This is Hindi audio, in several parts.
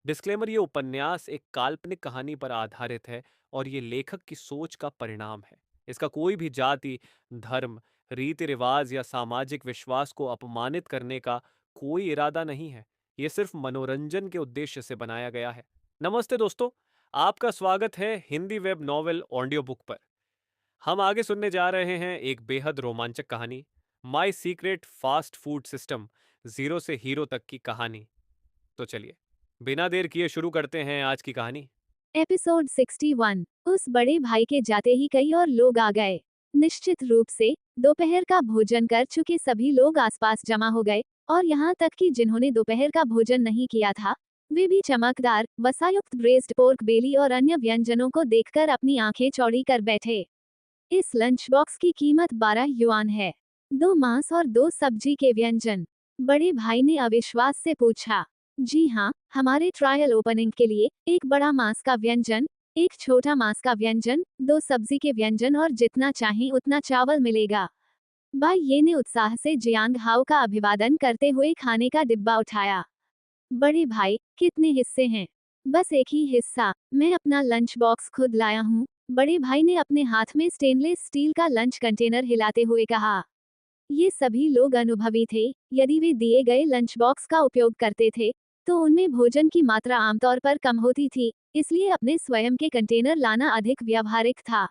डिस्क्लेमर, ये उपन्यास एक काल्पनिक कहानी पर आधारित है और ये लेखक की सोच का परिणाम है। इसका कोई भी जाति, धर्म, रीति रिवाज या सामाजिक विश्वास को अपमानित करने का कोई इरादा नहीं है। ये सिर्फ मनोरंजन के उद्देश्य से बनाया गया है। नमस्ते दोस्तों, आपका स्वागत है Hindi web novel audio book पर। हम आगे सुनने जा रहे हैं एक बेहद रोमांचक कहानी, my secret fast food system, zero से हीरो तक की कहानी। तो चलिए, बिना देर किए शुरू करते हैं आज की कहानी। एपिसोड 61। उस बड़े भाई के जाते ही कई और लोग आ गए। निश्चित रूप से दोपहर का भोजन कर चुके सभी लोग आसपास जमा हो गए, और यहाँ तक कि जिन्होंने दोपहर का भोजन नहीं किया था, वे भी चमकदार वसायुक्त ब्रेस्ड पोर्क बेली और अन्य व्यंजनों को देखकर अपनी आंखें चौड़ी कर बैठे। इस लंच बॉक्स की कीमत 12 युआन है। 2 मांस और 2 सब्जी के व्यंजन। बड़े भाई ने अविश्वास से पूछा। जी हाँ, हमारे ट्रायल ओपनिंग के लिए एक बड़ा मांस का व्यंजन, एक छोटा मांस का व्यंजन, 2 सब्जी के व्यंजन और जितना चाहें उतना चावल मिलेगा। भाई ये ने उत्साह से जियांग हाओ का अभिवादन करते हुए खाने का डिब्बा उठाया। बड़े भाई, कितने हिस्से हैं? बस एक ही हिस्सा, मैं अपना लंच बॉक्स खुद लाया हूँ। बड़े भाई ने अपने हाथ में स्टेनलेस स्टील का लंच कंटेनर हिलाते हुए कहा। ये सभी लोग अनुभवी थे। यदि वे दिए गए लंच बॉक्स का उपयोग करते थे, तो उनमें भोजन की मात्रा आमतौर पर कम होती थी, इसलिए अपने स्वयं के कंटेनर लाना अधिक व्यावहारिक था।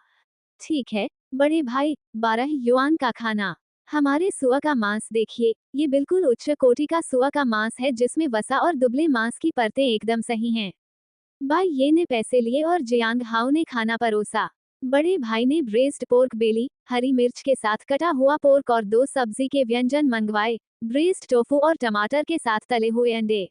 ठीक है, बड़े भाई, 12 युआन का खाना। हमारे सुअर का मांस देखिए, ये बिल्कुल उच्च कोटि का सुअर का मांस है जिसमें वसा और दुबले मांस की परतें एकदम सही हैं। भाई ये ने पैसे लिए और जियांग हाओ ने खाना परोसा। बड़े भाई ने ब्रेस्ड पोर्क बेली, हरी मिर्च के साथ कटा हुआ पोर्क और 2 सब्जी के व्यंजन मंगवाए, ब्रेस्ड टोफू और टमाटर के साथ तले हुए अंडे।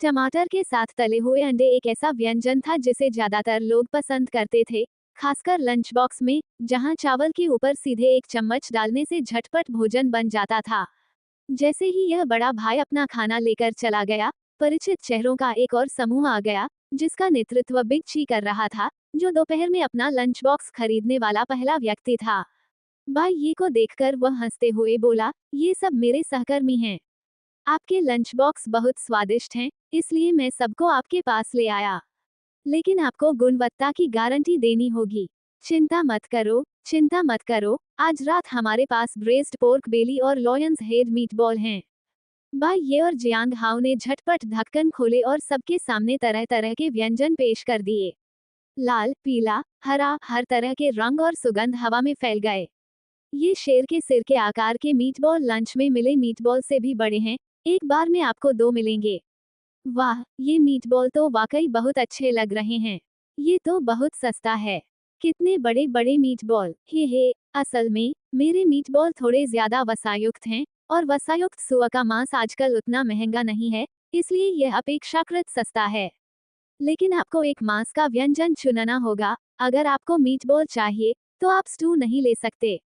टमाटर के साथ तले हुए अंडे एक ऐसा व्यंजन था जिसे ज्यादातर लोग पसंद करते थे, खासकर लंच बॉक्स में, जहां चावल के ऊपर सीधे एक चम्मच डालने से झटपट भोजन बन जाता था। जैसे ही यह बड़ा भाई अपना खाना लेकर चला गया, परिचित चेहरों का एक और समूह आ गया, जिसका नेतृत्व बिग ची कर रहा था, जो दोपहर में अपना लंच बॉक्स खरीदने वाला पहला व्यक्ति था। भाई ये को देखकर वह हंसते हुए बोला, ये सब मेरे सहकर्मी हैं। आपके लंच बॉक्स बहुत स्वादिष्ट हैं, इसलिए मैं सबको आपके पास ले आया। लेकिन आपको गुणवत्ता की गारंटी देनी होगी। चिंता मत करो, चिंता मत करो, आज रात हमारे पास ब्रेस्ड पोर्क बेली और लॉयंस हेड मीटबॉल हैं। भाई ये और जियांग हाओ ने झटपट ढक्कन खोले और सबके सामने तरह तरह के व्यंजन पेश कर दिए। लाल, पीला, हरा, हर तरह के रंग और सुगंध हवा में फैल गए। ये शेर के सिर के आकार के मीटबॉल लंच में मिले मीटबॉल से भी बड़े हैं। एक बार में आपको 2 मिलेंगे। वाह, ये मीटबॉल तो वाकई बहुत अच्छे लग रहे हैं। ये तो बहुत सस्ता है। कितने बड़े बड़े मीटबॉल, हे, असल में मेरे मीटबॉल थोड़े ज्यादा वसायुक्त हैं, और वसायुक्त सुअर का मांस आजकल उतना महंगा नहीं है, इसलिए यह अपेक्षाकृत सस्ता है। लेकिन आपको एक मांस का व्यंजन चुनना होगा। अगर आपको मीटबॉल चाहिए, तो आप स्टू नहीं ले सकते।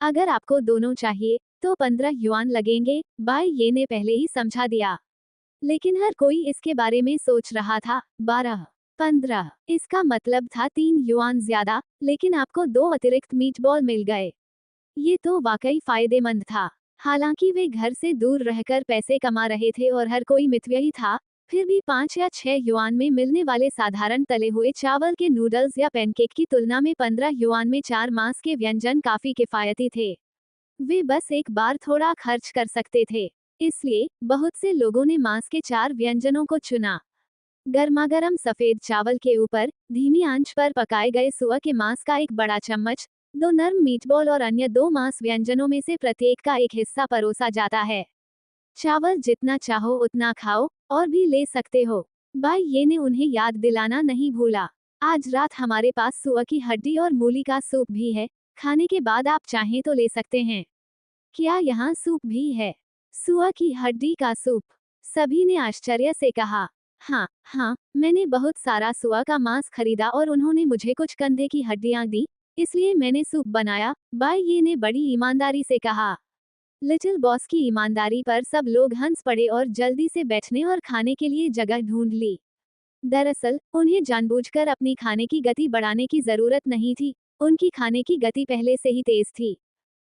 अगर आपको दोनों चाहिए, तो 15 युआन लगेंगे, बाय ये ने पहले ही समझा दिया। लेकिन हर कोई इसके बारे में सोच रहा था। 12, 15, इसका मतलब था 3 युआन ज्यादा, लेकिन आपको 2 अतिरिक्त मीटबॉल मिल गए। ये तो वाकई फायदेमंद था। हालांकि वे घर से दूर रहकर पैसे कमा रहे थे और हर कोई मितव्ययी था, फिर भी 5 या 6 युआन में मिलने वाले साधारण तले हुए चावल के नूडल्स या पैनकेक की तुलना में 15 युआन में 4 मांस के व्यंजन काफी किफायती थे। वे बस एक बार थोड़ा खर्च कर सकते थे, इसलिए बहुत से लोगों ने मांस के 4 व्यंजनों को चुना। गर्मागर्म सफेद चावल के ऊपर धीमी आंच पर पकाए गए सुअर के मांस का एक बड़ा चम्मच, 2 नर्म मीटबॉल और अन्य 2 मांस व्यंजनों में से प्रत्येक का एक हिस्सा परोसा जाता है। चावल जितना चाहो उतना खाओ, और भी ले सकते हो। भाई ये ने उन्हें याद दिलाना नहीं भूला। आज रात हमारे पास सुअर की हड्डी और मूली का सूप भी है। खाने के बाद आप चाहें तो ले सकते हैं। क्या यहाँ सूप भी है? सुअर की हड्डी का सूप? सभी ने आश्चर्य से कहा। हाँ, हाँ, मैंने बहुत सारा सुअर का मांस खरीदा और उन्होंने मुझे कुछ कंधे की हड्डियां दी, इसलिए मैंने सूप बनाया, बाय ये ने बड़ी ईमानदारी से कहा। लिटिल बॉस की ईमानदारी पर सब लोग हंस पड़े और जल्दी से बैठने और खाने के लिए जगह ढूंढ ली। दरअसल, उन्हें जानबूझकर अपनी खाने की गति बढ़ाने की जरूरत नहीं थी। उनकी खाने की गति पहले से ही तेज थी।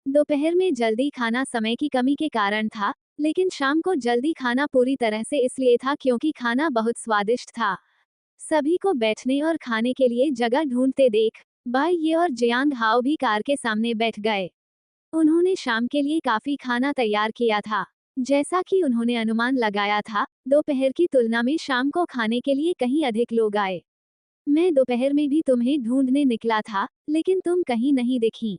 दोपहर में जल्दी खाना समय की कमी के कारण था, लेकिन शाम को जल्दी खाना पूरी तरह से इसलिए था क्योंकि खाना बहुत स्वादिष्ट था। सभी को बैठने और खाने के लिए जगह ढूंढते देख बाई ये और जियांग हाओ भी कार के सामने बैठ गए। उन्होंने शाम के लिए काफी खाना तैयार किया था। जैसा कि उन्होंने अनुमान लगाया था, दोपहर की तुलना में शाम को खाने के लिए कहीं अधिक लोग आए। मैं दोपहर में भी तुम्हें ढूंढने निकला था, लेकिन तुम कहीं नहीं दिखी।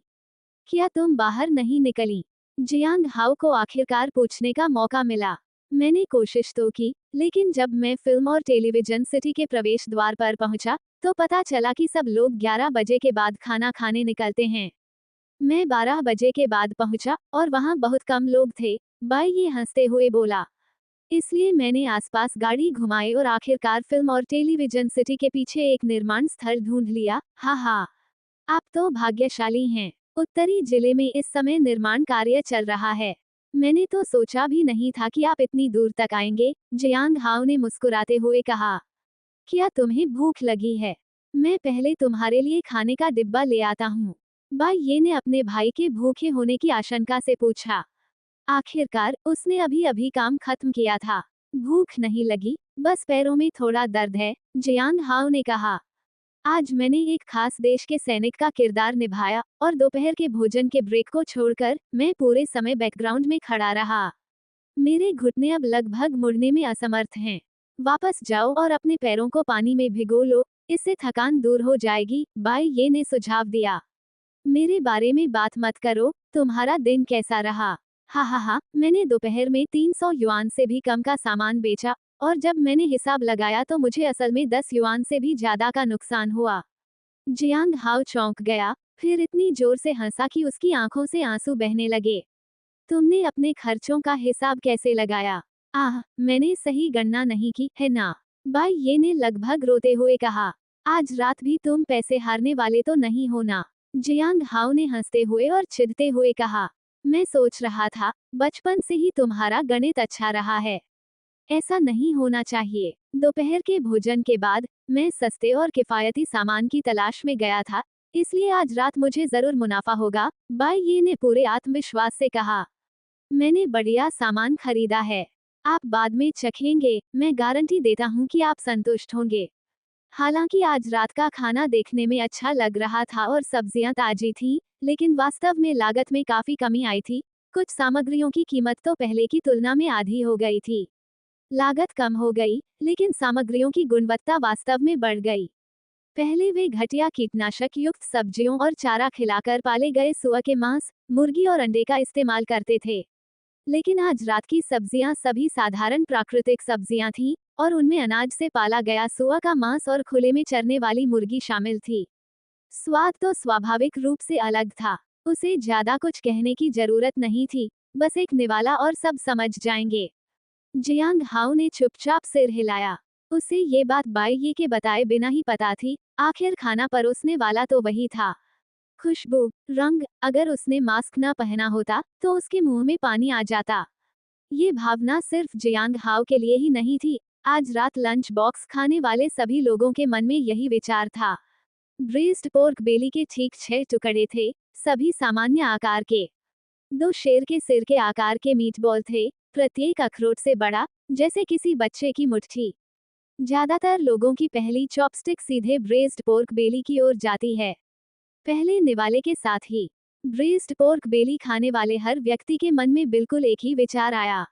क्या तुम बाहर नहीं निकली? जियांग हाओ को आखिरकार पूछने का मौका मिला। मैंने कोशिश तो की, लेकिन जब मैं फिल्म और टेलीविजन सिटी के प्रवेश द्वार पर पहुंचा, तो पता चला कि सब लोग 11 बजे के बाद खाना खाने निकलते हैं। मैं 12 बजे के बाद पहुंचा और वहां बहुत कम लोग थे। बाई ये हंसते हुए बोला। इसलिए मैंने आसपास गाड़ी घुमाई और आखिरकार फिल्म और टेलीविजन सिटी के पीछे एक निर्माण स्थल ढूंढ लिया। हा हा, आप तो भाग्यशाली हैं। उत्तरी जिले में इस समय निर्माण कार्य चल रहा है। मैंने तो सोचा भी नहीं था कि आप इतनी दूर तक आएंगे, जियांग हाओ ने मुस्कुराते हुए कहा। क्या तुम्हें भूख लगी है? मैं पहले तुम्हारे लिए खाने का डिब्बा ले आता हूँ। बाई ये ने अपने भाई के भूखे होने की आशंका से पूछा। आखिरकार उसने अभी अभी काम खत्म किया था। भूख नहीं लगी, बस पैरों में थोड़ा दर्द है, जियांग हाओ ने कहा। आज मैंने एक खास देश के सैनिक का किरदार निभाया और दोपहर के भोजन के ब्रेक को छोड़कर मैं पूरे समय बैकग्राउंड में खड़ा रहा। मेरे घुटने अब लगभग मुड़ने में असमर्थ हैं। वापस जाओ और अपने पैरों को पानी में भिगो लो, इससे थकान दूर हो जाएगी, बाई ये ने सुझाव दिया। मेरे बारे में बात मत करो, तुम्हारा दिन कैसा रहा? हा हा हा, मैंने दोपहर में 300 युआन से भी कम का सामान बेचा, और जब मैंने हिसाब लगाया तो मुझे असल में 10 युआन से भी ज्यादा का नुकसान हुआ। जियांग हाओ चौंक गया, फिर इतनी जोर से हंसा कि उसकी आंखों से आंसू बहने लगे। तुमने अपने खर्चों का हिसाब कैसे लगाया? आह, मैंने सही गणना नहीं की है ना? बाई ये ने लगभग रोते हुए कहा। आज रात भी तुम पैसे हारने वाले तो नहीं हो ना? जियांग हाओ ने हंसते हुए और चिढ़ते हुए कहा। मैं सोच रहा था, बचपन से ही तुम्हारा गणित अच्छा रहा है। ऐसा नहीं होना चाहिए। दोपहर के भोजन के बाद मैं सस्ते और किफायती सामान की तलाश में गया था, इसलिए आज रात मुझे जरूर मुनाफा होगा, बाई ये ने पूरे आत्मविश्वास से कहा। मैंने बढ़िया सामान खरीदा है। आप बाद में चखेंगे, मैं गारंटी देता हूँ कि आप संतुष्ट होंगे। हालांकि आज रात का खाना देखने में अच्छा लग रहा था और सब्जियां ताजी थीं, लेकिन वास्तव में लागत में काफी कमी आई थी। कुछ सामग्रियों की कीमत तो पहले की तुलना में आधी हो गई थी। लागत कम हो गई, लेकिन सामग्रियों की गुणवत्ता वास्तव में बढ़ गई। पहले वे घटिया कीटनाशक युक्त सब्जियों और चारा खिलाकर पाले गए सुअर के मांस, मुर्गी और अंडे का इस्तेमाल करते थे। लेकिन आज रात की सब्जियां सभी साधारण प्राकृतिक सब्जियां थीं, और उनमें अनाज से पाला गया सुअर का मांस और खुले में चरने वाली मुर्गी शामिल थी। स्वाद तो स्वाभाविक रूप से अलग था। उसे ज्यादा कुछ कहने की जरूरत नहीं थी, बस एक निवाला और सब समझ जाएंगे। जियांग हाओ ने चुपचाप सिर हिलाया। उसे ये बात बाई ये के बताए बिना ही पता थी, आखिर खाना परोसने वाला तो वही था। खुशबू, रंग, अगर उसने मास्क न पहना होता तो उसके मुंह में पानी आ जाता। ये भावना सिर्फ जियांग हाओ के लिए ही नहीं थी, आज रात लंच बॉक्स खाने वाले सभी लोगों के मन में यही विचार था। ब्रेस्ड पोर्क बेली के ठीक 6 टुकड़े थे, सभी सामान्य आकार के। 2 शेर के सिर के आकार के मीटबॉल थे, प्रत्येक अखरोट से बड़ा, जैसे किसी बच्चे की मुट्ठी। ज्यादातर लोगों की पहली चॉपस्टिक सीधे ब्रेस्ड पोर्क बेली की ओर जाती है, पहले निवाले के साथ ही। ब्रेस्ड पोर्क बेली खाने वाले हर व्यक्ति के मन में बिल्कुल एक ही विचार आया।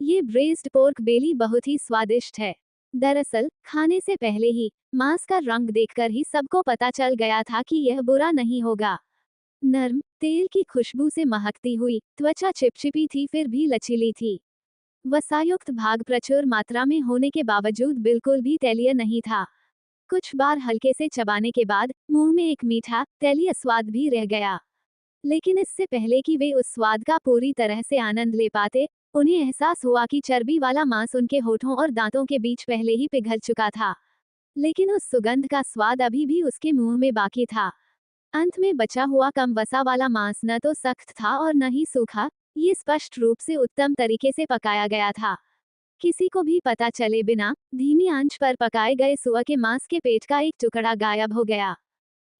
ये ब्रेस्ड पोर्क बेली बहुत ही स्वादिष्ट है। दरअसल, खाने से पहले ही, मांस का रंग देखकर ही सबको पता चल गया था कि यह बुरा नहीं होगा। नर्म, तेल की खुशबू से महकती हुई, त्वचा चिपचिपी थी फिर भी लचीली थी। वसायुक्त भाग प्रचुर मात्रा में होने के बावजूद बिल्कुल भी तैलीय नहीं था। कुछ बार हल्के से चबाने के बाद मुंह में एक मीठा, तैलीय स्वाद भी रह गया। लेकिन इससे पहले कि वे उस स्वाद का पूरी तरह से आनंद ले पाते, उन्हें एहसास हुआ कि चर्बी वाला मांस उनके होठों और दांतों के बीच पहले ही पिघल चुका था। लेकिन उस सुगंध का स्वाद अभी भी उसके मुंह में बाकी था। अंत में बचा हुआ कम वसा वाला मांस न तो सख्त था और न ही सूखा, ये स्पष्ट रूप से उत्तम तरीके से पकाया गया था। किसी को भी पता चले बिना धीमी आंच पर पकाए गए सुअर के मांस के पेट का एक टुकड़ा गायब हो गया।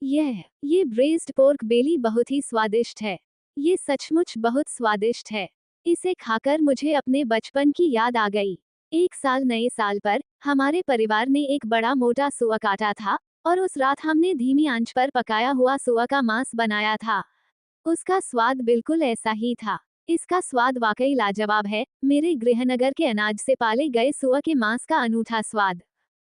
ये ब्रेस्ड पोर्क बेली बहुत ही स्वादिष्ट है। ये सचमुच बहुत स्वादिष्ट है। इसे खाकर मुझे अपने बचपन की याद आ गई। एक साल नए साल पर हमारे परिवार ने एक बड़ा मोटा सुअर काटा था और उस रात हमने धीमी आंच पर पकाया हुआ सुअर का मांस बनाया था। उसका स्वाद बिल्कुल ऐसा ही था। इसका स्वाद वाकई लाजवाब है, मेरे गृहनगर के अनाज से पाले गए सुअर के मांस का अनूठा स्वाद।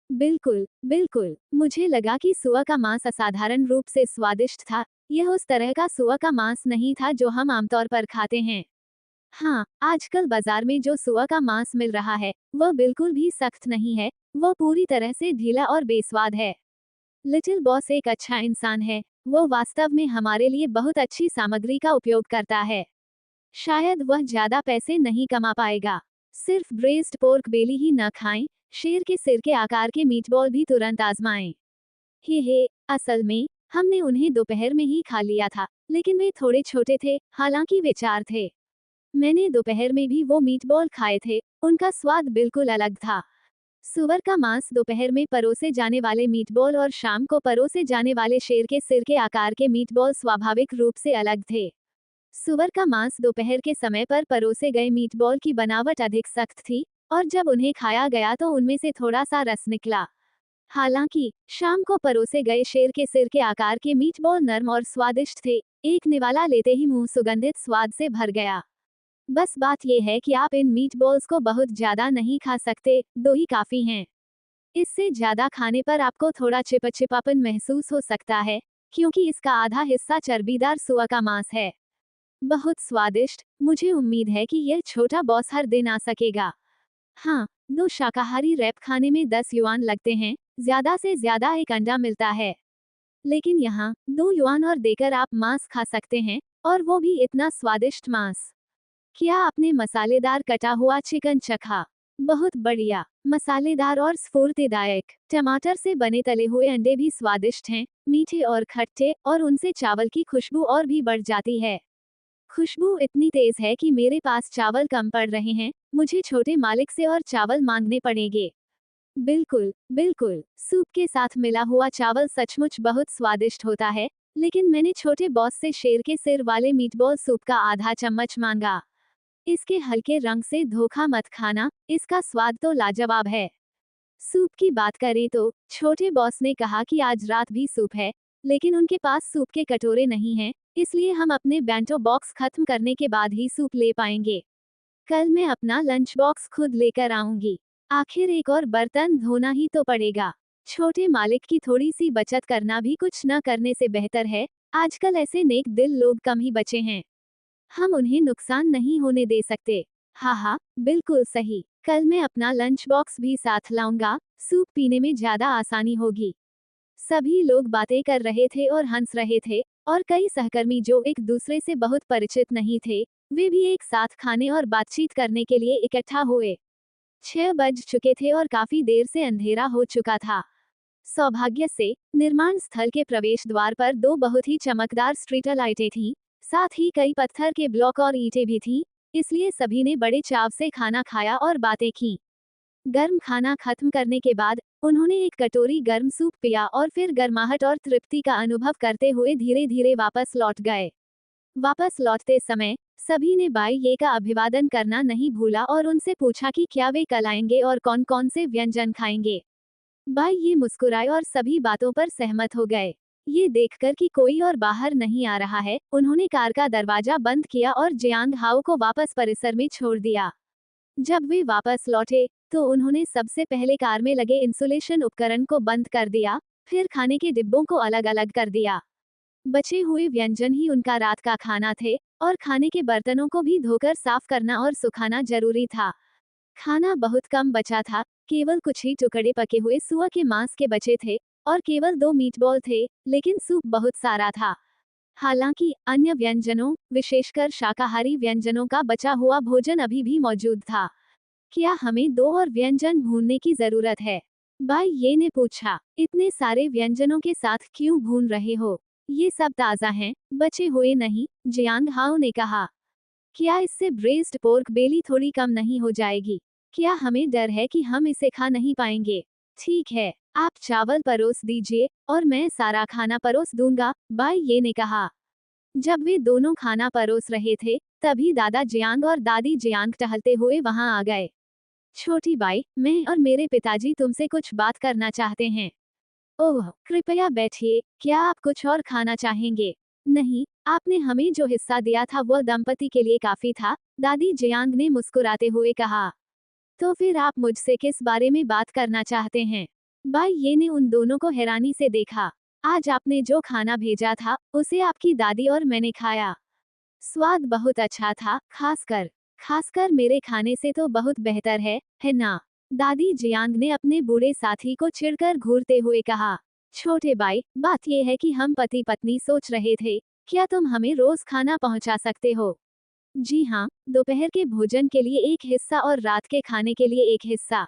बिल्कुल, बिल्कुल। मुझे लगा कि सुअर का मांस असाधारण रूप से स्वादिष्ट था। यह उस तरह का सुअर का मांस नहीं था जो हम आमतौर पर खाते हैं। हाँ, आजकल बाजार में जो सुअर का मांस मिल रहा है, वह बिल्कुल भी सख्त नहीं है, वह पूरी तरह से ढीला और बेस्वाद है। लिटिल बॉस एक अच्छा इंसान है, वो वास्तव में हमारे लिए बहुत अच्छी सामग्री का उपयोग करता है। शायद वह ज्यादा पैसे नहीं कमा पाएगा। सिर्फ ब्रेस्ड पोर्क बेली ही न खाएं, शेर के सिर के आकार के मीटबॉल भी तुरंत आजमाएं। हे, असल में हमने उन्हें दोपहर में ही खा लिया था, लेकिन वे थोड़े छोटे थे, हालांकि वे 4 थे। मैंने दोपहर में भी वो मीटबॉल खाए थे, उनका स्वाद बिल्कुल अलग था। सुअर का मांस दोपहर में परोसे जाने वाले मीटबॉल और शाम को परोसे जाने वाले शेर के सिर के आकार के मीटबॉल स्वाभाविक रूप से अलग थे। सुअर का मांस दोपहर के समय पर परोसे गए मीटबॉल की बनावट अधिक सख्त थी, और जब उन्हें खाया गया तो उनमें से थोड़ा सा रस निकला। हालांकि शाम को परोसे गए शेर के सिर के आकार के मीटबॉल नरम और स्वादिष्ट थे, एक निवाला लेते ही मुंह सुगंधित स्वाद से भर गया। बस बात यह है कि आप इन मीटबॉल्स को बहुत ज्यादा नहीं खा सकते, 2 ही काफी हैं। इससे ज्यादा खाने पर आपको थोड़ा चिपचिपापन महसूस हो सकता है, क्योंकि इसका आधा हिस्सा चर्बीदार सुअर का मांस है। बहुत स्वादिष्ट, मुझे उम्मीद है कि यह छोटा बॉस हर दिन आ सकेगा। हाँ, 2 शाकाहारी रैप खाने में 10 युआन लगते हैं, ज्यादा से ज्यादा एक अंडा मिलता है। लेकिन यहाँ 2 युआन और देकर आप मांस खा सकते हैं, और वो भी इतना स्वादिष्ट मांस। क्या आपने मसालेदार कटा हुआ चिकन चखा? बहुत बढ़िया, मसालेदार और स्फूर्तिदायक। टमाटर से बने तले हुए अंडे भी स्वादिष्ट हैं, मीठे और खट्टे, और उनसे चावल की खुशबू और भी बढ़ जाती है। खुशबू इतनी तेज है कि मेरे पास चावल कम पड़ रहे हैं, मुझे छोटे मालिक से और चावल मांगने पड़ेंगे। बिल्कुल, बिल्कुल, सूप के साथ मिला हुआ चावल सचमुच बहुत स्वादिष्ट होता है, लेकिन मैंने छोटे बॉस से शेर के सिर वाले मीटबॉल सूप का आधा चम्मच मांगा। इसके हल्के रंग से धोखा मत खाना, इसका स्वाद तो लाजवाब है। सूप की बात करें तो छोटे बॉस ने कहा कि आज रात भी सूप है, लेकिन उनके पास सूप के कटोरे नहीं हैं, इसलिए हम अपने बेंटो बॉक्स खत्म करने के बाद ही सूप ले पाएंगे। कल मैं अपना लंच बॉक्स खुद लेकर आऊंगी। आखिर एक और बर्तन धोना ही तो पड़ेगा। छोटे मालिक की थोड़ी सी बचत करना भी कुछ न करने से बेहतर है, आजकल ऐसे नेक दिल लोग कम ही बचे हैं। हम उन्हें नुकसान नहीं होने दे सकते। हाँ, बिल्कुल सही। कल मैं अपना लंच बॉक्स भी साथ लाऊंगा, सूप पीने में ज्यादा आसानी होगी। सभी लोग बातें कर रहे थे और हंस रहे थे, और कई सहकर्मी जो एक दूसरे से बहुत परिचित नहीं थे, वे भी एक साथ खाने और बातचीत करने के लिए इकट्ठा हुए। 6 बज चुके थे और काफी देर से अंधेरा हो चुका था। सौभाग्य से निर्माण स्थल के प्रवेश द्वार पर 2 बहुत ही चमकदार स्ट्रीट लाइटें थीं, साथ ही कई पत्थर के ब्लॉक और ईंटें भी थीं, इसलिए सभी ने बड़े चाव से खाना खाया और बातें की। गर्म खाना खत्म करने के बाद उन्होंने एक कटोरी गर्म सूप पिया और फिर गर्माहट और तृप्ति का अनुभव करते हुए धीरे धीरे वापस लौट गए। वापस लौटते समय सभी ने बाई ये का अभिवादन करना नहीं भूला और उनसे पूछा कि क्या वे कल आएंगे और कौन कौन से व्यंजन खाएंगे। बाई ये मुस्कुराए और सभी बातों पर सहमत हो गए। ये देखकर कि कोई और बाहर नहीं आ रहा है, उन्होंने कार का दरवाजा बंद किया और जियांग हाओ को वापस परिसर में छोड़ दिया। जब वे वापस लौटे तो उन्होंने सबसे पहले कार में लगे इंसुलेशन उपकरण को बंद कर दिया, फिर खाने के डिब्बों को अलग अलग कर दिया। बचे हुए व्यंजन ही उनका रात का खाना थे, और खाने के बर्तनों को भी धोकर साफ करना और सुखाना जरूरी था। खाना बहुत कम बचा था, केवल कुछ ही टुकड़े पके हुए सुअर के मांस के बचे थे, और केवल 2 मीटबॉल थे, लेकिन सूप बहुत सारा था। हालांकि अन्य व्यंजनों, विशेषकर शाकाहारी व्यंजनों का बचा हुआ भोजन अभी भी मौजूद था। क्या हमें 2 और व्यंजन भूनने की जरूरत है? बाई ये ने पूछा। इतने सारे व्यंजनों के साथ क्यों भून रहे हो? ये सब ताज़ा हैं, बचे हुए नहीं, जियांग हाओ ने कहा। क्या इससे ब्रेस्ड पोर्क बेली थोड़ी कम नहीं हो जाएगी? क्या हमें डर है कि हम इसे खा नहीं पाएंगे? ठीक है, आप चावल परोस दीजिए और मैं सारा खाना परोस दूंगा, बाई ये ने कहा। जब वे दोनों खाना परोस रहे थे, तभी दादा जियांग और दादी जियांग टहलते हुए वहां आ गए। छोटी बाई, मैं और मेरे पिताजी तुमसे कुछ बात करना चाहते हैं। ओह, कृपया बैठिए, क्या आप कुछ और खाना चाहेंगे? नहीं, आपने हमें जो हिस्सा दिया था वह दंपति के लिए काफी था, दादी जियांग ने मुस्कुराते हुए कहा। तो फिर आप मुझसे किस बारे में बात करना चाहते हैं? बाई ये ने उन दोनों को हैरानी से देखा। आज आपने जो खाना भेजा था, उसे आपकी दादी और मैंने खाया। स्वाद बहुत अच्छा था, खासकर खासकर मेरे खाने से तो बहुत बेहतर है ना? दादी जियांग ने अपने बूढ़े साथी को चिढ़कर घूरते हुए कहा। छोटे भाई, बात यह है कि हम पति पत्नी सोच रहे थे, क्या तुम हमें रोज खाना पहुंचा सकते हो? जी हाँ, दोपहर के भोजन के लिए एक हिस्सा और रात के खाने के लिए एक हिस्सा।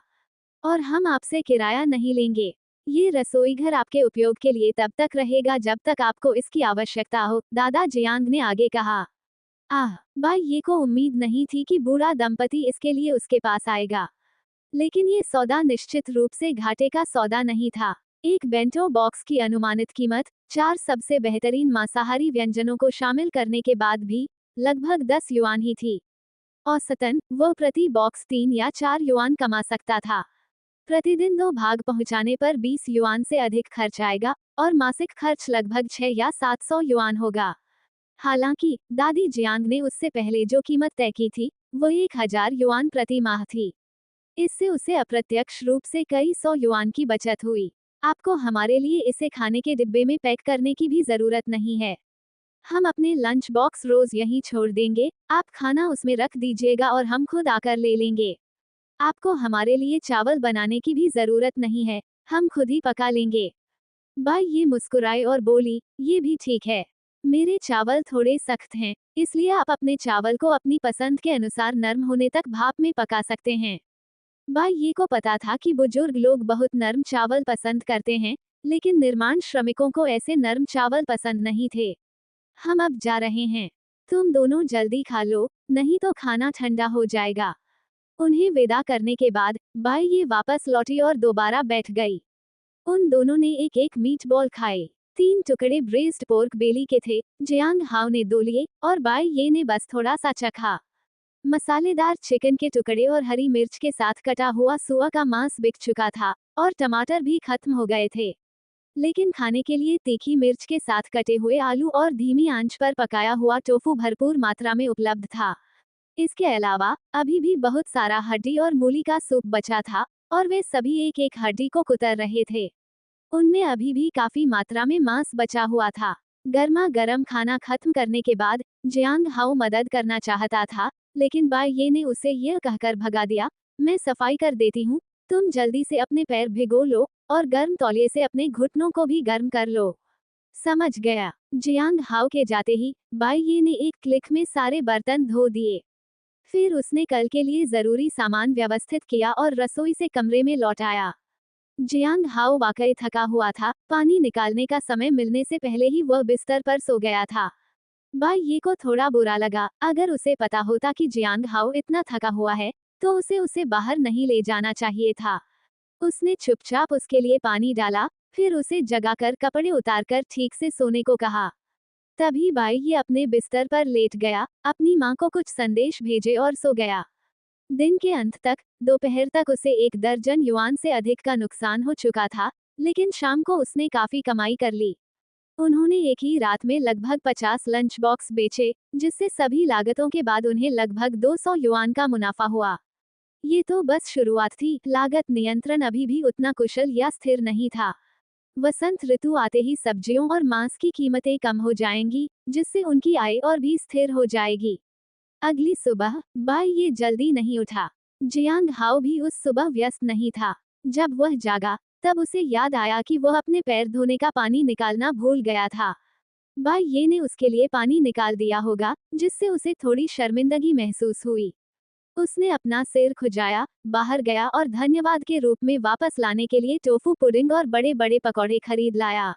और हम आपसे किराया नहीं लेंगे। ये रसोई घर आपके उपयोग के लिए तब तक रहेगा जब तक आपको इसकी आवश्यकता हो, दादा जियांग ने आगे कहा। आह, भाई ये को उम्मीद नहीं थी कि बूढ़ा दंपति इसके लिए उसके पास आएगा। लेकिन ये सौदा निश्चित रूप से घाटे का सौदा नहीं था। एक बेंटो बॉक्स की अनुमानित कीमत 4 सबसे बेहतरीन मांसाहारी व्यंजनों को शामिल करने के बाद भी लगभग 10 युआन ही थी। औसतन वह प्रति बॉक्स 3 या 4 युआन कमा सकता था। प्रतिदिन 2 भाग पहुंचाने पर 20 युआन से अधिक खर्च आएगा और मासिक खर्च लगभग 6 या 700 युआन होगा। हालांकि दादी जियांग ने उससे पहले जो कीमत तय की थी, वो 1000 युआन प्रति माह थी। इससे उसे अप्रत्यक्ष रूप से कई 100 युआन की बचत हुई। आपको हमारे लिए इसे खाने के डिब्बे में पैक करने की भी जरूरत नहीं है। हम अपने लंच बॉक्स रोज यहीं छोड़ देंगे, आप खाना उसमें रख दीजिएगा और हम खुद आकर ले लेंगे। आपको हमारे लिए चावल बनाने की भी जरूरत नहीं है, हम खुद ही पका लेंगे। बाई ये मुस्कुराई और बोली, ये भी ठीक है। मेरे चावल थोड़े सख्त हैं, इसलिए आप अपने चावल को अपनी पसंद के अनुसार नरम होने तक भाप में पका सकते हैं। बाई ये को पता था कि बुजुर्ग लोग बहुत नरम चावल पसंद करते हैं, लेकिन निर्माण श्रमिकों को ऐसे नरम चावल पसंद नहीं थे। हम अब जा रहे हैं। तुम दोनों जल्दी खा लो, नहीं तो खाना ठंडा हो जाएगा। उन्हें विदा करने के बाद बाई ये वापस लौटी और दोबारा बैठ गई। उन दोनों ने एक एक मीट बॉल खाए। 3 टुकड़े ब्रेस्ड पोर्क बेली के थे, जियांग हाव ने 2 लिए और बाई ये ने बस थोड़ा सा चखा। मसालेदार चिकन के टुकड़े और हरी मिर्च के साथ कटा हुआ सुअर का मांस बिक चुका था और टमाटर भी खत्म हो गए थे। लेकिन खाने के लिए तीखी मिर्च के साथ कटे हुए आलू और धीमी आंच पर पकाया हुआ टोफू भरपूर मात्रा में उपलब्ध था। इसके अलावा अभी भी बहुत सारा हड्डी और मूली का सूप बचा था और वे सभी एक एक हड्डी को कुतर रहे थे। उनमें अभी भी काफी मात्रा में मांस बचा हुआ था। गर्मा गर्म खाना खत्म करने के बाद जियांग हाउ मदद करना चाहता था, लेकिन बाई ये ने उसे यह कहकर भगा दिया, मैं सफाई कर देती हूँ, तुम जल्दी से अपने पैर भिगो लो और गर्म तौलिए से अपने घुटनों को भी गर्म कर लो। समझ गया। जियांग हाउ के जाते ही बाई ये ने एक क्लिक में सारे बर्तन धो दिए। फिर उसने कल के लिए जरूरी सामान व्यवस्थित किया और रसोई से कमरे में लौट आया। जियांग हाओ वाकई थका हुआ था, पानी निकालने का समय मिलने से पहले ही वह बिस्तर पर सो गया था। बाई ये को थोड़ा बुरा लगा, अगर उसे पता होता कि जियांग हाओ इतना थका हुआ है, तो उसे बाहर नहीं ले जाना चाहिए था। उसने चुपचाप उसके लिए पानी डाला, फिर उसे जगाकर कपड़े उतारकर ठीक से सोने को कहा। तभी बाई ये अपने बिस्तर पर लेट गया, अपनी माँ को कुछ संदेश भेजे और सो गया। दिन के अंत तक, दोपहर तक उसे 1 दर्जन युआन से अधिक का नुकसान हो चुका था, लेकिन शाम को उसने काफी कमाई कर ली। उन्होंने एक ही रात में लगभग 50 लंच बॉक्स बेचे, जिससे सभी लागतों के बाद उन्हें लगभग 200 युआन का मुनाफा हुआ। ये तो बस शुरुआत थी, लागत नियंत्रण अभी भी उतना कुशल या स्थिर नहीं था। वसंत ऋतु आते ही सब्जियों और मांस की कीमतें कम हो जाएंगी, जिससे उनकी आय और भी स्थिर हो जाएगी। अगली सुबह बाई ये जल्दी नहीं उठा। जियांग हाओ भी उस सुबह व्यस्त नहीं था। जब वह जागा, तब उसे याद आया कि वह अपने पैर धोने का पानी निकालना भूल गया था। बाई ये ने उसके लिए पानी निकाल दिया होगा, जिससे उसे थोड़ी शर्मिंदगी महसूस हुई। उसने अपना सिर खुजाया, बाहर गया और धन्यवाद के रूप में वापस लाने के लिए टोफू पुडिंग और बड़े बड़े पकौड़े खरीद लाया।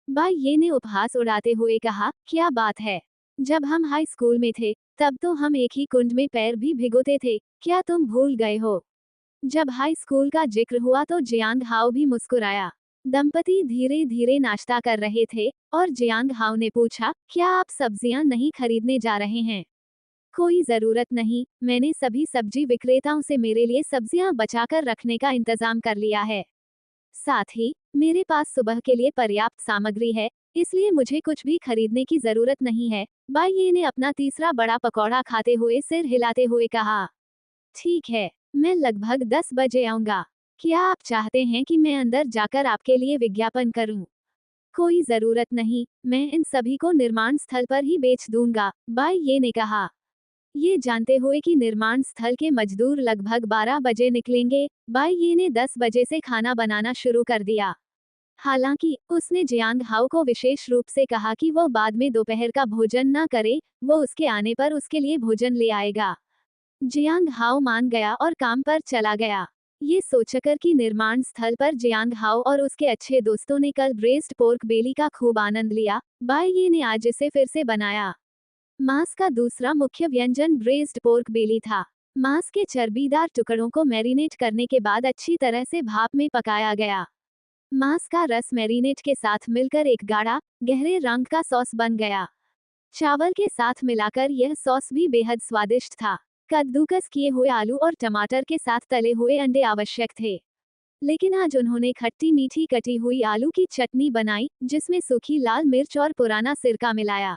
बाई ये ने उपहास उड़ाते हुए कहा, क्या बात है। जब हम हाई स्कूल में थे, तब तो हम एक ही कुंड में पैर भी भिगोते थे, क्या तुम भूल गए हो? जब हाई स्कूल का जिक्र हुआ तो जियांग हाओ भी मुस्कुराया। दंपति धीरे धीरे नाश्ता कर रहे थे और जियांग हाओ ने पूछा, क्या आप सब्जियां नहीं खरीदने जा रहे हैं? कोई जरूरत नहीं, मैंने सभी सब्जी विक्रेताओं से मेरे लिए सब्जियां बचाकर रखने का इंतजाम कर लिया है। साथ ही मेरे पास सुबह के लिए पर्याप्त सामग्री है, इसलिए मुझे कुछ भी खरीदने की जरूरत नहीं है। बाई ये ने अपना तीसरा बड़ा पकौड़ा खाते हुए सिर हिलाते हुए कहा। ठीक है, मैं लगभग 10 बजे आऊंगा। क्या आप चाहते हैं कि मैं अंदर जाकर आपके लिए विज्ञापन करूं? कोई जरूरत नहीं, मैं इन सभी को निर्माण स्थल पर ही बेच दूंगा, बाई ये ने कहा। ये जानते हुए कि निर्माण स्थल के मजदूर लगभग 12 बजे निकलेंगे, बाई ये ने 10 बजे से खाना बनाना शुरू कर दिया। हालांकि उसने जियांग हाओ को विशेष रूप से कहा कि वो बाद में दोपहर का भोजन न करे, वो उसके आने पर उसके लिए भोजन ले आएगा। जियांग हाओ मान गया और काम पर चला गया। ये सोचकर कि निर्माण स्थल पर जियांग हाओ और उसके अच्छे दोस्तों ने कल ब्रेस्ट पोर्क बेली का खूब आनंद लिया, बाई ये ने आज इसे फिर से बनाया। मांस का दूसरा मुख्य व्यंजन ब्रेस्ड पोर्क बेली था। मांस के चर्बीदार टुकड़ों को मैरिनेट करने के बाद अच्छी तरह से भाप में पकाया गया। मांस का रस मैरिनेट के साथ मिलकर एक गाढ़ा, गहरे रंग का सॉस बन गया। चावल के साथ मिलाकर यह सॉस भी बेहद स्वादिष्ट था। कद्दूकस किए हुए आलू और टमाटर के साथ तले हुए अंडे आवश्यक थे, लेकिन आज उन्होंने खट्टी मीठी कटी हुई आलू की चटनी बनाई, जिसमें सूखी लाल मिर्च और पुराना सिरका मिलाया।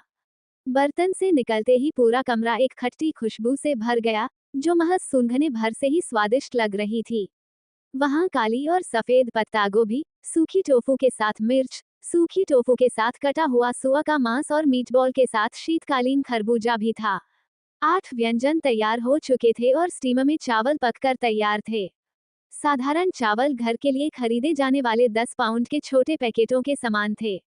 बर्तन से निकलते ही पूरा कमरा एक खट्टी खुशबू से भर गया, जो महज सूंघने भर से ही स्वादिष्ट लग रही थी। वहाँ काली और सफेद पत्ता गोभी, सूखी टोफू के साथ मिर्च, सूखी टोफू के साथ कटा हुआ सुअर का मांस और मीटबॉल के साथ शीतकालीन खरबूजा भी था। 8 व्यंजन तैयार हो चुके थे और स्टीमर में चावल पककर तैयार थे। साधारण चावल घर के लिए खरीदे जाने वाले 10 पाउंड के छोटे पैकेटों के समान थे।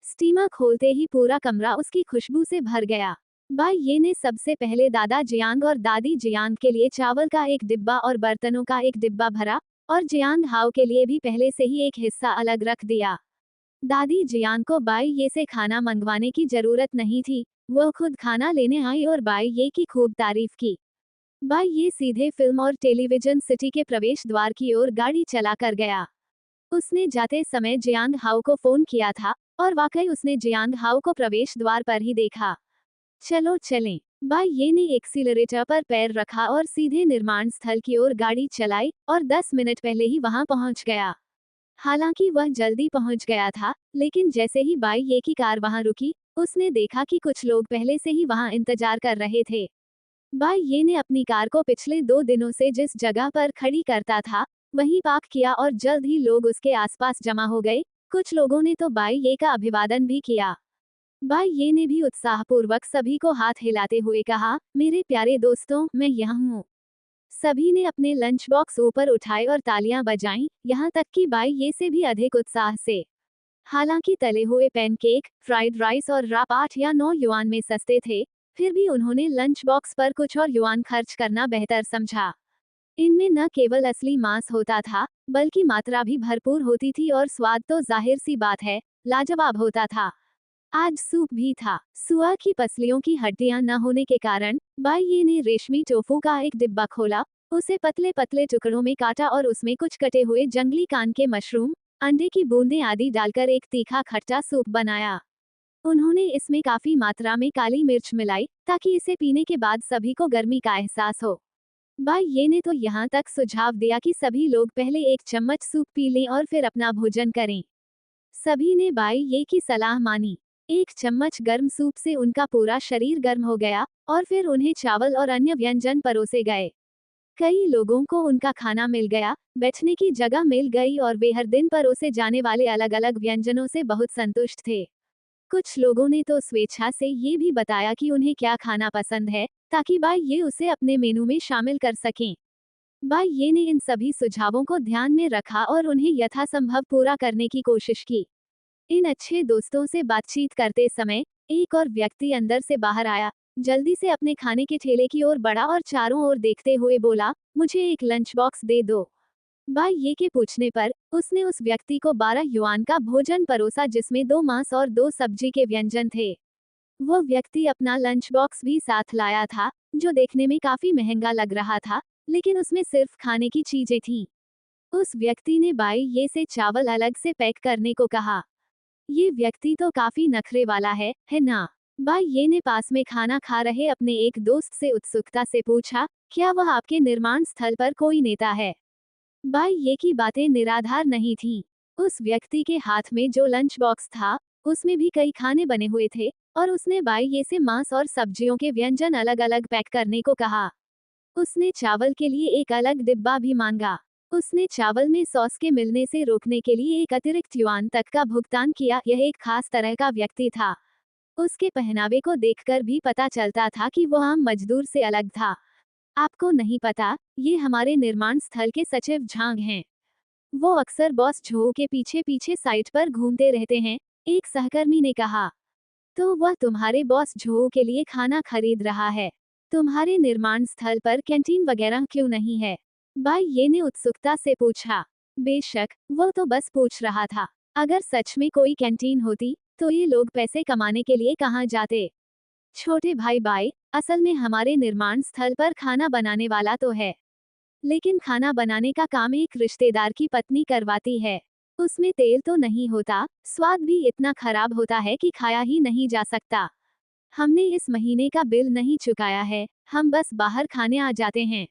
स्टीमर खोलते ही पूरा कमरा उसकी खुशबू से भर गया। बाई ये ने सबसे पहले दादा जियांग और दादी जियांग के लिए चावल का एक डिब्बा और बर्तनों का एक डिब्बा भरा, और जियांग हाओ के लिए भी पहले से ही एक हिस्सा अलग रख दिया। दादी जियांग को बाई ये से खाना मंगवाने की जरूरत नहीं थी, वह खुद खाना लेने आई और बाई ये की खूब तारीफ की। बाई ये सीधे फिल्म और टेलीविजन सिटी के प्रवेश द्वार की ओर गाड़ी चला कर गया। उसने जाते समय जियांग हाओ को फोन किया था, और वाकई उसने जियांग हाओ को प्रवेश द्वार पर ही देखा। चलो चलें। बाई ये ने एक्सीलरेटर पर पैर रखा और सीधे निर्माण स्थल की ओर गाड़ी चलाई और 10 मिनट पहले ही वहां पहुंच गया। हालांकि वह जल्दी पहुंच गया था, लेकिन जैसे ही बाई ये की कार वहां रुकी, उसने देखा कि कुछ लोग पहले से ही वहां इंतजार कर रहे थे। बाई ये ने अपनी कार को पिछले 2 दिनों से जिस जगह पर खड़ी करता था, वहीं पार्क किया और जल्द ही लोग उसके आसपास जमा हो गए। कुछ लोगों ने तो बाई ये का अभिवादन भी किया। बाई ये ने भी उत्साहपूर्वक सभी को हाथ हिलाते हुए कहा, मेरे प्यारे दोस्तों, मैं यहाँ हूँ। सभी ने अपने लंच बॉक्स ऊपर उठाए और तालियां बजाईं, यहाँ तक कि बाई ये से भी अधिक उत्साह से। हालांकि तले हुए पैनकेक, फ्राइड राइस और राप 8 या 9 युआन में सस्ते थे, फिर भी उन्होंने लंच बॉक्स पर कुछ और युआन खर्च करना बेहतर समझा। इनमें न केवल असली मांस होता था, बल्कि मात्रा भी भरपूर होती थी और स्वाद तो जाहिर सी बात है, लाजवाब होता था। आज सूप भी था। सुआ की पसलियों की हड्डियां न होने के कारण बाई ये ने रेशमी टोफू का एक डिब्बा खोला, उसे पतले पतले टुकड़ों में काटा और उसमें कुछ कटे हुए जंगली कान के मशरूम, अंडे की बूंदें आदि डालकर एक तीखा खट्टा सूप बनाया। उन्होंने इसमें काफी मात्रा में काली मिर्च मिलाई, ताकि इसे पीने के बाद सभी को गर्मी का एहसास हो। बाई ये ने तो यहाँ तक सुझाव दिया कि सभी लोग पहले एक चम्मच सूप पी लें और फिर अपना भोजन करें। सभी ने बाई ये की सलाह मानी। 1 चम्मच गर्म सूप से उनका पूरा शरीर गर्म हो गया, और फिर उन्हें चावल और अन्य व्यंजन परोसे गए। कई लोगों को उनका खाना मिल गया, बैठने की जगह मिल गई और वे हर दिन परोसे जाने वाले अलग अलग व्यंजनों से बहुत संतुष्ट थे। कुछ लोगों ने तो स्वेच्छा से ये भी बताया कि उन्हें क्या खाना पसंद है, ताकि बाई ये उसे अपने मेनू में शामिल कर सकें। बाई ये ने इन सभी सुझावों को ध्यान में रखा और उन्हें यथासंभव पूरा करने की कोशिश की। इन अच्छे दोस्तों से बातचीत करते समय एक और व्यक्ति अंदर से बाहर आया, जल्दी से अपने खाने के ठेले की ओर बढ़ा और चारों ओर देखते हुए बोला, मुझे एक लंच बॉक्स दे दो। बाई ये के पूछने पर उसने उस व्यक्ति को 12 युआन का भोजन परोसा, जिसमें 2 मांस और 2 सब्जी के व्यंजन थे। वो व्यक्ति अपना लंच बॉक्स भी साथ लाया था, जो देखने में काफी महंगा लग रहा था, लेकिन उसमें सिर्फ खाने की चीजें थीं। उस व्यक्ति ने बाई ये से चावल अलग से पैक करने को कहा। ये व्यक्ति तो काफी नखरे वाला है ना? बाई ये ने पास में खाना खा रहे अपने एक दोस्त से उत्सुकता से पूछा, क्या वह आपके निर्माण स्थल पर कोई नेता है? बाई ये की बातें निराधार नहीं थीं। उस व्यक्ति के हाथ में जो लंच बॉक्स था, उसमें भी कई खाने बने हुए थे, और उसने बाई ये से मांस और सब्जियों के व्यंजन अलग अलग पैक करने को कहा। उसने चावल के लिए एक अलग डिब्बा भी मांगा। उसने चावल में सॉस के मिलने से रोकने के लिए एक अतिरिक्त युआन तक का भुगतान किया। यह एक खास तरह का व्यक्ति था। उसके पहनावे को देखकर भी पता चलता था कि वो आम मजदूर से अलग था। आपको नहीं पता, ये हमारे निर्माण स्थल के सचिव झांग हैं। वो अक्सर बॉस झो के पीछे पीछे साइट पर घूमते रहते हैं, एक सहकर्मी ने कहा। तो वह तुम्हारे बॉस झो के लिए खाना खरीद रहा है। तुम्हारे निर्माण स्थल पर कैंटीन वगैरह क्यों नहीं है? बाई ये ने उत्सुकता से पूछा। बेशक, वो तो बस पूछ रहा था। अगर सच में कोई कैंटीन होती, तो ये लोग पैसे कमाने के लिए कहाँ जाते? छोटे भाई बाई, असल में हमारे निर्माण स्थल पर खाना बनाने वाला तो है, लेकिन खाना बनाने का काम एक रिश्तेदार की पत्नी करवाती है। उसमें तेल तो नहीं होता, स्वाद भी इतना खराब होता है कि खाया ही नहीं जा सकता। हमने इस महीने का बिल नहीं चुकाया है, हम बस बाहर खाने आ जाते हैं।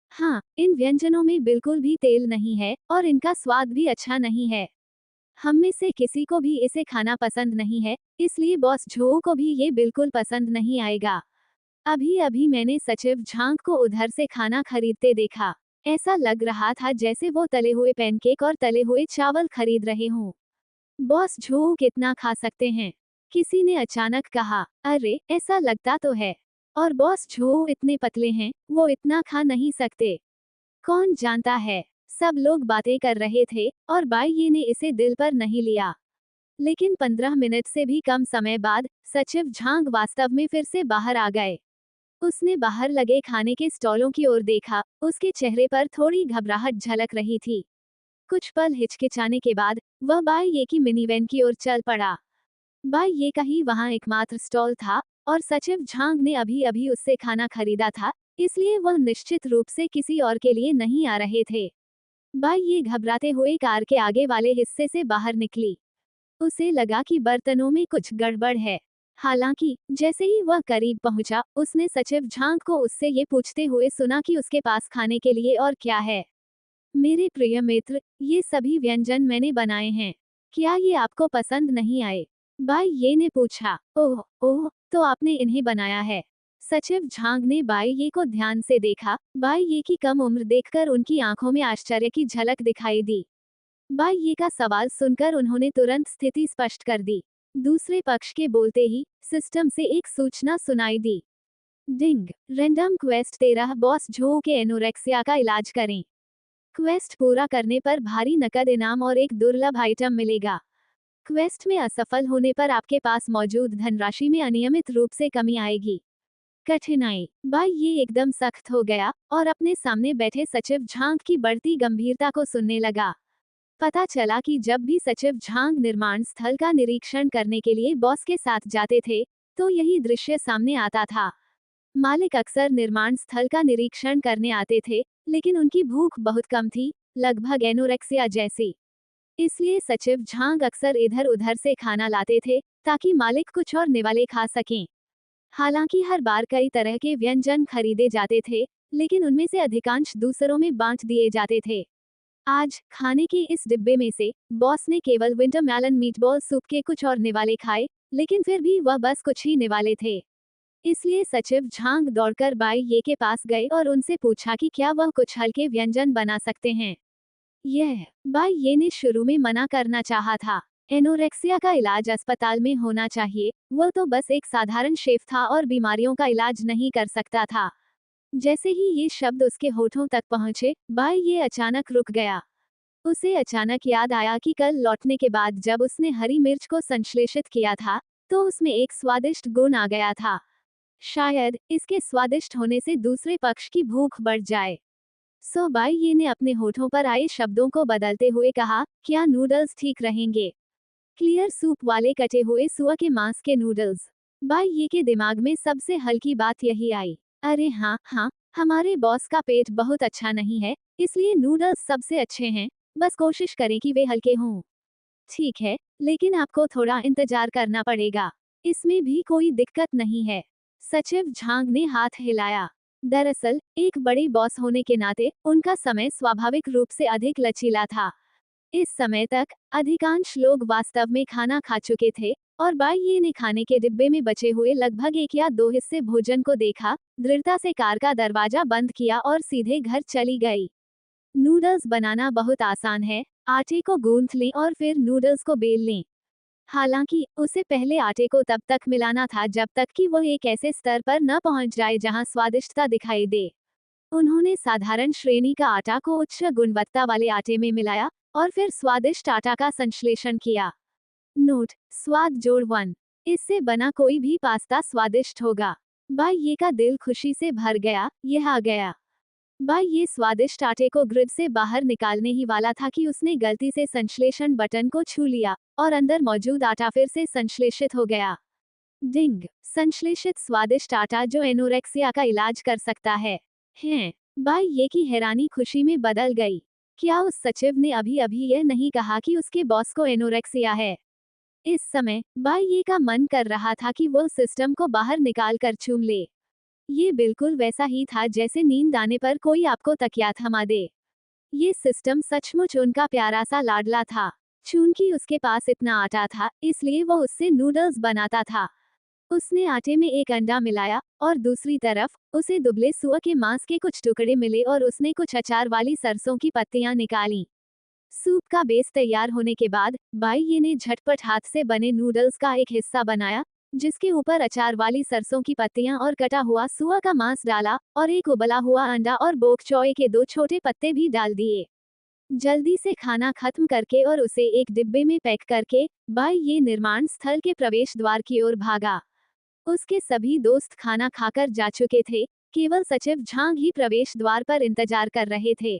हाँ, इन व्यंजनों में बिल्कुल भी तेल नहीं है और इनका स्वाद भी अच्छा नहीं है। हम में से किसी को भी इसे खाना पसंद नहीं है, इसलिए बॉस झो को भी ये बिल्कुल पसंद नहीं आएगा। अभी अभी मैंने सचिव झांग को उधर से खाना खरीदते देखा। ऐसा लग रहा था जैसे वो तले हुए पैनकेक और तले हुए चावल खरीद रहे हों। बॉस झो कितना खा सकते हैं? किसी ने अचानक कहा। अरे, ऐसा लगता तो है। और बॉस झो इतने पतले हैं, वो इतना खा नहीं सकते। कौन जानता है? सब लोग बातें कर रहे थे, और बाई ये ने इसे दिल पर नहीं लिया। लेकिन 15 मिनट से भी कम समय बाद, सचिव झांग वास्तव में फिर से बाहर आ गए। उसने बाहर लगे खाने के स्टॉलों की ओर देखा, उसके चेहरे पर थोड़ी घबराहट झलक रही थी। कुछ पल हिचकिचाने के बाद, वह बाई ये की मिनीवैन की ओर चल पड़ा। बाई ये का ही वहाँ एकमात्र स्टॉल था, और सचिव झांग ने अभी अभी उससे खाना खरीदा था, इसलिए वह निश्चित रूप से किसी और के लिए नहीं आ रहे थे। बाई ये घबराते हुए कार के आगे वाले हिस्से से बाहर निकली। उसे लगा कि बर्तनों में कुछ गड़बड़ है। हालांकि जैसे ही वह करीब पहुंचा, उसने सचिव झांग को उससे ये पूछते हुए सुना कि उसके पास खाने के लिए और क्या है। मेरे प्रिय मित्र, ये सभी व्यंजन मैंने बनाए हैं। क्या ये आपको पसंद नहीं आए? बाई ये ने पूछा। ओह ओह, तो आपने इन्हें बनाया है? सचिव झांग ने बाई ये को ध्यान से देखा। बाई ये की कम उम्र देखकर उनकी आंखों में आश्चर्य की झलक दिखाई दी। बाई ये का सवाल सुनकर उन्होंने तुरंत स्थिति स्पष्ट कर दी। दूसरे पक्ष के बोलते ही सिस्टम से एक सूचना सुनाई दी। डिंग, रैंडम क्वेस्ट 13 बॉस झो के एनोरेक्सिया का इलाज करें। क्वेस्ट पूरा करने पर भारी नकद इनाम और एक दुर्लभ आइटम मिलेगा। क्वेस्ट में असफल होने पर आपके पास मौजूद धनराशि में अनियमित रूप से कमी आएगी। कठिनाई। बाई ये एकदम सख्त हो गया और अपने सामने बैठे सचिव झांग की बढ़ती गंभीरता को सुनने लगा। पता चला कि जब भी सचिव झांग निर्माण स्थल का निरीक्षण करने के लिए बॉस के साथ जाते थे, तो यही दृश्य सामने आता था। मालिक अक्सर निर्माण स्थल का निरीक्षण करने आते थे, लेकिन उनकी भूख बहुत कम थी, लगभग एनोरेक्सिया जैसी। इसलिए सचिव झांग अक्सर इधर उधर से खाना लाते थे, ताकि मालिक कुछ और निवाले खा सकें। हालांकि हर बार कई तरह के व्यंजन खरीदे जाते थे, लेकिन उनमें से अधिकांश दूसरों में बांट दिए जाते थे। आज खाने के इस डिब्बे में से बॉस ने केवल विंटरमेलन मीटबॉल सूप के कुछ और निवाले खाए, लेकिन फिर भी वह बस कुछ ही निवाले थे। इसलिए सचिव झांग दौड़कर बाई ये के पास गए और उनसे पूछा कि क्या वह कुछ हल्के व्यंजन बना सकते हैं। यह बाई ये ने शुरू में मना करना चाहा था। एनोरेक्सिया का इलाज अस्पताल में होना चाहिए, वह तो बस एक साधारण शेफ था और बीमारियों का इलाज नहीं कर सकता था। जैसे ही ये शब्द उसके होठों तक पहुंचे, बाई ये अचानक रुक गया। उसे अचानक याद आया कि कल लौटने के बाद जब उसने हरी मिर्च को संश्लेषित किया था, तो उसमें एक स्वादिष्ट गुण आ गया था। शायद इसके स्वादिष्ट होने से दूसरे पक्ष की भूख बढ़ जाए। सो बाई ये ने अपने होठों पर आए शब्दों को बदलते हुए कहा, क्या नूडल्स ठीक रहेंगे? क्लियर सूप वाले कटे हुए सुअर के मांस के नूडल्स। बाई ये के दिमाग में सबसे हल्की बात यही आई। अरे हाँ हाँ, हमारे बॉस का पेट बहुत अच्छा नहीं है, इसलिए नूडल्स सबसे अच्छे हैं, बस कोशिश करें कि वे हल्के हों। ठीक है, लेकिन आपको थोड़ा इंतजार करना पड़ेगा। इसमें भी कोई दिक्कत नहीं है। सचिव झांग ने हाथ हिलाया। दरअसल, एक बड़े बॉस होने के नाते, उनका समय स्वाभाविक रूप से अधिक लचीला था। इस समय तक, अधिकांश लोग वास्तव में खाना खा चुके थे, और बाई ये ने खाने के डिब्बे में बचे हुए लगभग 1 या 2 हिस्से भोजन को देखा, दृढ़ता से कार का दरवाजा बंद किया और सीधे घर चली गई। नूडल्स बनाना बहुत आसान है, आटे को गूंथ लें और फिर नूडल्स को बेल लें। हालांकि, उसे पहले आटे को तब तक मिलाना था जब तक कि वो एक ऐसे स्तर पर न पहुंच जाए जहां स्वादिष्टता दिखाई दे। उन्होंने साधारण श्रेणी का आटा को उच्च गुणवत्ता वाले आटे में मिलाया, और फिर स्वादिष्ट आटा का संश्लेषण किया। नोट: स्वाद जोड़ 1। इससे बना कोई भी पास्ता स्वादिष्ट होगा। बाई ये का दिल खुशी से भर गया, यह आ गया। बाई ये स्वादिष्ट आटे को ग्रिड से बाहर निकालने ही वाला था कि उसने गलती से संश्लेषण बटन को छू लिया, और अंदर मौजूद आटा फिर से संश्लेषित हो गया। डिंग! संश्लेषित स्वादिष्ट आटा जो एनोरेक्सिया का इलाज कर सकता है। हैं? बाई ये की हैरानी खुशी में बदल गई। क्या उस सचिव ने अभी अभी यह नहीं कहा कि उसके बॉस को एनोरेक्सिया है? इस समय, बाई ये का मन कर रहा था कि वो सिस्टम को बाहर निकाल कर चूम ले। ये बिल्कुल वैसा ही था जैसे नींद आने पर कोई आपको तकिया थमा दे। ये सिस्टम सचमुच उनका प्यारा सा लाडला था। चूंकि उसके पास इतना आटा था, इसलिए वो उससे नूडल्स बनाता था। उसने आटे में एक अंडा मिलाया, और दूसरी तरफ, उसे दुबले सुअर के मांस के कुछ टुकड़े मिले और उसने कुछ अचार वाली सरसों की पत्तियां निकाली। सूप का बेस तैयार होने के बाद, बाई ये ने झटपट हाथ से बने नूडल्स का एक हिस्सा बनाया, जिसके ऊपर अचार वाली सरसों की पत्तियां और कटा हुआ सुअर का मांस डाला, और एक उबला हुआ अंडा और बोक चौए के 2 छोटे पत्ते भी डाल दिए। जल्दी से खाना खत्म करके और उसे एक डिब्बे में पैक करके, बाई ये निर्माण स्थल के प्रवेश द्वार की ओर भागा। उसके सभी दोस्त खाना खाकर जा चुके थे, केवल सचिव झांग ही प्रवेश द्वार पर इंतजार कर रहे थे।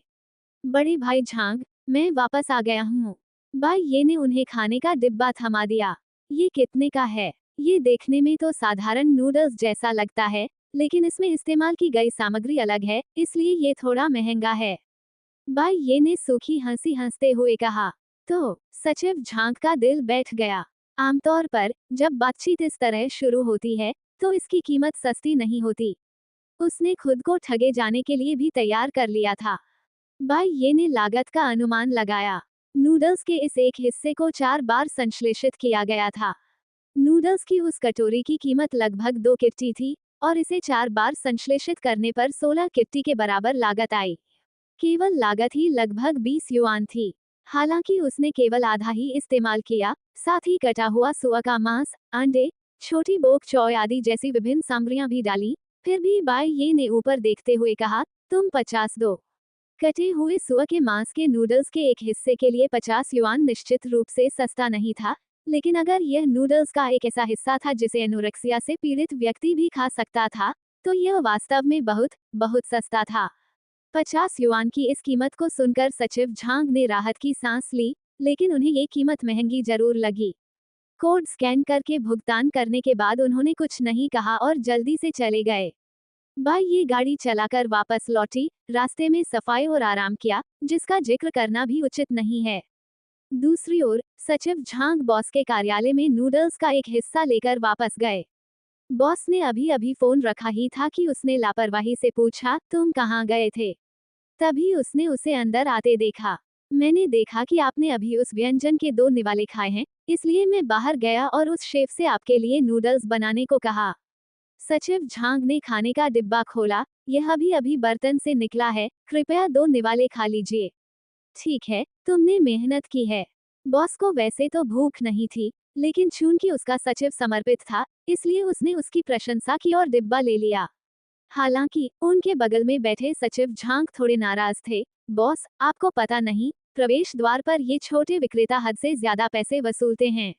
बड़े भाई झांग, मैं वापस आ गया हूँ। बाई ये ने उन्हें खाने का डिब्बा थमा दिया। ये कितने का है? ये देखने में तो साधारण नूडल्स जैसा लगता है, लेकिन इसमें इस्तेमाल की गई सामग्री अलग है, इसलिए ये थोड़ा महंगा है। बाई ये ने सूखी हंसी हंसते हुए कहा। तो सचिव झांग का दिल बैठ गया। आमतौर पर, जब बातचीत इस तरह शुरू होती है, तो इसकी कीमत सस्ती नहीं होती। उसने खुद को ठगे जाने के लिए भी तैयार कर लिया था। बाई ये ने लागत का अनुमान लगाया। नूडल्स के इस एक हिस्से को 4 बार संश्लेषित किया गया था। नूडल्स की उस कटोरी की कीमत लगभग 2 किट्टी थी, और इसे 4 बार संश्लेषित करने पर 16 किट्टी के बराबर लागत आई। केवल लागत ही लगभग 20 युआन थी। हालांकि उसने केवल आधा ही इस्तेमाल किया, साथ ही कटा हुआ सुअर का मांस, अंडे, छोटी बोक चौय आदि जैसी विभिन्न सामग्रियां भी डाली। फिर भी बाई ये ने ऊपर देखते हुए कहा, तुम 50 दो। कटे हुए सुअर के मांस के नूडल्स के एक हिस्से के लिए 50 युआन निश्चित रूप से सस्ता नहीं था, लेकिन अगर यह नूडल्स का एक ऐसा हिस्सा था जिसे एनोरेक्सिया से पीड़ित व्यक्ति भी खा सकता था, तो यह वास्तव में बहुत, बहुत सस्ता था। 50 युआन की इस कीमत को सुनकर सचिव झांग ने राहत की सांस ली, लेकिन उन्हें ये कीमत महंगी जरूर लगी। कोड स्कैन करके भुगतान करने के बाद उन्होंने कुछ नहीं कहा और जल्दी से चले गए। बाई ये गाड़ी चलाकर वापस लौटी, रास्ते में सफाई और आराम किया, जिसका जिक्र करना भी उचित नहीं है। दूसरी ओर, सचिव झांग बॉस के कार्यालय में नूडल्स का एक हिस्सा लेकर वापस गए। बॉस ने अभी अभी फोन रखा ही था कि उसने लापरवाही से पूछा, तुम कहाँ गए थे? तभी उसने उसे अंदर आते देखा। मैंने देखा कि आपने अभी उस व्यंजन के 2 निवाले खाए हैं, इसलिए मैं बाहर गया और उस शेफ से आपके लिए नूडल्स बनाने को कहा। सचिव झांग ने खाने का डिब्बा खोला, यह अभी अभी बर्तन से निकला है, कृपया 2 निवाले खा लीजिए। ठीक है, तुमने मेहनत की है। बॉस को वैसे तो भूख नहीं थी, लेकिन चूंकि उसका सचिव समर्पित था, इसलिए उसने उसकी प्रशंसा की और डिब्बा ले लिया। हालांकि, उनके बगल में बैठे सचिव झांग थोड़े नाराज थे। बॉस, आपको पता नहीं, प्रवेश द्वार पर ये छोटे विक्रेता हद से ज्यादा पैसे वसूलते हैं।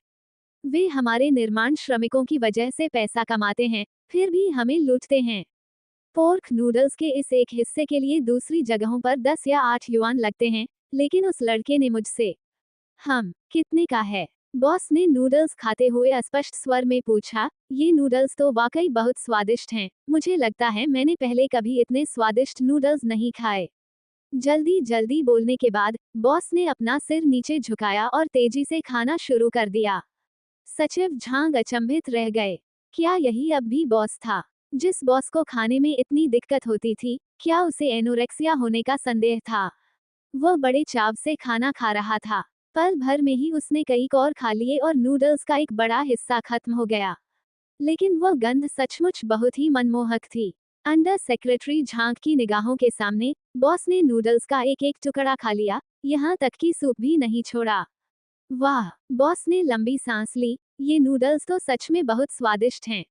वे हमारे निर्माण श्रमिकों की वजह से पैसा कमाते हैं, फिर भी हमें लूटते हैं। पोर्क नूडल्स के इस एक हिस्से के लिए दूसरी जगहों पर 10 या 8 युआन लगते हैं, लेकिन उस लड़के ने मुझसे कितने का है? बॉस ने नूडल्स खाते हुए अस्पष्ट स्वर में पूछा। ये नूडल्स तो वाकई बहुत स्वादिष्ट हैं, मुझे लगता है मैंने पहले कभी इतने स्वादिष्ट नूडल्स नहीं खाए। जल्दी जल्दी बोलने के बाद बॉस ने अपना सिर नीचे झुकाया और तेजी से खाना शुरू कर दिया। सचिव झांग अचंभित रह गए। क्या यही अब भी बॉस था? जिस बॉस को खाने में इतनी दिक्कत होती थी, क्या उसे एनोरेक्सिया होने का संदेह था? वह बड़े चाव से खाना खा रहा था। पल भर में ही उसने कई कौर खा लिए और नूडल्स का एक बड़ा हिस्सा खत्म हो गया। लेकिन वह गंध सचमुच बहुत ही मनमोहक थी। अंडर सेक्रेटरी झांग की निगाहों के सामने बॉस ने नूडल्स का एक एक टुकड़ा खा लिया, यहाँ तक कि सूप भी नहीं छोड़ा। वाह! बॉस ने लंबी सांस ली। ये नूडल्स तो सच में बहुत स्वादिष्ट हैं।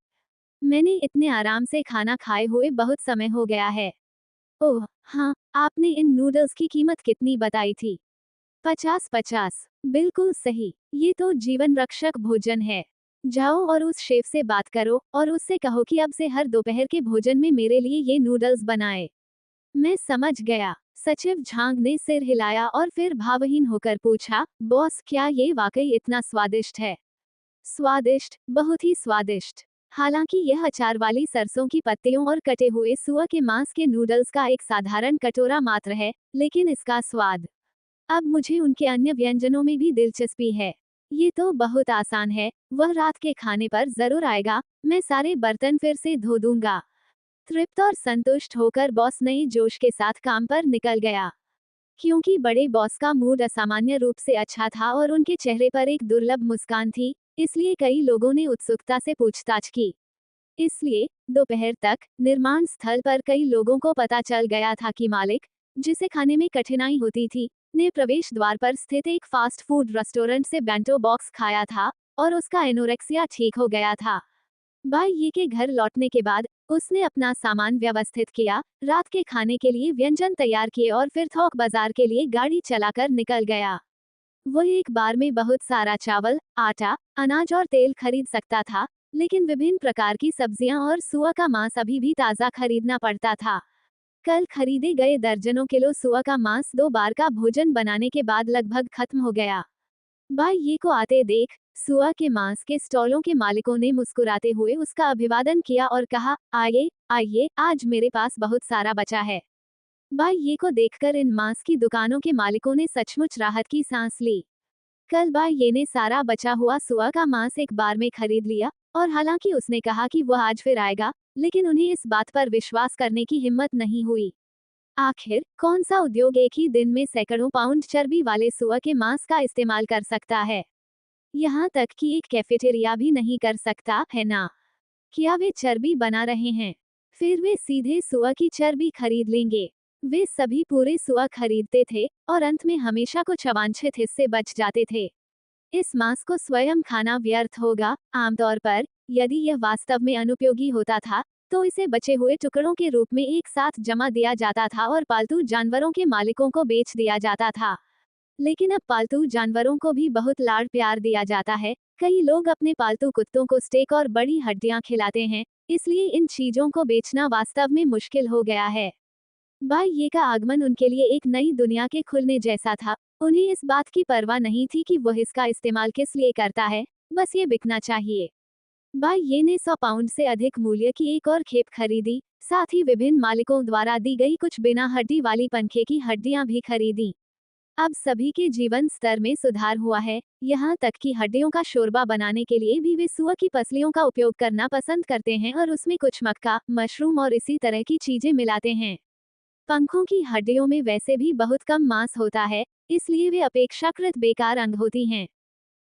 मैंने इतने आराम से खाना खाए हुए बहुत समय हो गया है। ओह, हाँ, आपने इन नूडल्स की कीमत कितनी बताई थी? 50-50। बिल्कुल सही। ये तो जीवन रक्षक भोजन है। जाओ और उस शेफ से बात करो और उससे कहो कि अब से हर दोपहर के भोजन में मेरे लिए ये नूडल्स बनाए। मैं समझ गया। सचिव झांग ने सिर हिलाया और फिर भावहीन होकर पूछा, बॉस क्या ये वाकई इतना स्वादिष्ट है? स्वादिष्ट, बहुत ही स्वादिष्ट। हालांकि यह अचार वाली सरसों की पत्तियों और कटे हुए सुअर के मांस के नूडल्स का एक साधारण कटोरा मात्र है, लेकिन इसका स्वाद। अब मुझे उनके अन्य व्यंजनों में भी दिलचस्पी है। ये तो बहुत आसान है, वह रात के खाने पर जरूर आएगा, मैं सारे बर्तन फिर से धो दूंगा। तृप्त और संतुष्ट होकर बॉस नए जोश के साथ काम पर निकल गया। क्योंकि बड़े बॉस का मूड असामान्य रूप से अच्छा था और उनके चेहरे पर एक दुर्लभ मुस्कान थी, इसलिए कई लोगों ने उत्सुकता से पूछताछ की। इसलिए दोपहर तक निर्माण स्थल पर कई लोगों को पता चल गया था कि मालिक, जिसे खाने में कठिनाई होती थी, ने प्रवेश द्वार पर स्थित एक फास्ट फूड रेस्टोरेंट से बेंटो बॉक्स खाया था और उसका एनोरेक्सिया ठीक हो गया था। भाई ये के घर लौटने के बाद उसने अपना सामान व्यवस्थित किया, रात के खाने के लिए व्यंजन तैयार किए और फिर थोक बाजार के लिए गाड़ी चलाकर निकल गया। वो एक बार में बहुत सारा चावल, आटा, अनाज और तेल खरीद सकता था, लेकिन विभिन्न प्रकार की सब्जियां और सुअर का मांस अभी भी ताज़ा खरीदना पड़ता था। कल खरीदे गए दर्जनों किलो सुअर का मांस 2 बार का भोजन बनाने के बाद लगभग खत्म हो गया। भाई ये को आते देख सुअर के मांस के स्टॉलों के मालिकों ने मुस्कुराते हुए उसका अभिवादन किया और कहा, आइए आइए, आज मेरे पास बहुत सारा बचा है। भाई ये को देखकर इन मांस की दुकानों के मालिकों ने सचमुच राहत की सांस ली। कल भाई ये ने सारा बचा हुआ सुअर का मांस एक बार में खरीद लिया, और हालांकि उसने कहा कि वह आज फिर आएगा, लेकिन उन्हें इस बात पर विश्वास करने की हिम्मत नहीं हुई। आखिर कौन सा उद्योग एक ही दिन में सैकड़ों पाउंड चर्बी वाले सुअर के मांस का इस्तेमाल कर सकता है? यहाँ तक कि एक कैफेटेरिया भी नहीं कर सकता, है ना? क्या वे चर्बी बना रहे हैं? फिर वे सीधे सुअर की चर्बी खरीद लेंगे। वे सभी पूरे सुअर खरीदते थे और अंत में हमेशा कुछ अवांछित हिस्से बच जाते थे। इस मांस को स्वयं खाना व्यर्थ होगा। आमतौर पर यदि यह वास्तव में अनुपयोगी होता था, तो इसे बचे हुए टुकड़ों के रूप में एक साथ जमा दिया जाता था और पालतू जानवरों के मालिकों को बेच दिया जाता था। लेकिन अब पालतू जानवरों को भी बहुत लाड़ प्यार दिया जाता है। कई लोग अपने पालतू कुत्तों को स्टेक और बड़ी हड्डियां खिलाते हैं, इसलिए इन चीजों को बेचना वास्तव में मुश्किल हो गया है। भाई ये का आगमन उनके लिए एक नई दुनिया के खुलने जैसा था। उन्हें इस बात की परवाह नहीं थी कि वह इसका इस्तेमाल किस लिए करता है, बस ये बिकना चाहिए। भाई ये ने 100 पाउंड से अधिक मूल्य की एक और खेप खरीदी, साथ ही विभिन्न मालिकों द्वारा दी गई कुछ बिना हड्डी वाली पंखे की हड्डियां भी खरीदी। अब सभी के जीवन स्तर में सुधार हुआ है, यहाँ तक कि हड्डियों का शोरबा बनाने के लिए भी वे सुअर की पसलियों का उपयोग करना पसंद करते हैं और उसमें कुछ मक्का, मशरूम और इसी तरह की चीजें मिलाते हैं। पंखों की हड्डियों में वैसे भी बहुत कम मांस होता है, इसलिए वे अपेक्षाकृत बेकार अंग होती हैं।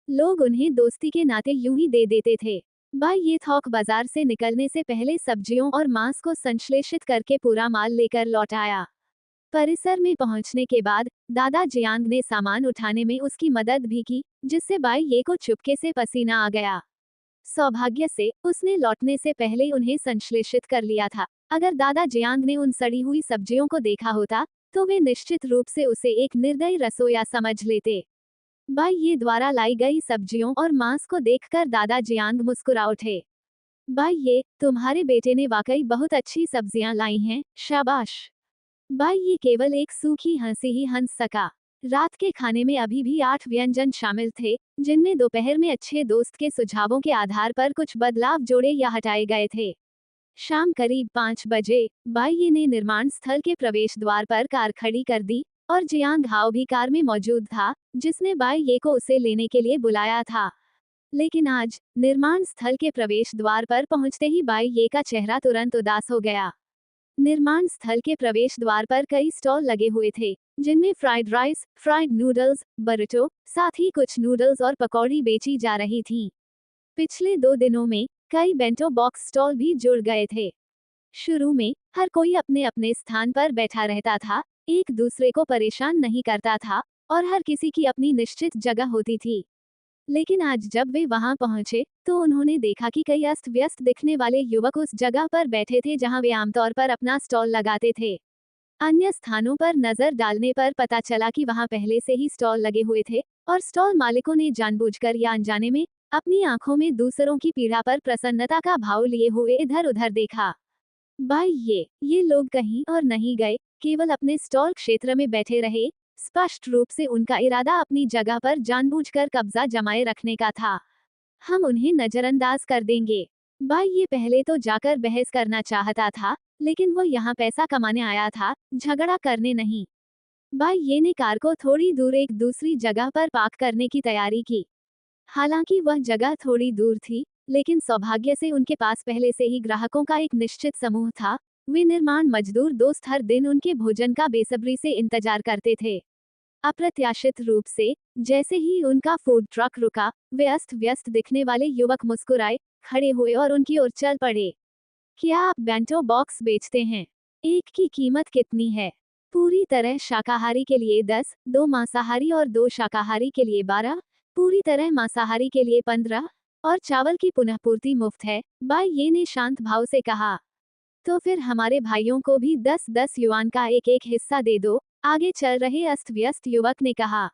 लोग उन्हें दोस्ती के नाते यूं ही दे देते थे। भाई ये थोक बाजार से निकलने से पहले सब्जियों और मांस को संश्लेषित करके पूरा माल लेकर लौट आया। परिसर में पहुंचने के बाद दादा जियांग ने सामान उठाने में उसकी मदद भी की, जिससे बाई ये को चुपके से पसीना आ गया। सौभाग्य से उसने लौटने से पहले उन्हें संश्लेषित कर लिया था। अगर दादा जियांग ने उन सड़ी हुई सब्जियों को देखा होता, तो वे निश्चित रूप से उसे एक निर्दयी रसोइया समझ लेते। बाई ये द्वारा लाई गई सब्जियों और मांस को देखकर दादा जियांग मुस्कुरा उठे। बाई ये, तुम्हारे बेटे ने वाकई बहुत अच्छी सब्जियां लाई हैं, शाबाश। बाई ये केवल एक सूखी हंसी ही हंस सका। रात के खाने में अभी भी 8 व्यंजन शामिल थे, जिनमें दोपहर में अच्छे दोस्त के सुझावों के आधार पर कुछ बदलाव जोड़े या हटाए गए थे। शाम करीब 5 बजे बाइये ने निर्माण स्थल के प्रवेश द्वार पर कार खड़ी कर दी और जियांग हाओ भी कार में मौजूद था, जिसने बाइये को उसे लेने के लिए बुलाया था। लेकिन आज निर्माण स्थल के प्रवेश द्वार पर पहुंचते ही बाइये का चेहरा तुरंत उदास हो गया। निर्माण स्थल के प्रवेश द्वार पर कई स्टॉल लगे हुए थे, जिनमें fried rice, fried noodles, burrito, साथ ही कुछ नूडल्स और पकौड़ी बेची जा रही थीं। पिछले 2 दिनों में कई बेंटो बॉक्स स्टॉल भी जुड़ गए थे। शुरू में हर कोई अपने अपने स्थान पर बैठा रहता था, एक दूसरे को परेशान नहीं करता था और हर किसी की अपनी निश्चित जगह होती थी। लेकिन आज जब वे वहां पहुंचे तो उन्होंने देखा कि कई अस्त व्यस्त दिखने वाले युवक उस जगह पर बैठे थे जहां वे आमतौर पर अपना स्टॉल लगाते थे। अन्य स्थानों पर नजर डालने पर पता चला कि वहां पहले से ही स्टॉल लगे हुए थे और स्टॉल मालिकों ने जानबूझकर या अनजाने में अपनी आंखों में दूसरों की पीड़ा पर प्रसन्नता का भाव लिए हुए इधर उधर देखा। भाई ये लोग कहीं और नहीं गए, केवल अपने स्टॉल क्षेत्र में बैठे रहे। स्पष्ट रूप से उनका इरादा अपनी जगह पर जानबूझकर कब्जा जमाए रखने का था। हम उन्हें नजरअंदाज कर देंगे। भाई ये पहले तो जाकर बहस करना चाहता था, लेकिन वो यहाँ पैसा कमाने आया था, झगड़ा करने नहीं। भाई ये ने कार को थोड़ी दूर एक दूसरी जगह पर पार्क करने की तैयारी की। हालांकि वह जगह थोड़ी दूर थी, लेकिन सौभाग्य से उनके पास पहले से ही ग्राहकों का एक निश्चित समूह था। वे निर्माण मजदूर दोस्त हर दिन उनके भोजन का बेसब्री से इंतजार करते थे। अप्रत्याशित रूप से जैसे ही उनका फूड ट्रक रुका, वे अस्त व्यस्त दिखने वाले युवक मुस्कुराए, खड़े हुए और उनकी ओर चल पड़े। क्या आप बेंटो बॉक्स बेचते हैं? एक की कीमत कितनी है? पूरी तरह शाकाहारी के लिए 10, 2 मांसाहारी और 2 शाकाहारी के लिए 12, पूरी तरह मांसाहारी के लिए 15 और चावल की पुनः पूर्ति मुफ्त है, बाई ये ने शांत भाव से कहा। तो फिर हमारे भाइयों को भी 10-10 युआन का एक एक हिस्सा दे दो, आगे चल रहे अस्त व्यस्त युवक ने कहा।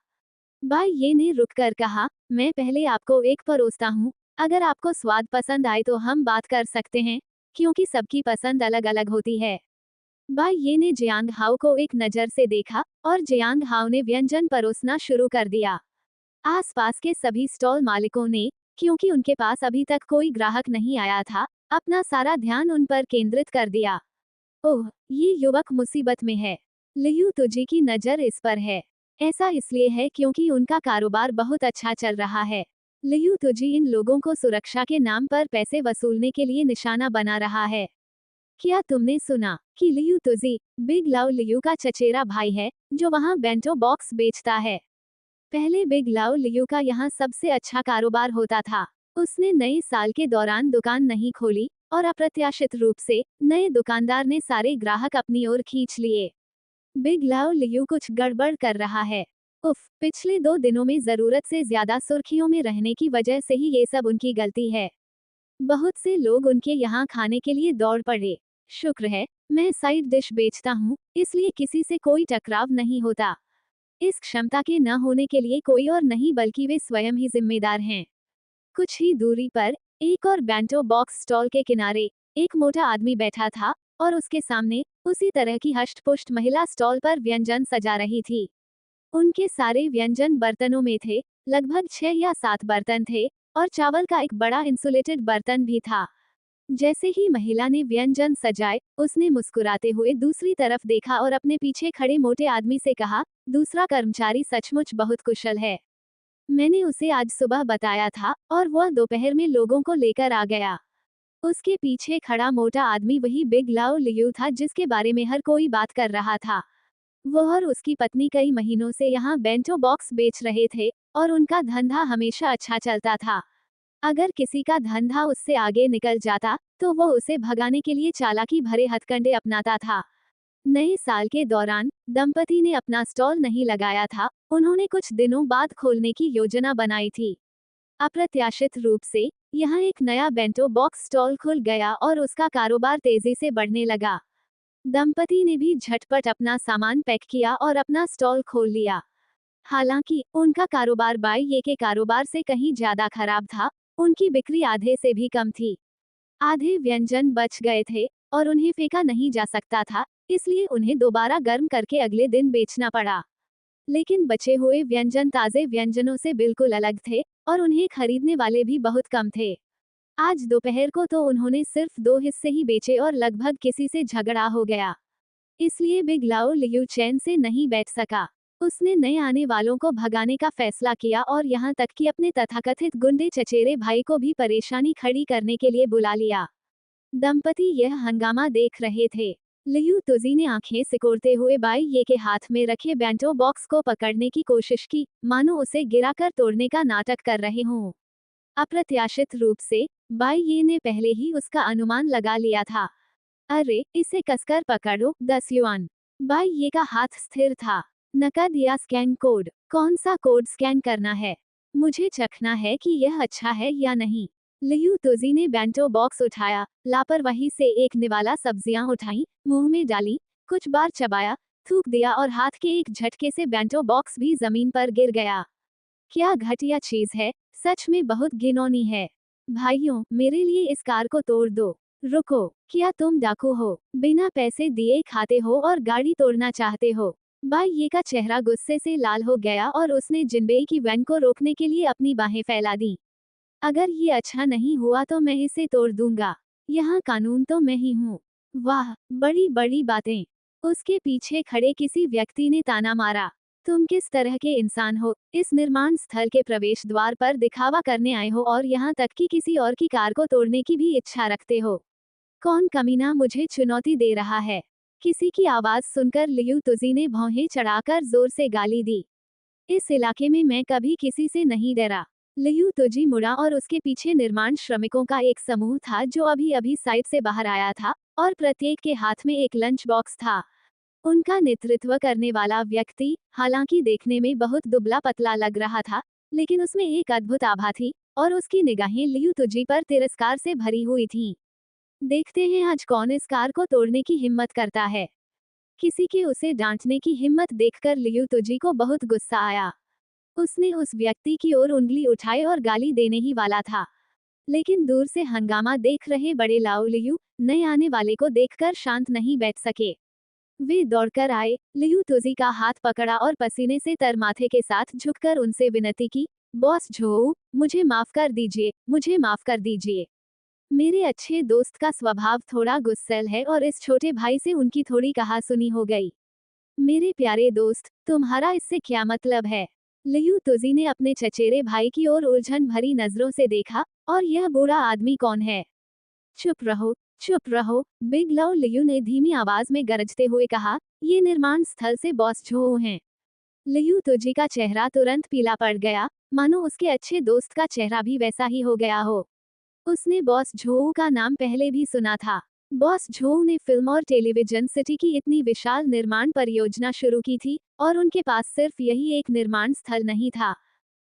बाई ये ने रुककर कहा, मैं पहले आपको एक परोसता हूँ, अगर आपको स्वाद पसंद आए तो हम बात कर सकते हैं, क्योंकि सबकी पसंद अलग अलग होती है। बाई ये ने जियांग हाओ को एक नज़र से देखा और जियांग हाओ ने व्यंजन परोसना शुरू कर दिया। आसपास के सभी स्टॉल मालिकों ने, क्योंकि उनके पास अभी तक कोई ग्राहक नहीं आया था, अपना सारा ध्यान उन पर केंद्रित कर दिया। ओह, ये युवक मुसीबत में है। लियू तुजी की नज़र इस पर है। ऐसा इसलिए है क्योंकि उनका कारोबार बहुत अच्छा चल रहा है। लियू तुजी इन लोगों को सुरक्षा के नाम पर पैसे वसूलने के लिए निशाना बना रहा है। क्या तुमने सुना कि लियू तुजी बिग लाओ लियू का चचेरा भाई है, जो वहाँ बेंटो बॉक्स बेचता है? पहले बिग लाओ लियू का यहाँ सबसे अच्छा कारोबार होता था। उसने नए साल के दौरान दुकान नहीं खोली और अप्रत्याशित रूप से नए दुकानदार ने सारे ग्राहक अपनी ओर खींच लिए। बिग लाओ लियू कुछ गड़बड़ कर रहा है। उफ, पिछले 2 दिनों में जरूरत से ज्यादा सुर्खियों में रहने की वजह से ही ये सब उनकी गलती है। बहुत से लोग उनके यहाँ खाने के लिए दौड़ पड़े। शुक्र है मैं साइड डिश बेचता हूँ, इसलिए किसी से कोई टकराव नहीं होता। इस क्षमता के न होने के लिए कोई और नहीं बल्कि वे स्वयं ही जिम्मेदार हैं। कुछ ही दूरी पर एक और बेंटो बॉक्स स्टॉल के किनारे एक मोटा आदमी बैठा था और उसके सामने उसी तरह की हष्टपुष्ट महिला स्टॉल पर व्यंजन सजा रही थी। उनके सारे व्यंजन बर्तनों में थे, लगभग 6 या 7 बर्तन थे और चावल का एक बड़ा इंसुलेटेड बर्तन भी था। जैसे ही महिला ने व्यंजन सजाए, उसने मुस्कुराते हुए दूसरी तरफ देखा और अपने पीछे खड़े मोटे आदमी से कहा, दूसरा कर्मचारी सचमुच बहुत कुशल है। मैंने उसे आज सुबह बताया था और वह दोपहर में लोगों को लेकर आ गया। उसके पीछे खड़ा मोटा आदमी वही बिग लाओ लियू था जिसके बारे में हर कोई बात कर रहा था। वह और उसकी पत्नी कई महीनों से यहाँ बेंटो बॉक्स बेच रहे थे और उनका धंधा हमेशा अच्छा चलता था। अगर किसी का धंधा उससे आगे निकल जाता, तो वह उसे भगाने के लिए चालाकी भरे हथकंडे अपनाता था। नए साल के दौरान दंपति ने अपना स्टॉल नहीं लगाया था, उन्होंने कुछ दिनों बाद खोलने की योजना बनाई थी। अप्रत्याशित रूप से यहाँ एक नया बेंटो बॉक्स स्टॉल खुल गया और उसका कारोबार तेजी से बढ़ने लगा। दंपति ने भी झटपट अपना सामान पैक किया और अपना स्टॉल खोल लिया। हालांकि उनका कारोबार बाई ये के कारोबार से कहीं ज्यादा खराब था, उनकी बिक्री आधे से भी कम थी। आधे व्यंजन बच गए थे और उन्हें फेंका नहीं जा सकता था, इसलिए उन्हें दोबारा गर्म करके अगले दिन बेचना पड़ा। लेकिन बचे हुए व्यंजन ताजे व्यंजनों से बिल्कुल अलग थे और उन्हें खरीदने वाले भी बहुत कम थे। आज दोपहर को तो उन्होंने सिर्फ 2 हिस्से ही बेचे और लगभग किसी से झगड़ा हो गया। इसलिए बिग लाओ लियू चैन से नहीं बैठ सका। उसने नए आने वालों को भगाने का फैसला किया और यहाँ तक कि अपने तथाकथित गुंडे चचेरे भाई को भी परेशानी खड़ी करने के लिए बुला लिया। दंपति यह हंगामा देख रहे थे। लियू तुजी ने आंखें सिकोड़ते हुए बाई ये के हाथ में रखे बेंटो बॉक्स को पकड़ने की कोशिश की, मानो उसे गिराकर तोड़ने का नाटक कर रहे हों। अप्रत्याशित रूप से बाई ये ने पहले ही उसका अनुमान लगा लिया था। अरे, इसे कसकर पकड़ो, 10 युआन। बाई ये का हाथ स्थिर था। नकद या स्कैन कोड? कौन सा कोड स्कैन करना है? मुझे चखना है कि यह अच्छा है या नहीं। लियू तुजी ने बेंटो बॉक्स उठाया, लापरवाही से एक निवाला सब्जियां उठाई, मुंह में डाली, कुछ बार चबाया, थूक दिया और हाथ के एक झटके से बेंटो बॉक्स भी जमीन पर गिर गया। क्या घटिया चीज है, सच में बहुत घिनौनी है। भाइयों, मेरे लिए इस कार को तोड़ दो। रुको, क्या तुम डाकू हो? बिना पैसे दिए खाते हो और गाड़ी तोड़ना चाहते हो? भाई ये का चेहरा गुस्से से लाल हो गया और उसने जिनबेई की वैन को रोकने के लिए अपनी बाहें फैला दी। अगर ये अच्छा नहीं हुआ तो मैं इसे तोड़ दूंगा। यहाँ कानून तो मैं ही हूँ। वाह, बड़ी बड़ी बातें। उसके पीछे खड़े किसी व्यक्ति ने ताना मारा। तुम किस तरह के इंसान हो, इस निर्माण स्थल के प्रवेश द्वार पर दिखावा करने आए हो और यहाँ तक कि किसी और की कार को तोड़ने की भी इच्छा रखते हो? कौन कमीना मुझे चुनौती दे रहा है? किसी की आवाज सुनकर लियू तुजी ने भौहें चढ़ाकर जोर से गाली दी। इस इलाके में मैं कभी किसी से नहीं डरा। लियू तुजी मुड़ा और उसके पीछे निर्माण श्रमिकों का एक समूह था जो अभी अभी साइट से बाहर आया था और प्रत्येक के हाथ में एक लंच बॉक्स था। उनका नेतृत्व करने वाला व्यक्ति, हालांकि देखने में बहुत दुबला पतला लग रहा था, लेकिन उसमें एक अद्भुत आभा थी और उसकी निगाहें लियू तुजी पर तिरस्कार से भरी हुई थीं। देखते हैं आज कौन इस कार को तोड़ने की हिम्मत करता है। किसी के उसे डांटने की हिम्मत देखकर लियू तुजी को बहुत गुस्सा आया। उसने उस व्यक्ति की ओर उंगली उठाई और गाली देने ही वाला था, लेकिन दूर से हंगामा देख रहे बड़े लाओ लियू नए आने वाले को देखकर शांत नहीं बैठ सके। वे दौड़कर आए, लियू तुजी का हाथ पकड़ा और पसीने से तर माथे के साथ झुककर उनसे विनती की, बॉस झोऊ, मुझे माफ कर दीजिए, मुझे माफ कर दीजिए। मेरे अच्छे दोस्त का स्वभाव थोड़ा गुस्सैल है और इस छोटे भाई से उनकी थोड़ी कहासुनी हो गई। मेरे प्यारे दोस्त, तुम्हारा इससे क्या मतलब है? लियू तुजी ने अपने चचेरे भाई की ओर उलझन भरी नजरों से देखा, और यह बूढ़ा आदमी कौन है? चुप रहो, चुप रहो, बिग लाओ लियू ने धीमी आवाज में गरजते हुए कहा, ये निर्माण स्थल से बॉस झो हैं। लियू तुजी का चेहरा तुरंत पीला पड़ गया, मानो उसके अच्छे दोस्त का चेहरा भी वैसा ही हो गया हो। उसने बॉस झोऊ का नाम पहले भी सुना था। बॉस झोऊ ने फिल्म और टेलीविजन सिटी की इतनी विशाल निर्माण परियोजना शुरू की थी, और उनके पास सिर्फ यही एक निर्माण स्थल नहीं था।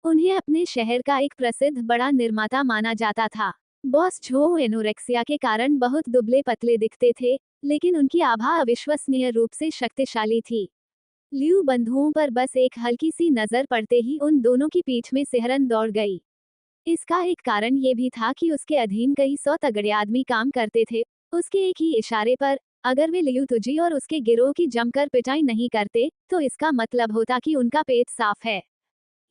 उन्हें अपने शहर का एक प्रसिद्ध बड़ा निर्माता माना जाता था। बॉस झोऊ एनोरेक्सिया के कारण बहुत दुबले पतले दिखते थे, लेकिन उनकी आभा अविश्वसनीय रूप से शक्तिशाली थी। लियू बंधुओं पर बस एक हल्की सी नजर पड़ते ही उन दोनों की पीठ में सिहरन दौड़ गई। इसका एक कारण ये भी था कि उसके अधीन कई 100 तगड़े आदमी काम करते थे। उसके एक ही इशारे पर, अगर वे लियू तुजी और उसके गिरोह की जमकर पिटाई नहीं करते, तो इसका मतलब होता कि उनका पेट साफ है।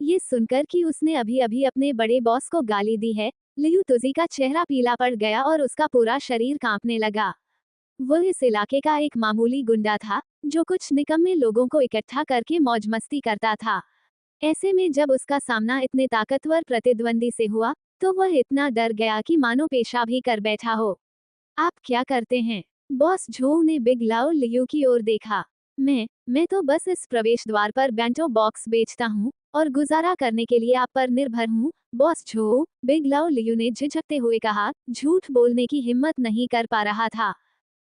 ये सुनकर कि उसने अभी अभी अपने बड़े बॉस को गाली दी है, लियू तुजी का चेहरा पीला पड़ गया और उसका पूरा शरीर कांपने लगा। वह इस इलाके का एक मामूली गुंडा था, जो कुछ निकम्मे लोगों को इकट्ठा करके मौज मस्ती करता था। ऐसे में जब उसका सामना इतने ताकतवर प्रतिद्वंदी से हुआ, तो वह इतना डर गया कि मानो पेशाब ही कर बैठा हो। आप क्या करते हैं? बॉस झोऊ ने बिग लाओ लियू की ओर देखा। मैं तो बस इस प्रवेश द्वार पर बेंटो बॉक्स बेचता हूँ और गुजारा करने के लिए आप पर निर्भर हूँ, बॉस झोऊ, बिग लाओ लियू ने झिझकते हुए कहा, झूठ बोलने की हिम्मत नहीं कर पा रहा था,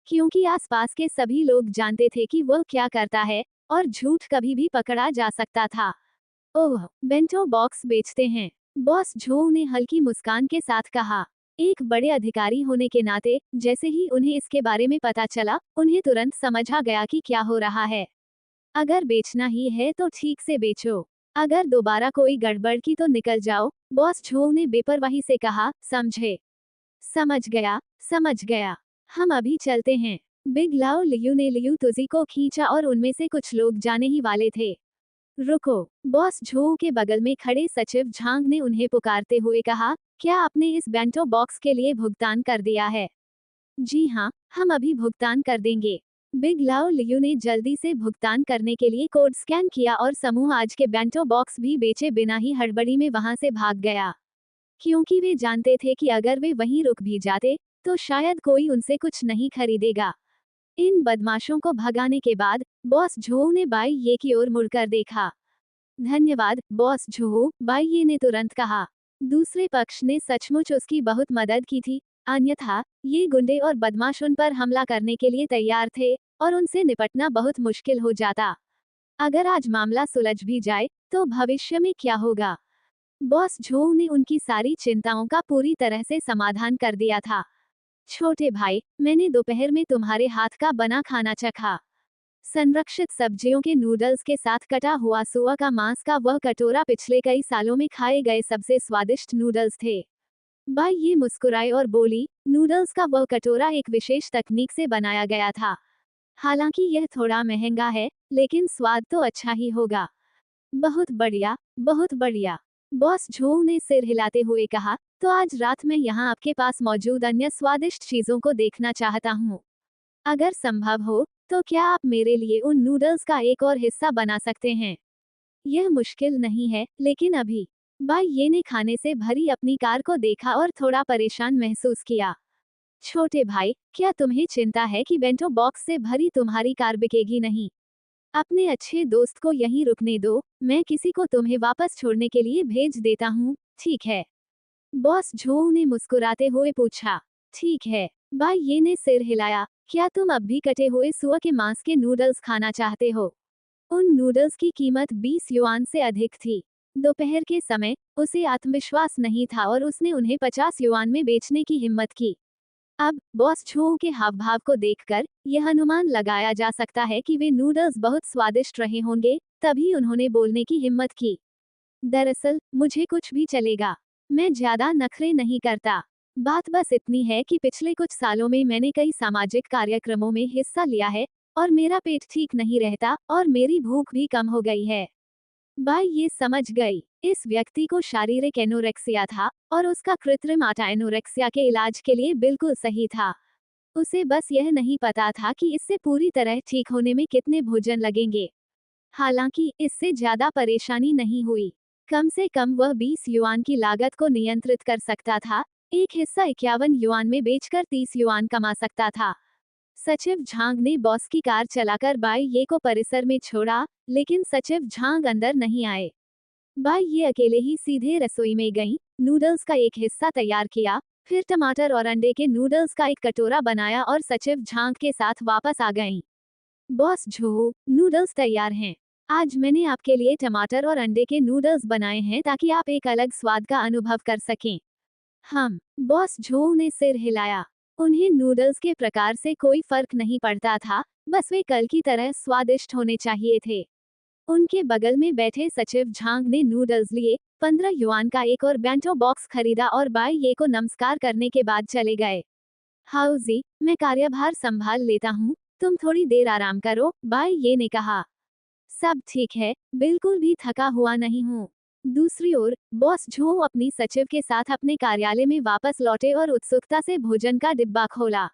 क्योंकि आसपास के सभी लोग जानते थे कि वह क्या करता है, और झूठ कभी भी पकड़ा जा सकता था। ओह, बेंटो बॉक्स बेचते हैं, बॉस झोऊ ने हल्की मुस्कान के साथ कहा। एक बड़े अधिकारी होने के नाते, जैसे ही उन्हें इसके बारे में पता चला, उन्हें तुरंत समझ आ गया कि क्या हो रहा है। अगर बेचना ही है तो ठीक से बेचो, अगर दोबारा कोई गड़बड़ की तो निकल जाओ, बॉस झोऊ ने बेपरवाही से कहा, समझे? समझ गया, समझ गया। हम अभी चलते हैं। बिग लाओ लियू ने लियू तुजी को खींचा और उनमें से कुछ लोग जाने ही वाले थे। रुको, बॉस झोऊ के बगल में खड़े सचिव झांग ने उन्हें पुकारते हुए कहा, क्या आपने इस बेंटो बॉक्स के लिए भुगतान कर दिया है? जी हाँ, हम अभी भुगतान कर देंगे। बिग लाओ लियू ने जल्दी से भुगतान करने के लिए कोड स्कैन किया और समूह आज के बेंटो बॉक्स भी बेचे बिना ही हड़बड़ी में वहां से भाग गया, क्योंकि वे जानते थे कि अगर वे वहीं रुक भी जाते, तो शायद कोई उनसे कुछ नहीं खरीदेगा। इन बदमाशों को भगाने के बाद बॉस झोऊ ने बाई ये की ओर मुड़कर देखा। धन्यवाद बॉस झोऊ, बाई ये ने तुरंत कहा। दूसरे पक्ष ने सचमुच उसकी बहुत मदद की थी, अन्यथा ये गुंडे और बदमाश उन पर हमला करने के लिए तैयार थे और उनसे निपटना बहुत मुश्किल हो जाता। अगर आज मामला सुलझ भी जाए तो भविष्य में क्या होगा? बॉस झोऊ ने उनकी सारी चिंताओं का पूरी तरह से समाधान कर दिया था। छोटे भाई, मैंने दोपहर में तुम्हारे हाथ का बना खाना चखा। संरक्षित सब्जियों के नूडल्स के साथ कटा हुआ सुअर का मांस का वह कटोरा पिछले कई सालों में खाए गए सबसे स्वादिष्ट नूडल्स थे। बाई ये मुस्कुराई और बोली, नूडल्स का वह कटोरा एक विशेष तकनीक से बनाया गया था। हालांकि यह थोड़ा महंगा है, लेकिन स्वाद तो अच्छा ही होगा। बहुत बढ़िया, बहुत बढ़िया। बॉस झोऊ ने सिर हिलाते हुए कहा, तो आज रात मैं यहाँ आपके पास मौजूद अन्य स्वादिष्ट चीजों को देखना चाहता हूँ। अगर संभव हो, तो क्या आप मेरे लिए उन नूडल्स का एक और हिस्सा बना सकते हैं? यह मुश्किल नहीं है, लेकिन अभी। बाई ये ने खाने से भरी अपनी कार को देखा और थोड़ा परेशान महसूस किया। छोटे भाई, क्या तुम्हें चिंता है कि बेंटो बॉक्स से भरी तुम्हारी कार बिकेगी नहीं? अपने अच्छे दोस्त को यहीं रुकने दो, मैं किसी को तुम्हें वापस छोड़ने के लिए भेज देता हूँ, ठीक है? बॉस झोऊ ने मुस्कुराते हुए पूछा। ठीक है। बाई ये ने सिर हिलाया। क्या तुम अब भी कटे हुए सुअर के मांस के नूडल्स खाना चाहते हो? उन नूडल्स की कीमत 20 युआन से अधिक थी। दोपहर के समय उसे आत्मविश्वास नहीं था और उसने उन्हें 50 युआन में बेचने की हिम्मत की। अब बॉस झोऊ के हाव भाव को देखकर यह अनुमान लगाया जा सकता है कि वे नूडल्स बहुत स्वादिष्ट रहे होंगे, तभी उन्होंने बोलने की हिम्मत की। दरअसल मुझे कुछ भी चलेगा, मैं ज्यादा नखरे नहीं करता। बात बस इतनी है कि पिछले कुछ सालों में मैंने कई सामाजिक कार्यक्रमों में हिस्सा लिया है और मेरा पेट ठीक नहीं रहता और मेरी भूख भी कम हो गई है। बाई ये समझ गई, इस व्यक्ति को शारीरिक एनोरेक्सिया था और उसका कृत्रिम आटा एनोरेक्सिया के इलाज के लिए बिल्कुल सही था। उसे बस यह नहीं पता था कि इससे पूरी तरह ठीक होने में कितने भोजन लगेंगे। हालांकि इससे ज्यादा परेशानी नहीं हुई। कम से कम वह 20 युआन की लागत को नियंत्रित कर सकता था, एक हिस्सा 51 युआन में बेचकर 30 युआन कमा सकता था। सचिव झांग ने बॉस की कार चलाकर बाई ये को परिसर में छोड़ा, लेकिन सचिव झांग अंदर नहीं आए। बाई ये अकेले ही सीधे रसोई में गईं, नूडल्स का एक हिस्सा तैयार किया, फिर टमाटर और अंडे के नूडल्स का एक कटोरा बनाया और सचिव झांग के साथ वापस आ गईं। बॉस झो, नूडल्स तैयार हैं। आज मैंने आपके लिए टमाटर और अंडे के नूडल्स बनाए हैं ताकि आप एक अलग स्वाद का अनुभव कर सकें। हम, बॉस झो ने सिर हिलाया। उन्हें नूडल्स के प्रकार से कोई फर्क नहीं पड़ता था, बस वे कल की तरह स्वादिष्ट होने चाहिए थे। उनके बगल में बैठे सचिव झांग ने नूडल्स लिए, 15 युआन का एक और बेंटो बॉक्स खरीदा और बाई ये को नमस्कार करने के बाद चले गए। हाउजी, मैं कार्यभार संभाल लेता हूँ, तुम थोड़ी देर आराम करो, बाई ये ने कहा। सब ठीक है, बिल्कुल भी थका हुआ नहीं हूँ। दूसरी ओर बॉस झो अपनी सचिव के साथ अपने कार्यालय में वापस लौटे और उत्सुकता से भोजन का डिब्बा खोला।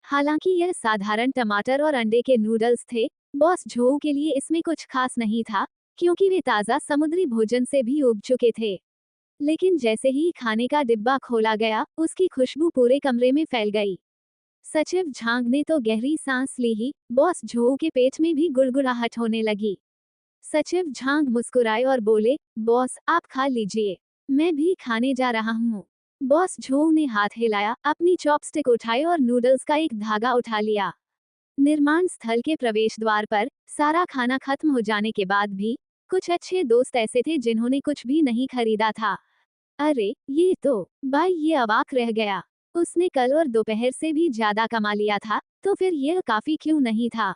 हालांकि यह साधारण टमाटर और अंडे के नूडल्स थे, बॉस झो के लिए इसमें कुछ खास नहीं था, क्योंकि वे ताज़ा समुद्री भोजन से भी उब चुके थे। लेकिन जैसे ही खाने का डिब्बा खोला गया, उसकी खुशबू पूरे कमरे में फैल गई। सचिव झांग ने तो गहरी सांस ली ही, बॉस झो के पेट में भी गुड़गुड़ाहट होने लगी। सचिव झांग मुस्कुराए और बोले, बॉस आप खा लीजिए, मैं भी खाने जा रहा हूँ। बॉस झो ने हाथ हिलाया, अपनी चॉपस्टिक उठाई और नूडल्स का एक धागा उठा लिया। निर्माण स्थल के प्रवेश द्वार पर सारा खाना खत्म हो जाने के बाद भी कुछ अच्छे दोस्त ऐसे थे जिन्होंने कुछ भी नहीं खरीदा था। अरे ये तो, बाई ये अवाक रह गया। उसने कल और दोपहर से भी ज्यादा कमा लिया था, तो फिर यह काफी क्यों नहीं था?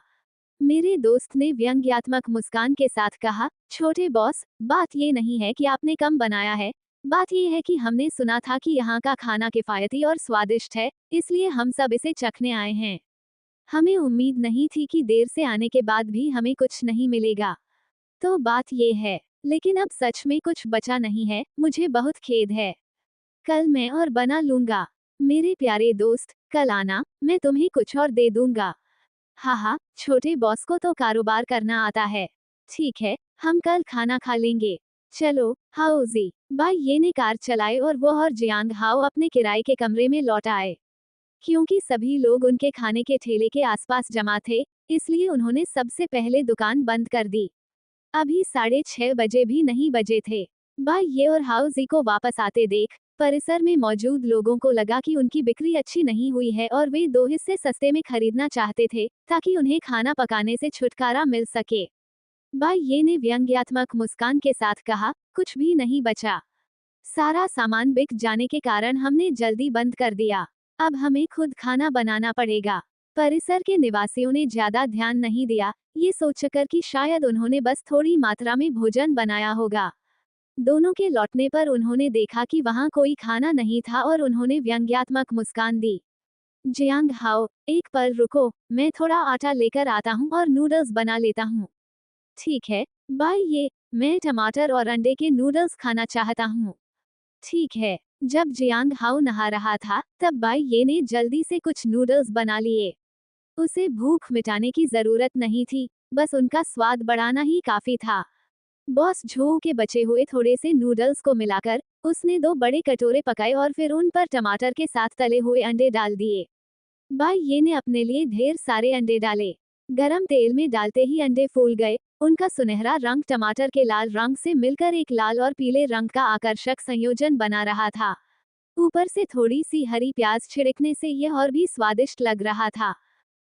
मेरे दोस्त ने व्यंग्यात्मक मुस्कान के साथ कहा, छोटे बॉस, बात ये नहीं है कि आपने कम बनाया है, बात ये है कि हमने सुना था कि यहाँ का खाना किफायती और स्वादिष्ट है, इसलिए हम सब इसे चखने आए हैं। हमें उम्मीद नहीं थी कि देर से आने के बाद भी हमें कुछ नहीं मिलेगा। तो बात ये है, लेकिन अब सच में कुछ बचा नहीं है, मुझे बहुत खेद है। कल मैं और बना लूंगा। मेरे प्यारे दोस्त, कल आना, मैं तुम्हें कुछ और दे दूंगा। हाँ हाँ, छोटे बॉस को तो कारोबार करना आता है। ठीक है, हम कल खाना खा लेंगे। चलो, हाओजी। भाई ये ने कार चलाई और वो और जियांग हाओ अपने किराए के कमरे में लौट आए। क्योंकि सभी लोग उनके खाने के ठेले के आसपास जमा थे, इसलिए उन्होंने सबसे पहले दुकान बंद कर दी। अभी 6:30 बजे भी नहीं बजे थे। भाई ये और हाउजी को वापस आते देख परिसर में मौजूद लोगों को लगा कि उनकी बिक्री अच्छी नहीं हुई है और वे 2 हिस्से सस्ते में खरीदना चाहते थे, ताकि उन्हें खाना पकाने से छुटकारा मिल सके। भाई ये ने व्यंग्यात्मक मुस्कान के साथ कहा, कुछ भी नहीं बचा। सारा सामान बिक जाने के कारण हमने जल्दी बंद कर दिया। अब हमें खुद खाना बनाना पड़ेगा। परिसर के निवासियों ने ज्यादा ध्यान नहीं दिया, ये सोचकर कि शायद उन्होंने बस थोड़ी मात्रा में भोजन बनाया होगा। दोनों के लौटने पर उन्होंने देखा कि वहां कोई खाना नहीं था और उन्होंने व्यंग्यात्मक मुस्कान दी। जियांग हाओ, एक पल रुको, मैं थोड़ा आटा लेकर आता हूँ और नूडल्स बना लेता हूँ। ठीक है, बाय ये, मैं टमाटर और अंडे के नूडल्स खाना चाहता हूँ। ठीक है। जब जियांग हाओ नहा रहा था, तब बाई ये ने जल्दी से कुछ नूडल्स बना लिए। उसे भूख मिटाने की जरूरत नहीं थी, बस उनका स्वाद बढ़ाना ही काफी था। बॉस झो के बचे हुए थोड़े से नूडल्स को मिलाकर उसने 2 बड़े कटोरे पकाए और फिर उन पर टमाटर के साथ तले हुए अंडे डाल दिए। बाई ये ने अपने लिए ढेर सारे अंडे डाले। गरम तेल में डालते ही अंडे फूल गए, उनका सुनहरा रंग टमाटर के लाल रंग से मिलकर एक लाल और पीले रंग का आकर्षक संयोजन बना रहा था। ऊपर से थोड़ी सी हरी प्याज छिड़कने से यह और भी स्वादिष्ट लग रहा था।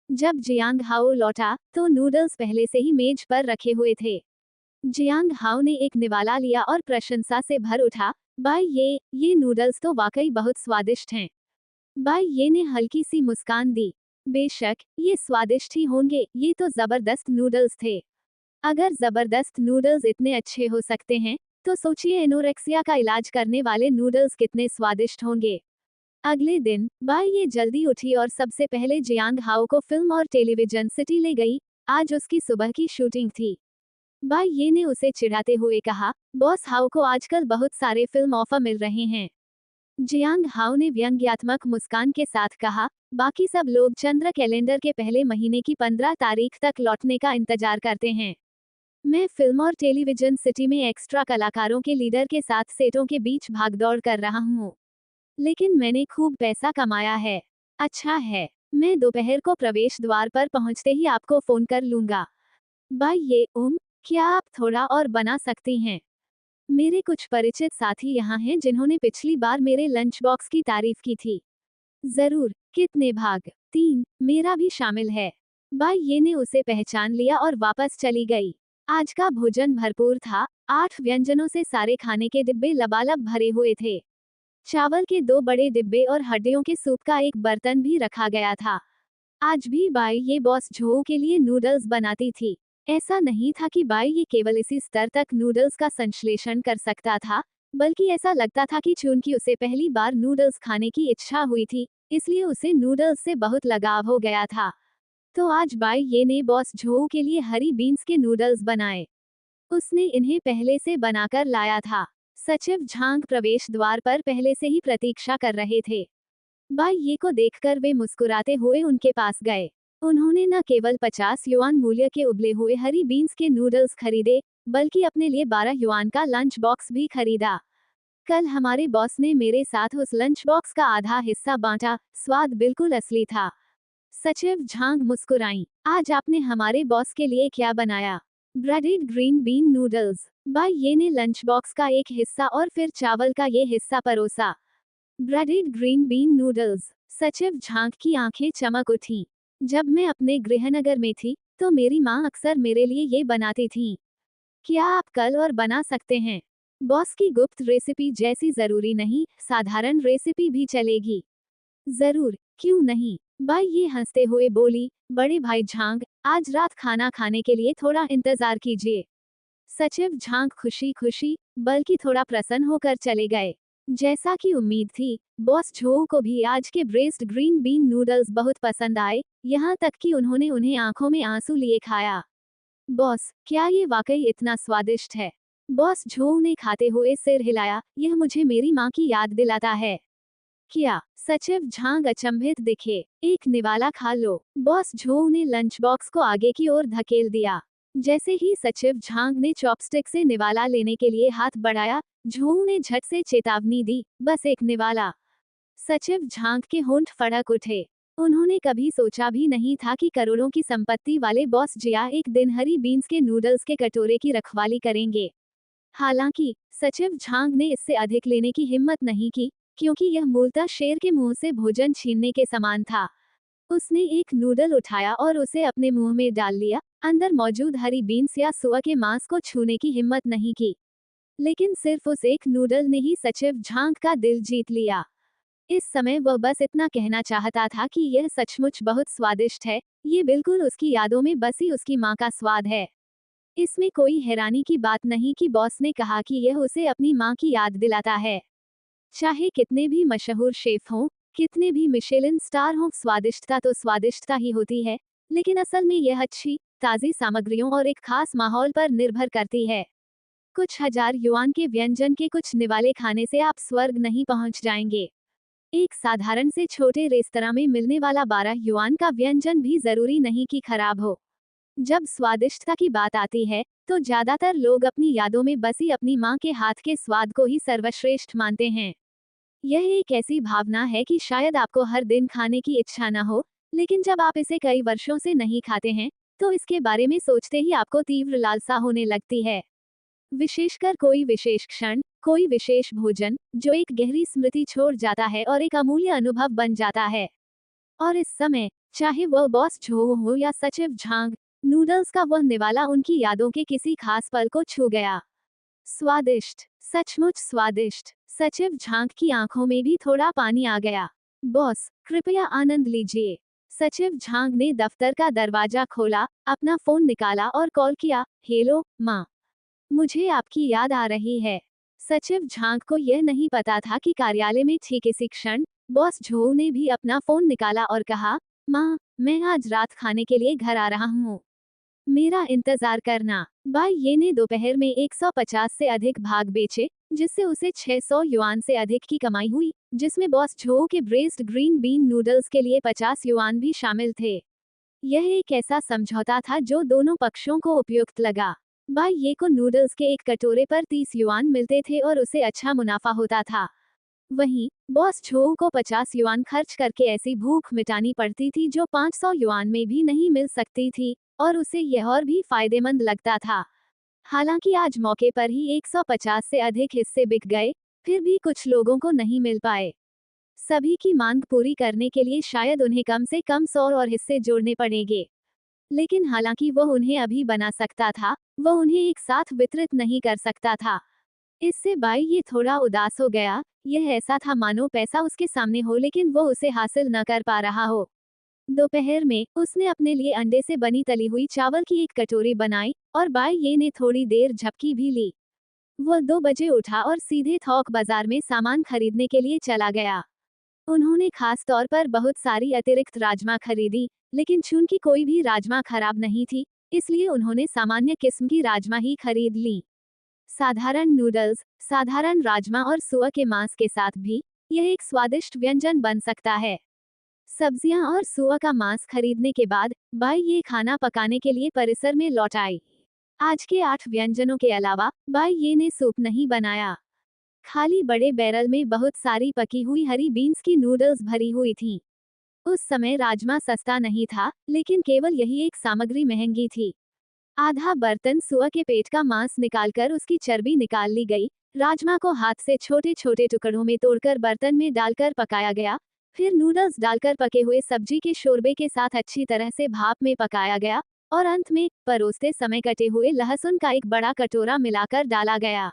जब जियांग हाओ लौटा, तो नूडल्स पहले से ही मेज पर रखे हुए थे। जियांग हाओ ने एक निवाला लिया और प्रशंसा से भर उठा, भाई ये नूडल्स तो वाकई बहुत स्वादिष्ट हैं। भाई ये ने हल्की सी मुस्कान दी। बेशक, ये स्वादिष्ट ही होंगे, ये तो जबरदस्त नूडल्स थे। अगर जबरदस्त नूडल्स इतने अच्छे हो सकते हैं, तो सोचिए एनोरेक्सिया का इलाज करने वाले नूडल्स कितने स्वादिष्ट होंगे। अगले दिन, बाई ये जल्दी उठी और सबसे पहले जियांग हाओ को फिल्म और टेलीविजन सिटी ले गई। आज उसकी सुबह की शूटिंग थी। बाई ये ने उसे चिढ़ाते हुए कहा, बॉस हाओ को आजकल बहुत सारे फिल्म ऑफर मिल रहे हैं। जियांग हाओ ने व्यंग्यात्मक मुस्कान के साथ कहा, बाकी सब लोग चंद्र कैलेंडर के पहले महीने की 15 तारीख तक लौटने का इंतजार करते हैं। मैं फिल्म और टेलीविजन सिटी में एक्स्ट्रा कलाकारों के लीडर के साथ सेटों के बीच भागदौड़ कर रहा हूँ। लेकिन मैंने खूब पैसा कमाया है। अच्छा है, मैं दोपहर को प्रवेश द्वार पर पहुँचते ही आपको फोन कर लूंगा। बाय ये क्या आप थोड़ा और बना सकती हैं? मेरे कुछ परिचित साथी यहाँ हैं जिन्होंने पिछली बार मेरे लंच बॉक्स की तारीफ की थी। जरूर, कितने भाग? 3, मेरा भी शामिल है। बाई ये ने उसे पहचान लिया और वापस चली गई। आज का भोजन भरपूर था, 8 व्यंजनों से सारे खाने के डिब्बे लबालब भरे हुए थे। चावल के 2 बड़े डिब्बे और हड्डियों के सूप का एक बर्तन भी रखा गया था। आज भी बाई ये बॉस झो के लिए नूडल्स बनाती थी। ऐसा नहीं था कि बाई ये केवल इसी स्तर तक नूडल्स का संश्लेषण कर सकता था, बल्कि ऐसा लगता था कि चूंकि उसे पहली बार नूडल्स खाने की इच्छा हुई थी, इसलिए उसे नूडल्स से बहुत लगाव हो गया था। तो आज बाई ये ने बॉस झो के लिए हरी बीन्स के नूडल्स बनाए। उसने इन्हें पहले से बनाकर लाया था। सचिव झांग प्रवेश द्वार पर पहले से ही प्रतीक्षा कर रहे थे। बाई ये को देखकर वे मुस्कुराते हुए उनके पास गए। उन्होंने न केवल 50 युआन मूल्य के उबले हुए हरी बीन्स के नूडल्स खरीदे, बल्कि अपने लिए 12 युआन का लंच बॉक्स भी खरीदा। कल हमारे बॉस ने मेरे साथ उस लंच बॉक्स का आधा हिस्सा बांटा, स्वाद बिल्कुल असली था। सचिव झांग मुस्कुराई, आज आपने हमारे बॉस के लिए क्या बनाया? Breaded green bean noodles. बाई ये ने लंच बॉक्स का एक हिस्सा और फिर चावल का ये हिस्सा परोसा। Breaded green bean noodles. सचिव झांग की आंखें चमक उठी। जब मैं अपने गृहनगर में थी, तो मेरी माँ अक्सर मेरे लिए ये बनाती थीं। क्या आप कल और बना सकते हैं? बॉस की गुप्त रेसिपी जैसी जरूरी नहीं, साधारण रेसिपी भी चलेगी। जरूर, क्यों नहीं? बाई ये हंसते हुए बोली, बड़े भाई झांग, आज रात खाना खाने के लिए थोड़ा इंतजार कीजिए। सचिव झांग खुशी खुशी, बल्कि थोड़ा प्रसन्न होकर चले गए। जैसा कि उम्मीद थी, बॉस झो को भी आज के ब्रेस्ड ग्रीन बीन नूडल्स बहुत पसंद आए, यहाँ तक कि उन्होंने उन्हें आंखों में आंसू लिए खाया। बॉस, क्या ये वाकई इतना स्वादिष्ट है? बॉस झोऊ ने खाते हुए सिर हिलाया, यह मुझे मेरी माँ की याद दिलाता है। क्या? सचिव झांग अचंभित दिखे। एक निवाला खा लो। बॉस झोऊ ने लंच बॉक्स को आगे की ओर धकेल दिया। जैसे ही सचिव झांग ने चॉपस्टिक से निवाला लेने के लिए हाथ बढ़ाया, झोऊ ने झट से चेतावनी दी, बस एक निवाला। सचिव झांग के होंठ फड़क उठे। उन्होंने कभी सोचा भी नहीं था कि करोड़ों की संपत्ति वाले बॉस जिया एक दिन हरी बीन्स के नूडल्स के कटोरे की रखवाली करेंगे। हालांकि सचिव झांग ने इससे अधिक लेने की हिम्मत नहीं की, क्योंकि यह मूलतः शेर के मुंह से भोजन छीनने के समान था। उसने एक नूडल उठाया और उसे अपने मुंह में डाल लिया। अंदर मौजूद हरी बीन्स या सुअर के मांस को छूने की हिम्मत नहीं की। लेकिन सिर्फ उस एक नूडल ने ही सचिव झांग का दिल जीत लिया। इस समय वह बस इतना कहना चाहता था कि यह सचमुच बहुत स्वादिष्ट है, ये बिल्कुल उसकी यादों में बसी उसकी माँ का स्वाद है। इसमें कोई हैरानी की बात नहीं कि बॉस ने कहा कि यह उसे अपनी माँ की याद दिलाता है। चाहे कितने भी मशहूर शेफ हों, कितने भी मिशेलिन स्टार हों, स्वादिष्टता तो स्वादिष्टता ही होती है, लेकिन असल में यह अच्छी, ताज़ी सामग्रियों और एक खास माहौल पर निर्भर करती है। कुछ हजार युआन के व्यंजन के कुछ निवाले खाने से आप स्वर्ग नहीं पहुंच जाएंगे। एक साधारण से छोटे रेस्तरां में मिलने वाला 12 युआन का व्यंजन भी जरूरी नहीं कि खराब हो। जब स्वादिष्टता की बात आती है, तो ज्यादातर लोग अपनी यादों में बसी अपनी माँ के हाथ के स्वाद को ही सर्वश्रेष्ठ मानते हैं। यह एक ऐसी भावना है कि शायद आपको हर दिन खाने की इच्छा न हो, लेकिन जब आप इसे कई वर्षों से नहीं खाते हैं, तो इसके बारे में सोचते ही आपको तीव्र लालसा होने लगती है। विशेषकर कोई विशेष क्षण, कोई विशेष भोजन, जो एक गहरी स्मृति छोड़ जाता है और एक अमूल्य अनुभव बन जाता है। और इस समय, चाहे वह बॉस झो हो या सचिव झांग, नूडल्स का वह निवाला उनकी यादों के किसी खास पल को छू गया। स्वादिष्ट, सचमुच स्वादिष्ट। सचिव झांग की आंखों में भी थोड़ा पानी आ गया। बॉस, कृपया आनंद लीजिए। सचिव झांग ने दफ्तर का दरवाजा खोला, अपना फोन निकाला और कॉल किया, हेलो माँ, मुझे आपकी याद आ रही है। सचिव झांग को यह नहीं पता था कि कार्यालय में ठीक इसी क्षण बॉस झो ने भी अपना फोन निकाला और कहा, माँ, मैं आज रात खाने के लिए घर आ रहा हूँ, मेरा इंतजार करना। भाई ये ने दोपहर में 150 से अधिक भाग बेचे, जिससे उसे 600 युआन से अधिक की कमाई हुई, जिसमें बॉस झो के ब्रेस्ड ग्रीन बीन नूडल्स के लिए 50 युआन भी शामिल थे। यह एक ऐसा समझौता था जो दोनों पक्षों को उपयुक्त लगा। भाई ये को नूडल्स के एक कटोरे पर 30 युआन मिलते थे और उसे अच्छा मुनाफा होता था। वहीं बॉस झो को 50 युआन खर्च करके ऐसी भूख मिटानी पड़ती थी जो 500 युआन में भी नहीं मिल सकती थी, और उसे यह और भी फायदेमंद लगता था। हालांकि आज मौके पर ही 150 से अधिक हिस्से बिक गए, फिर भी कुछ लोगों को नहीं मिल पाए। सभी की मांग पूरी करने के लिए शायद उन्हें कम से कम 100 और हिस्से जोड़ने पड़ेंगे। लेकिन हालांकि वह उन्हें अभी बना सकता था, वह उन्हें एक साथ वितरित नहीं कर सकता था। इससे बाई ये थोड़ा उदास हो गया। यह ऐसा था मानो पैसा उसके सामने हो लेकिन वो उसे हासिल न कर पा रहा हो। दोपहर में उसने अपने लिए अंडे से बनी तली हुई चावल की एक कटोरी बनाई और बाई ये ने थोड़ी देर झपकी भी ली। वह 2 बजे उठा और सीधे थोक बाजार में सामान खरीदने के लिए चला गया। उन्होंने खास तौर पर बहुत सारी अतिरिक्त राजमा खरीदी, लेकिन चूंकि कोई भी राजमा खराब नहीं थी, इसलिए उन्होंने सामान्य किस्म की राजमा ही खरीद ली। साधारण नूडल्स, साधारण राजमा और सुअर के मांस के साथ भी यह एक स्वादिष्ट व्यंजन बन सकता है। सब्जियां और सुअर का मांस खरीदने के बाद बाई ये खाना पकाने के लिए परिसर में लौट आई। आज के 8 व्यंजनों के अलावा बाई ये ने सूप नहीं बनाया। खाली बड़े बैरल में बहुत सारी पकी हुई हरी बीन्स की नूडल्स भरी हुई थीं। उस समय राजमा सस्ता नहीं था, लेकिन केवल यही एक सामग्री महंगी थी। आधा बर्तन सुअर के पेट का मांस निकालकर उसकी चर्बी निकाल ली गई। राजमा को हाथ से छोटे छोटे टुकड़ों में तोड़कर बर्तन में डालकर पकाया गया। फिर नूडल्स डालकर पके हुए सब्जी के शोरबे के साथ अच्छी तरह से भाप में पकाया गया, और अंत में परोसते समय कटे हुए लहसुन का एक बड़ा कटोरा मिलाकर डाला गया।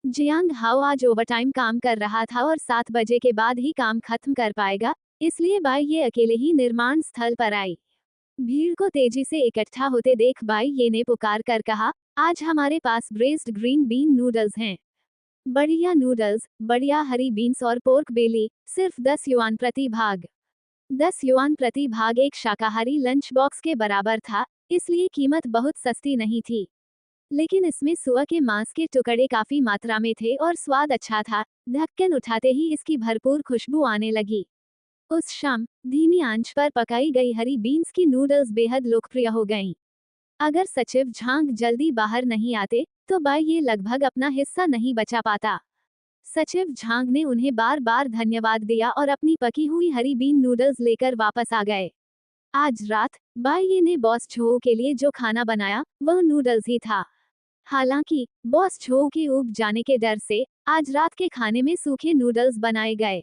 जियांग हाओ आज ओवरटाइम काम कर रहा था और 7 बजे के बाद ही काम खत्म कर पाएगा, इसलिए बाई ये अकेले ही निर्माण स्थल पर आई। भीड़ को तेजी से इकट्ठा होते देख बाई ये ने पुकार कर कहा, आज हमारे पास ब्रेस्ड ग्रीन बीन नूडल्स हैं। बढ़िया नूडल्स, बढ़िया हरी बीन्स और पोर्क बेली, सिर्फ 10 युआन प्रति भाग। 10 युआन प्रति भाग एक शाकाहारी लंच बॉक्स के बराबर था, इसलिए कीमत बहुत सस्ती नहीं थी। लेकिन इसमें सुअर के मांस के टुकड़े काफी मात्रा में थे और स्वाद अच्छा था। ढक्कन उठाते ही इसकी भरपूर खुशबू आने लगी। उस शाम धीमी आंच पर पकाई गई हरी बीन्स की नूडल्स बेहद लोकप्रिय हो गईं। अगर सचिव झांग जल्दी बाहर नहीं आते तो बाई ये लगभग अपना हिस्सा नहीं बचा पाता। सचिव झांग ने उन्हें बार बार धन्यवाद दिया और अपनी पकी हुई हरी बीन नूडल्स लेकर वापस आ गए। आज रात बाई ये ने बॉस झो के लिए जो खाना बनाया वह नूडल्स ही था। हालांकि बॉस झो के उब जाने के डर से आज रात के खाने में सूखे नूडल्स बनाए गए।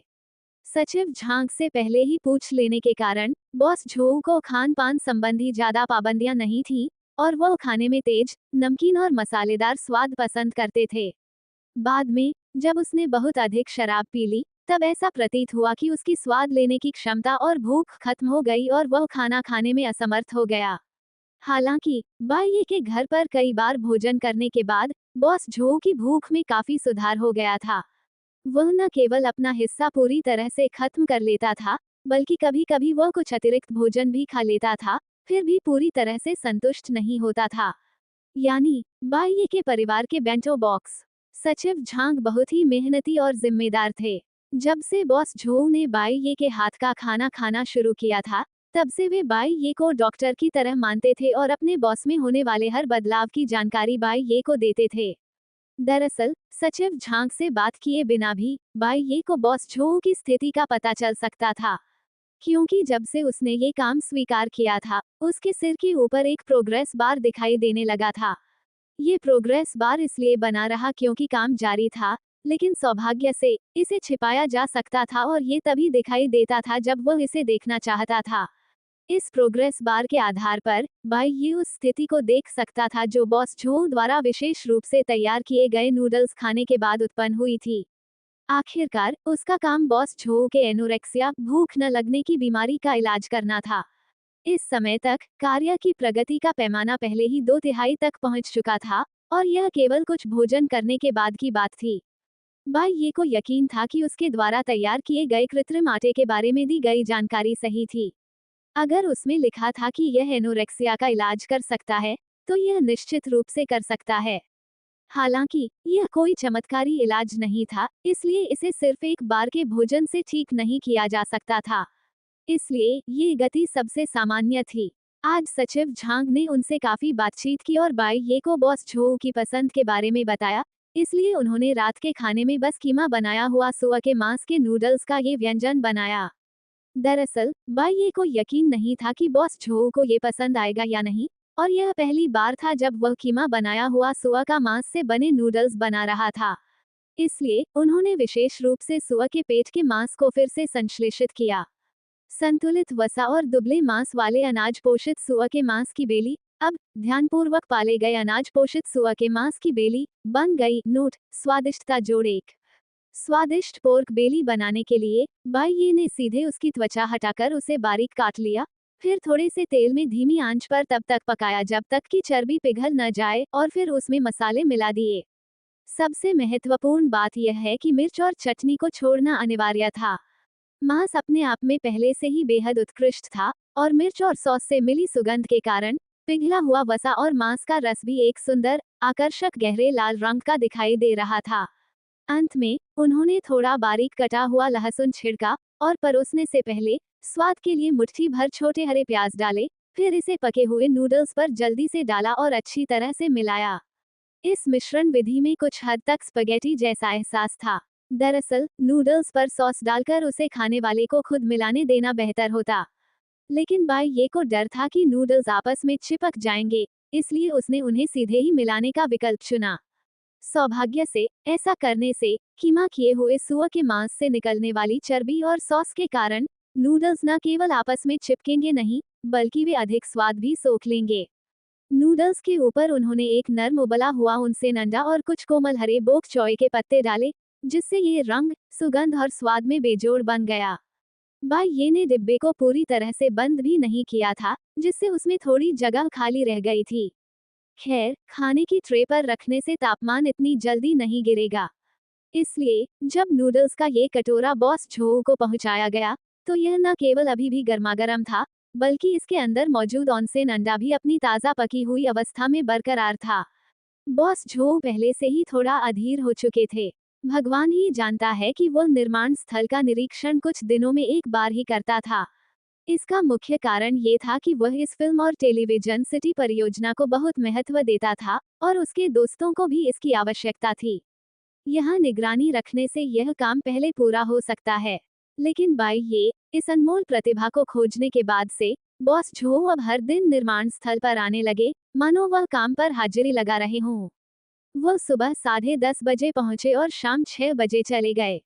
सचिव झांग से पहले ही पूछ लेने के कारण बॉस झो को खान पान संबंधी ज्यादा पाबंदियां नहीं थीं और वह खाने में तेज, नमकीन और मसालेदार स्वाद पसंद करते थे। बाद में जब उसने बहुत अधिक शराब पी ली तब ऐसा प्रतीत हुआ कि उसकी स्वाद लेने की क्षमता और भूख खत्म हो गई और वह खाना खाने में असमर्थ हो गया। हालांकि बाई के घर पर कई बार भोजन करने के बाद बॉस झो की भूख में काफी सुधार हो गया था। वह न केवल अपना हिस्सा पूरी तरह से खत्म कर लेता था, बल्कि कभी कभी वह कुछ अतिरिक्त भोजन भी खा लेता था, फिर भी पूरी तरह से संतुष्ट नहीं होता था। यानी बाई के परिवार के बेंटो बॉक्स। सचिव झांग बहुत ही मेहनती और जिम्मेदार थे। जब से बॉस झो ने बाई के हाथ का खाना खाना शुरू किया था, तब से वे बाई को डॉक्टर की तरह मानते थे और अपने बॉस में होने वाले हर बदलाव की जानकारी बाई को देते थे। दरअसल सचिव झांग से बात किए बिना भी बाई को बॉस झो की स्थिति का पता चल सकता था, क्योंकि जब से उसने ये काम स्वीकार किया था उसके सिर के ऊपर एक प्रोग्रेस बार दिखाई देने लगा था। ये प्रोग्रेस बार इसलिए बना रहा क्योंकि काम जारी था, लेकिन सौभाग्य से इसे छिपाया जा सकता था और ये तभी दिखाई देता था जब वह इसे देखना चाहता था। इस प्रोग्रेस बार के आधार पर बाई उस स्थिति को देख सकता था जो बॉस झो द्वारा विशेष रूप से तैयार किए गए नूडल्स खाने के बाद उत्पन्न हुई थी। आखिरकार उसका काम बॉस झो के एनोरेक्सिया, भूख न लगने की बीमारी का इलाज करना था। इस समय तक कार्य की प्रगति का पैमाना पहले ही 2/3 तक पहुंच चुका था और यह केवल कुछ भोजन करने के बाद की बात थी। बाई को यकीन था कि उसके द्वारा तैयार किए गए कृत्रिम आटे के बारे में दी गई जानकारी सही थी। अगर उसमें लिखा था कि यह एनोरेक्सिया का इलाज कर सकता है, तो यह निश्चित रूप से कर सकता है। हालांकि यह कोई चमत्कारी इलाज नहीं था, इसलिए इसे सिर्फ एक बार के भोजन से ठीक नहीं किया जा सकता था। इसलिए ये गति सबसे सामान्य थी। आज सचिव झांग ने उनसे काफी बातचीत की और बाई को बॉस झो की पसंद के बारे में बताया, इसलिए उन्होंने रात के खाने में बस कीमा बनाया हुआ सुअर के मांस के नूडल्स का ये व्यंजन बनाया। दरअसल बाई को यकीन नहीं था कि बॉस झो को ये पसंद आएगा या नहीं, और यह पहली बार था जब वह कीमा बनाया हुआ सुअर का मांस से बने नूडल्स बना रहा था। इसलिए उन्होंने विशेष रूप से सुअर के पेट के मांस को फिर से संश्लेषित किया। संतुलित वसा और दुबले मांस वाले अनाज पोषित सुअर के मांस की बेली अब ध्यानपूर्वक पाले गए अनाज पोषित सुअर के मांस की बेली बन गई। नोट: स्वादिष्टता जोड़ 1। स्वादिष्ट पोर्क बेली बनाने के लिए बाई ने सीधे उसकी त्वचा हटाकर उसे बारीक काट लिया, फिर थोड़े से तेल में धीमी आंच पर तब तक पकाया जब तक कि चर्बी पिघल न जाए और फिर उसमें मसाले मिला दिए। सबसे महत्वपूर्ण बात यह है कि मिर्च और चटनी को छोड़ना अनिवार्य था। मांस अपने आप में पहले से ही बेहद उत्कृष्ट था और मिर्च और सॉस से मिली सुगंध के कारण पिघला हुआ वसा और मांस का रस भी एक सुंदर, आकर्षक गहरे लाल रंग का दिखाई दे रहा था। अंत में उन्होंने थोड़ा बारीक कटा हुआ लहसुन छिड़का और परोसने से पहले स्वाद के लिए मुट्ठी भर छोटे हरे प्याज डाले, फिर इसे पके हुए नूडल्स पर जल्दी से डाला और अच्छी तरह से मिलाया। इस मिश्रण विधि में कुछ हद तक स्पगेटी जैसा एहसास था। दरअसल नूडल्स पर सॉस डालकर उसे खाने वाले को खुद मिलाने देना बेहतर होता, लेकिन बाई को डर था कि नूडल्स आपस में चिपक जाएंगे, इसलिए उसने उन्हें सीधे ही मिलाने का विकल्प चुना। सौभाग्य से ऐसा करने से कीमा किए हुए सुअर के मांस से निकलने वाली चर्बी और सॉस के कारण नूडल्स न केवल आपस में चिपकेंगे नहीं, बल्कि वे अधिक स्वाद भी सोख लेंगे। नूडल्स के ऊपर उन्होंने एक नर्म उबला हुआ उनसे अंडा और कुछ कोमल हरे बोक चॉय के पत्ते डाले, जिससे ये रंग, सुगंध और स्वाद में बेजोड़ बन गया। बाई ने डिब्बे को पूरी तरह से बंद भी नहीं किया था, जिससे उसमें थोड़ी जगह खाली रह गई थी। खैर, खाने की ट्रे पर रखने से तापमान इतनी जल्दी नहीं गिरेगा, इसलिए जब नूडल्स का ये कटोरा बॉस झो को पहुंचाया गया, तो यह न केवल अभी भी गर्मागर्म था, बल्कि इसके अंदर मौजूद ऑनसेन अंडा भी अपनी ताज़ा पकी हुई अवस्था में बरकरार था। बॉस झो पहले से ही थोड़ा अधीर हो चुके थे। भगवान ही जानता है कि वो निर्माण स्थल का निरीक्षण कुछ दिनों में एक बार ही करता था। इसका मुख्य कारण ये था कि वह इस फिल्म और टेलीविजन सिटी परियोजना को बहुत महत्व देता था और उसके दोस्तों को भी इसकी आवश्यकता थी। यहाँ निगरानी रखने से यह काम पहले पूरा हो सकता है। लेकिन बाई ये इस अनमोल प्रतिभा को खोजने के बाद से बॉस झो अब हर दिन निर्माण स्थल पर आने लगे, मानो वह काम पर हाजिरी लगा रहे हों। वह सुबह 10:30 बजे पहुंचे और शाम 6 बजे चले गए।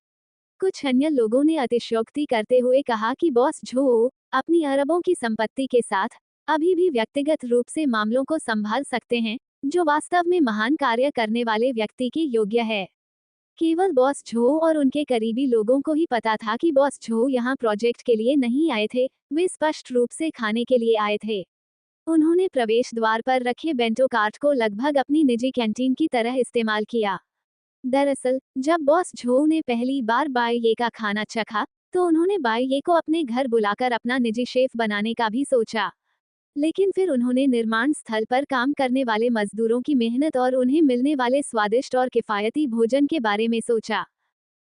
कुछ अन्य लोगों ने अतिशयोक्ति करते हुए कहा कि बॉस झो अपनी अरबों की संपत्ति के साथ अभी भी व्यक्तिगत रूप से मामलों को संभाल सकते हैं, जो वास्तव में महान कार्य करने वाले व्यक्ति के योग्य है। केवल बॉस झो और उनके करीबी लोगों को ही पता था कि बॉस झो यहाँ प्रोजेक्ट के लिए नहीं आए थे, वे स्पष्ट रूप से खाने के लिए आए थे। उन्होंने प्रवेश द्वार पर रखे बेंटो कार्ट को लगभग अपनी निजी कैंटीन की तरह इस्तेमाल किया। दरअसल, जब बॉस झो ने पहली बार बाइये का खाना चखा, तो उन्होंने बाइये को अपने घर बुलाकर अपना निजी शेफ बनाने का भी सोचा। लेकिन फिर उन्होंने निर्माण स्थल पर काम करने वाले मजदूरों की मेहनत और उन्हें मिलने वाले स्वादिष्ट और किफायती भोजन के बारे में सोचा।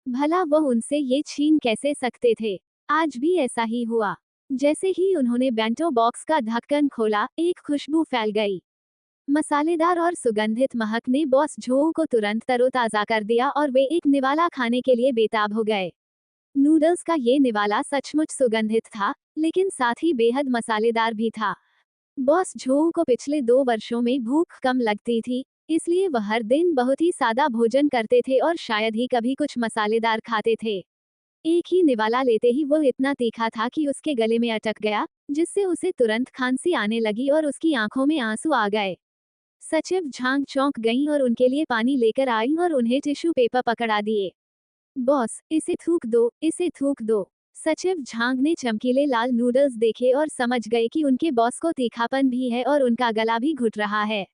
भला वह उनसे ये छीन कैसे सकते थे? आज भी ऐसा ही हुआ। जैसे ही उन्होंने बेंटो बॉक्स का ढक्कन खोला, एक खुशबू फैल गई। मसालेदार और सुगंधित महक ने बॉस झो को तुरंत तरोताजा कर दिया और वे एक निवाला खाने के लिए बेताब हो गए। नूडल्स का ये निवाला सचमुच सुगंधित था, लेकिन साथ ही बेहद मसालेदार भी था। बॉस झो को पिछले 2 वर्षों में भूख कम लगती थी, इसलिए वह हर दिन बहुत ही सादा भोजन करते थे और शायद ही कभी कुछ मसालेदार खाते थे। एक ही निवाला लेते ही वो इतना तीखा था कि उसके गले में अटक गया, जिससे उसे तुरंत खांसी आने लगी और उसकी आंखों में आंसू आ गए। सचिव झांग चौंक गईं और उनके लिए पानी लेकर आईं और उन्हें टिश्यू पेपर पकड़ा दिए। बॉस, इसे थूक दो, इसे थूक दो। सचिव झांग ने चमकीले लाल नूडल्स देखे और समझ गए कि उनके बॉस को तीखापन भी है और उनका गला भी घुट रहा है।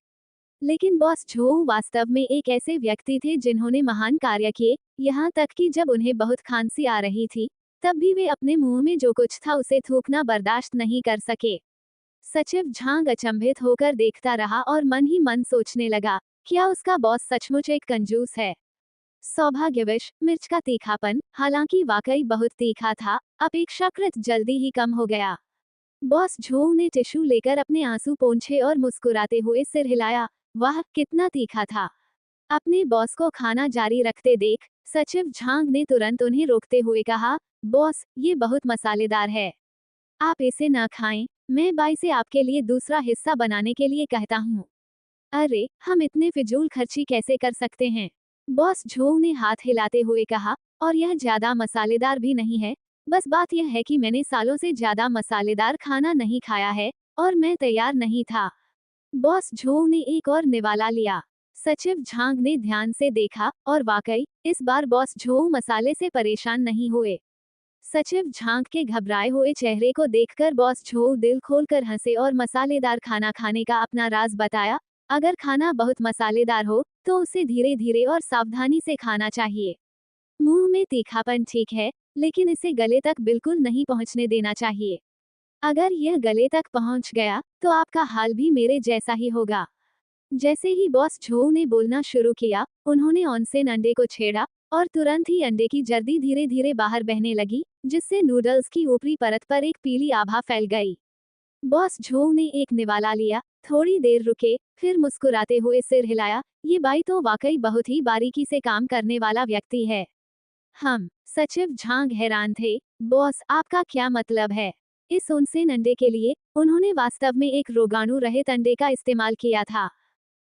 लेकिन बॉस झो वास्तव में एक ऐसे व्यक्ति थे जिन्होंने महान कार्य किए, यहाँ तक कि जब उन्हें बहुत खांसी आ रही थी, तब भी वे अपने मुंह में जो कुछ था उसे थूकना बर्दाश्त नहीं कर सके। सचिव झांग अचंभित होकर देखता रहा और मन ही मन सोचने लगा, क्या उसका बॉस सचमुच एक कंजूस है? सौभाग्यवश मिर्च का तीखापन, हालांकि वाकई बहुत तीखा था, अपेक्षाकृत जल्दी ही कम हो गया। बॉस झो ने टिश्यू लेकर अपने आंसू पोंछे और मुस्कुराते हुए सिर हिलाया। वाह, कितना तीखा था! अपने बॉस को खाना जारी रखते देख सचिव झांग ने तुरंत उन्हें रोकते हुए कहा, बॉस, ये बहुत मसालेदार है। आप इसे न खाएं, मैं बाई से आपके लिए दूसरा हिस्सा बनाने के लिए कहता हूँ। अरे, हम इतने फिजूल खर्ची कैसे कर सकते हैं? बॉस झो ने हाथ हिलाते हुए कहा, और यह ज्यादा मसालेदार भी नहीं है। बस बात यह है कि मैंने सालों से ज्यादा मसालेदार खाना नहीं खाया है और मैं तैयार नहीं था। बॉस झो ने एक और निवाला लिया। सचिव झांग ने ध्यान से देखा और वाकई इस बार बॉस झो मसाले से परेशान नहीं हुए। सचिव झांग के घबराए हुए चेहरे को देखकर बॉस झो दिल खोलकर हंसे और मसालेदार खाना खाने का अपना राज बताया। अगर खाना बहुत मसालेदार हो तो उसे धीरे धीरे और सावधानी से खाना चाहिए। मुंह में तीखापन ठीक है, लेकिन इसे गले तक बिल्कुल नहीं पहुंचने देना चाहिए। अगर यह गले तक पहुंच गया तो आपका हाल भी मेरे जैसा ही होगा। जैसे ही बॉस झो ने बोलना शुरू किया, उन्होंने ऑनसेन अंडे को छेड़ा और तुरंत ही अंडे की जर्दी धीरे धीरे बाहर बहने लगी, जिससे नूडल्स की ऊपरी परत पर एक पीली आभा फैल गई। बॉस झो ने एक निवाला लिया, थोड़ी देर रुके, फिर मुस्कुराते हुए सिर हिलाया। ये बाई तो वाकई बहुत ही बारीकी से काम करने वाला व्यक्ति है। हम सचिव झांग हैरान थे। बॉस, आपका क्या मतलब है? इस ऑनसेन अंडे के लिए उन्होंने वास्तव में एक रोगाणु रहित अंडे का इस्तेमाल किया था।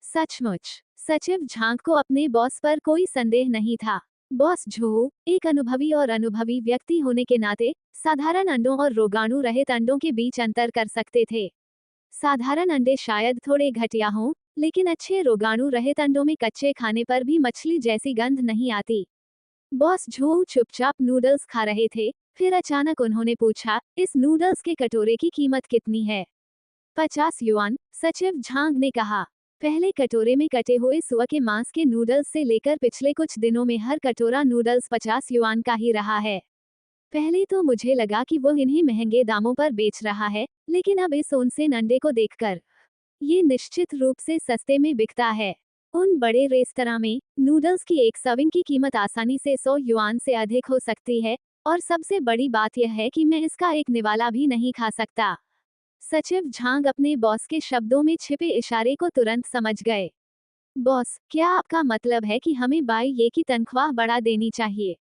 सचमुच। सचिव झांग को अपने बॉस पर कोई संदेह नहीं था। बॉस झो एक अनुभवी और अनुभवी व्यक्ति होने के नाते साधारण अंडों और रोगाणु रहित अंडों के बीच अंतर कर सकते थे। साधारण अंडे शायद थोड़े घटिया हों, लेकिन अच्छे रोगाणु रहित अंडों में कच्चे खाने पर भी मछली जैसी गंध नहीं आती। बॉस झो चुपचाप नूडल्स खा रहे थे, फिर अचानक उन्होंने पूछा, इस नूडल्स के कटोरे की कीमत कितनी है? 50 युआन, सचिव झांग ने कहा। पहले कटोरे में कटे हुए सुअर के मांस के नूडल्स से लेकर पिछले कुछ दिनों में हर कटोरा नूडल्स 50 युआन का ही रहा है। पहले तो मुझे लगा कि वो इन्हें महंगे दामों पर बेच रहा है, लेकिन अब इस ऑनसेन अंडे को देखकर ये निश्चित रूप से सस्ते में बिकता है। उन बड़े रेस्तरां में नूडल्स की एक सर्विंग की कीमत आसानी से 100 युआन से अधिक हो सकती है, और सबसे बड़ी बात यह है कि मैं इसका एक निवाला भी नहीं खा सकता। सचिव झांग अपने बॉस के शब्दों में छिपे इशारे को तुरंत समझ गए। बॉस, क्या आपका मतलब है कि हमें बाई ये की तनख्वाह बढ़ा देनी चाहिए?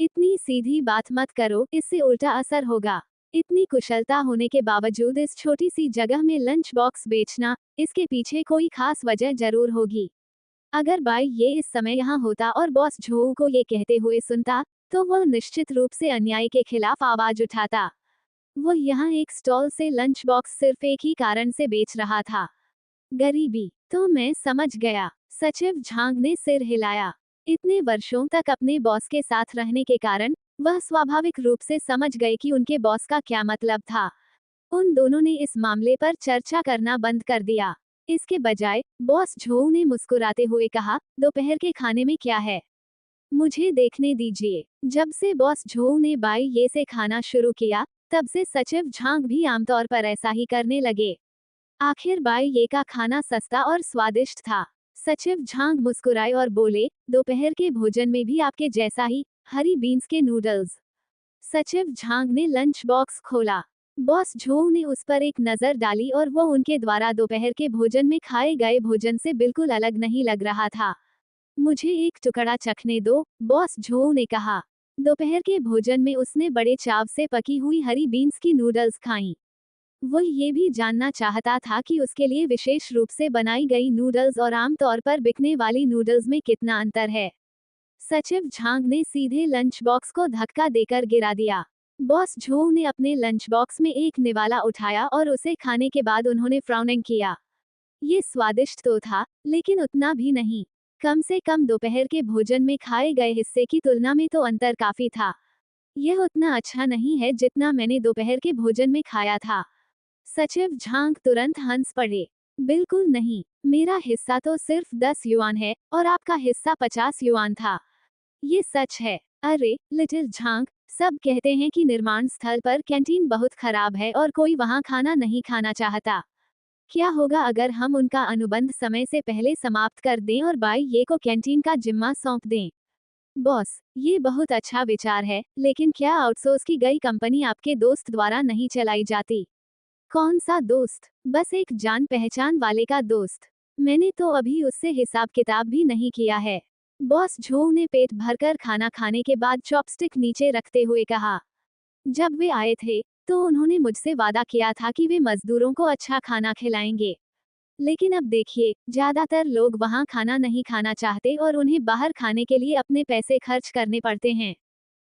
इतनी सीधी बात मत करो, इससे उल्टा असर होगा। इतनी कुशलता होने के बावजूद इस छोटी सी जगह में लंच बॉक्स बेचना, इसके पीछे कोई खास वजह जरूर होगी। अगर बाई ये इस समय यहाँ होता और बॉस झोऊ को ये कहते हुए सुनता, तो वह निश्चित रूप से अन्याय के खिलाफ आवाज उठाता। वह यहाँ एक स्टॉल से लंच बॉक्स सिर्फ एक ही कारण से बेच रहा था, गरीबी। तो मैं समझ गया। सचिव झांग ने सिर हिलाया। इतने वर्षों तक अपने बॉस के साथ रहने के कारण वह स्वाभाविक रूप से समझ गए कि उनके बॉस का क्या मतलब था। उन दोनों ने इस मामले पर चर्चा करना बंद कर दिया। इसके बजाय बॉस झोऊ ने मुस्कुराते हुए कहा, दोपहर के खाने में क्या है? मुझे देखने दीजिए। जब से बॉस झोऊ ने बाई ये से खाना शुरू किया, तब से सचिव झांग भी आमतौर पर ऐसा ही करने लगे। आखिर बाई ये का खाना सस्ता और स्वादिष्ट था। सचिव झांग मुस्कुराए और बोले, दोपहर के भोजन में भी आपके जैसा ही, हरी बीन्स के नूडल्स। सचिव झांग ने लंच बॉक्स खोला। बॉस झोऊ ने उस पर एक नजर डाली और वो उनके द्वारा दोपहर के भोजन में खाए गए भोजन से बिल्कुल अलग नहीं लग रहा था। मुझे एक टुकड़ा चखने दो, बॉस झोऊ ने कहा। दोपहर के भोजन में उसने बड़े चाव से पकी हुई हरी बीन्स की नूडल्स खाईं। वह ये भी जानना चाहता था कि उसके लिए विशेष रूप से बनाई गई नूडल्स और आम तौर पर बिकने वाली नूडल्स में कितना अंतर है। सचिव झांग ने सीधे लंच बॉक्स को धक्का देकर गिरा दिया। बॉस झोऊ ने अपने लंच बॉक्स में एक निवाला उठाया और उसे खाने के बाद उन्होंने फ्राउनिंग किया। ये स्वादिष्ट तो था, लेकिन उतना भी नहीं। कम से कम दोपहर के भोजन में खाए गए हिस्से की तुलना में तो अंतर काफी था। यह उतना अच्छा नहीं है जितना मैंने दोपहर के भोजन में खाया था। सचिव झांग तुरंत हंस पड़े। बिल्कुल नहीं, मेरा हिस्सा तो सिर्फ 10 युआन है और आपका हिस्सा 50 युआन था। ये सच है। अरे लिटिल झांग, सब कहते हैं कि निर्माण स्थल पर कैंटीन बहुत खराब है और कोई वहाँ खाना नहीं खाना चाहता। क्या होगा अगर हम उनका अनुबंध समय से पहले समाप्त कर दें और बाई ये को कैंटीन का जिम्मा सौंप दें? बॉस, ये बहुत अच्छा विचार है, लेकिन क्या आउटसोर्स की गई कंपनी आपके दोस्त द्वारा नहीं चलाई जाती? कौन सा दोस्त? बस एक जान पहचान वाले का दोस्त। मैंने तो अभी उससे हिसाब किताब भी नहीं किया है। बॉस झोऊ ने पेट भरकर खाना खाने के बाद चॉपस्टिक नीचे रखते हुए कहा। जब वे आए थे, तो उन्होंने मुझसे वादा किया था कि वे मजदूरों को अच्छा खाना खिलाएंगे। लेकिन अब देखिए, ज्यादातर लोग वहाँ खाना नहीं खाना चाहते और उन्हें बाहर खाने के लिए अपने पैसे खर्च करने पड़ते हैं।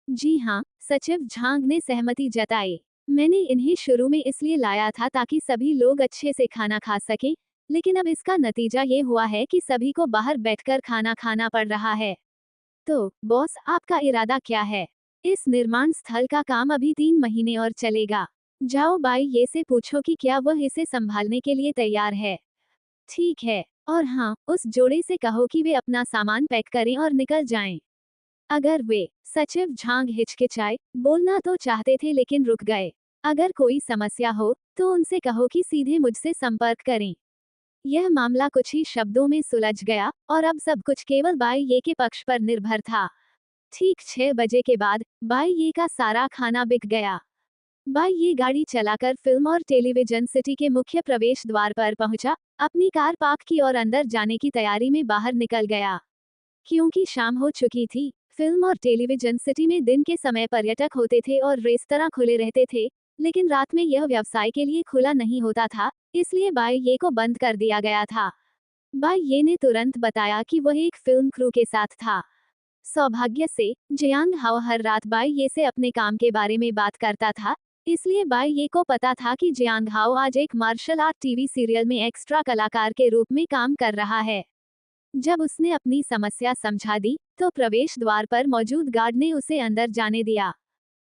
जी हाँ, सचिव झांग ने सहमति जताई। मैंने इन्हें शुरू में इसलिए लाया था ताकि सभी लोग अच्छे से खाना खा सकें, लेकिन अब इसका नतीजा ये हुआ है कि सभी को बाहर बैठकर खाना खाना पड़ रहा है। तो, बॉस, आपका इरादा क्या है? इस निर्माण स्थल का काम अभी 3 महीने और चलेगा। जाओ बाई ये से पूछो कि क्या वह इसे संभालने के लिए तैयार है। ठीक है, और हाँ, उस जोड़े से कहो कि वे अपना सामान पैक करें और निकल जाएं। अगर वे, सचिव झांग हिचकिचाए, बोलना तो चाहते थे लेकिन रुक गए। अगर कोई समस्या हो, तो उनसे कहो कि सीधे मुझसे संपर्क करें। यह मामला कुछ ही शब्दों में सुलझ गया और अब सब कुछ केवल बाई ये के पक्ष पर निर्भर था। ठीक 6 बजे के बाद बाई ये का सारा खाना बिक गया। बाई ये गाड़ी चलाकर फिल्म और टेलीविजन सिटी के मुख्य प्रवेश द्वार पर पहुंचा, अपनी कार पार्क की और अंदर जाने की तैयारी में बाहर निकल गया। क्योंकि शाम हो चुकी थी, फिल्म और टेलीविजन सिटी में दिन के समय पर्यटक होते थे और रेस्तरां खुले रहते थे, लेकिन रात में यह व्यवसाय के लिए खुला नहीं होता था, इसलिए बाई ये को बंद कर दिया गया था। बाई ये ने तुरंत बताया कि वह एक फिल्म क्रू के साथ था। सौभाग्य से, जियांग हाओ हर रात बाई ये से अपने काम के बारे में बात करता था, इसलिए बाई ये को पता था कि जियांग हाओ आज एक मार्शल आर्ट टीवी सीरियल में एक्स्ट्रा कलाकार के रूप में काम कर रहा है। जब उसने अपनी समस्या समझा दी, तो प्रवेश द्वार पर मौजूद गार्ड ने उसे अंदर जाने दिया।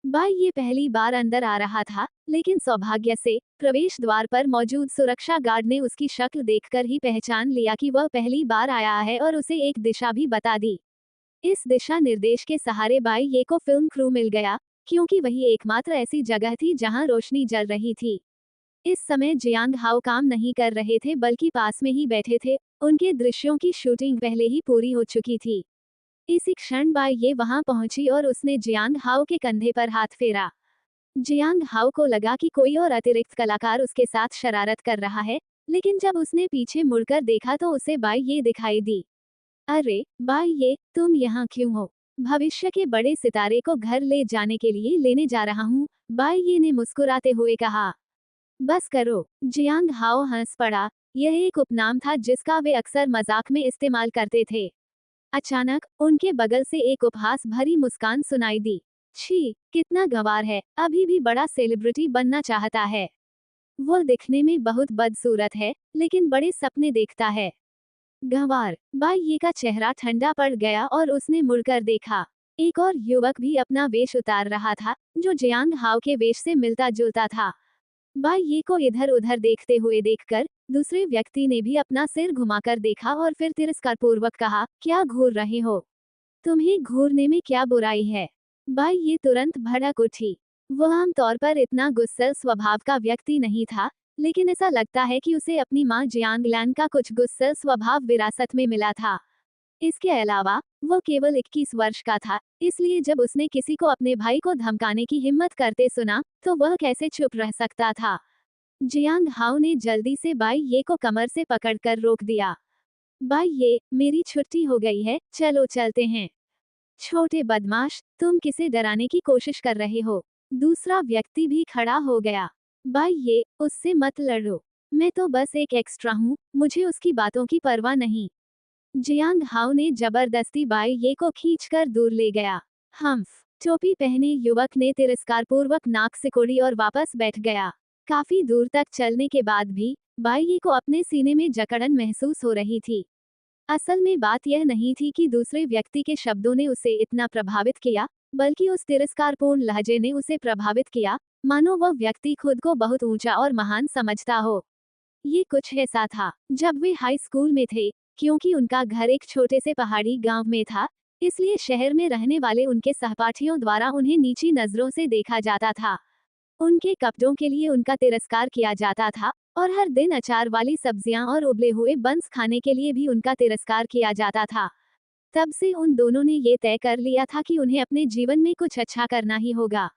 बाई ये पहली बार अंदर आ रहा था, लेकिन सौभाग्य से, प्रवेश द्वार पर मौजूद सुरक्षा गार्ड ने उसकी शक्ल देखकर ही पहचान लिया कि वह पहली बार आया है और उसे एक दिशा भी बता दी। इस दिशा निर्देश के सहारे बाई ये को फिल्म क्रू मिल गया, क्योंकि वही एकमात्र ऐसी जगह थी जहां रोशनी जल रही थी। इस समय जियांग हाओ काम नहीं कर रहे थे बल्कि पास में ही बैठे थे, उनके दृश्यों की शूटिंग पहले ही पूरी हो चुकी थी। इसी क्षण बाई ये वहां पहुंची और उसने जियांग हाओ के कंधे पर हाथ फेरा। जियांग हाओ को लगा कि कोई और अतिरिक्त कलाकार उसके साथ शरारत कर रहा है, लेकिन जब उसने पीछे मुड़कर देखा तो उसे बाई ये दिखाई दी। अरे बाई ये, तुम यहाँ क्यों हो? भविष्य के बड़े सितारे को घर ले जाने के लिए लेने जा रहा हूँ, बाई ये ने मुस्कुराते हुए कहा। बस करो, जियांग हाओ हंस पड़ा। यह एक उपनाम था जिसका वे अक्सर मजाक में इस्तेमाल करते थे। अचानक उनके बगल से एक उपहास भरी मुस्कान सुनाई दी। छी, कितना गंवार है, अभी भी बड़ा सेलिब्रिटी बनना चाहता है। वो दिखने में बहुत बदसूरत है, लेकिन बड़े सपने देखता है। गंवार, बाई का चेहरा ठंडा पड़ गया और उसने मुड़कर देखा। एक और युवक भी अपना वेश उतार रहा था, जो जियांग हाओ के वेश से मिलता जुलता था। बाई को इधर उधर देखते हुए देखकर दूसरे व्यक्ति ने भी अपना सिर घुमाकर देखा और फिर तिरस्कारपूर्वक कहा, क्या घूर रहे हो? तुम्हें घूरने में क्या बुराई है? बाई ये तुरंत भड़क उठी। वह आमतौर पर इतना गुस्सैल स्वभाव का व्यक्ति नहीं था, लेकिन ऐसा लगता है कि उसे अपनी मां जियांग लैन का कुछ गुस्सैल स्वभाव विरासत में मिला था। इसके अलावा वो केवल 21 वर्ष का था, इसलिए जब उसने किसी को अपने भाई को धमकाने की हिम्मत करते सुना, तो वह कैसे चुप रह सकता था। जियांग हाओ ने जल्दी से बाई को कमर से पकड़कर रोक दिया। बाई मेरी छुट्टी हो गई है, चलो चलते हैं। छोटे बदमाश, तुम किसे डराने की कोशिश कर रहे हो? दूसरा व्यक्ति भी खड़ा हो गया। बाई उससे मत लड़ो। मैं तो बस एक एक्स्ट्रा हूँ, मुझे उसकी बातों की परवाह नहीं। जियांग हाओ ने जबरदस्ती बाई को खींचकर दूर ले गया। हम्फ, टोपी पहने युवक ने तिरस्कारपूर्वक नाक सिकोड़ी और वापस बैठ गया। काफी दूर तक चलने के बाद भी बाई को अपने सीने में जकड़न महसूस हो रही थी। असल में बात यह नहीं थी कि दूसरे व्यक्ति के शब्दों ने उसे इतना प्रभावित किया, बल्कि उस तिरस्कारपूर्ण लहजे ने उसे प्रभावित किया, मानो वह व्यक्ति खुद को बहुत ऊंचा और महान समझता हो। ये कुछ ऐसा था जब वे हाई स्कूल में थे। क्योंकि उनका घर एक छोटे से पहाड़ी गांव में था, इसलिए शहर में रहने वाले उनके सहपाठियों द्वारा उन्हें नीची नजरों से देखा जाता था। उनके कपड़ों के लिए उनका तिरस्कार किया जाता था, और हर दिन अचार वाली सब्जियां और उबले हुए बंस खाने के लिए भी उनका तिरस्कार किया जाता था। तब से उन दोनों ने ये तय कर लिया था कि उन्हें अपने जीवन में कुछ अच्छा करना ही होगा।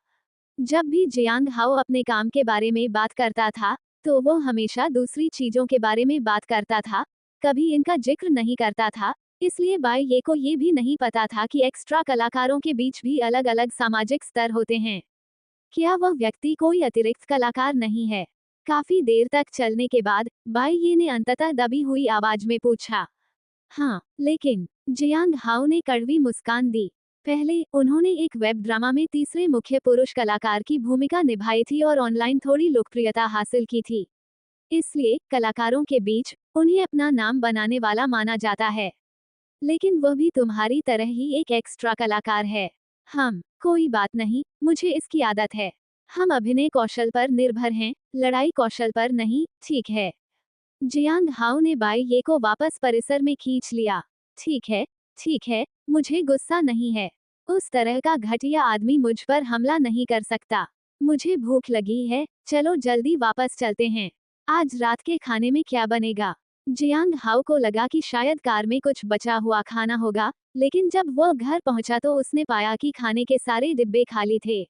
जब भी जियांग हाओ अपने काम के बारे में बात करता था, तो वो हमेशा दूसरी चीजों के बारे में बात करता था, कभी इनका जिक्र नहीं करता था। इसलिए बाई को ये भी नहीं पता था कि एक्स्ट्रा कलाकारों के बीच भी अलग अलग सामाजिक स्तर होते हैं। क्या वह व्यक्ति कोई अतिरिक्त कलाकार नहीं है? काफी देर तक चलने के बाद बाई ने अंततः दबी हुई आवाज में पूछा। हाँ, लेकिन जियांग हाओ ने कड़वी मुस्कान दी। पहले उन्होंने एक वेब ड्रामा में तीसरे मुख्य पुरुष कलाकार की भूमिका निभाई थी और ऑनलाइन थोड़ी लोकप्रियता हासिल की थी। इसलिए कलाकारों के बीच उन्हें अपना नाम बनाने वाला माना जाता है। लेकिन वह भी तुम्हारी तरह ही एक एक्स्ट्रा कलाकार है। कोई बात नहीं, मुझे इसकी आदत है। हम अभिनय कौशल पर निर्भर हैं, लड़ाई कौशल पर नहीं, ठीक है? जियांग हाओ ने बाई को वापस परिसर में खींच लिया। ठीक है, मुझे गुस्सा नहीं है। उस तरह का घटिया आदमी मुझ पर हमला नहीं कर सकता। मुझे भूख लगी है, चलो जल्दी वापस चलते हैं। आज रात के खाने में क्या बनेगा? जियांग हाओ को लगा कि शायद कार में कुछ बचा हुआ खाना होगा, लेकिन जब वह घर पहुंचा तो उसने पाया कि खाने के सारे डिब्बे खाली थे।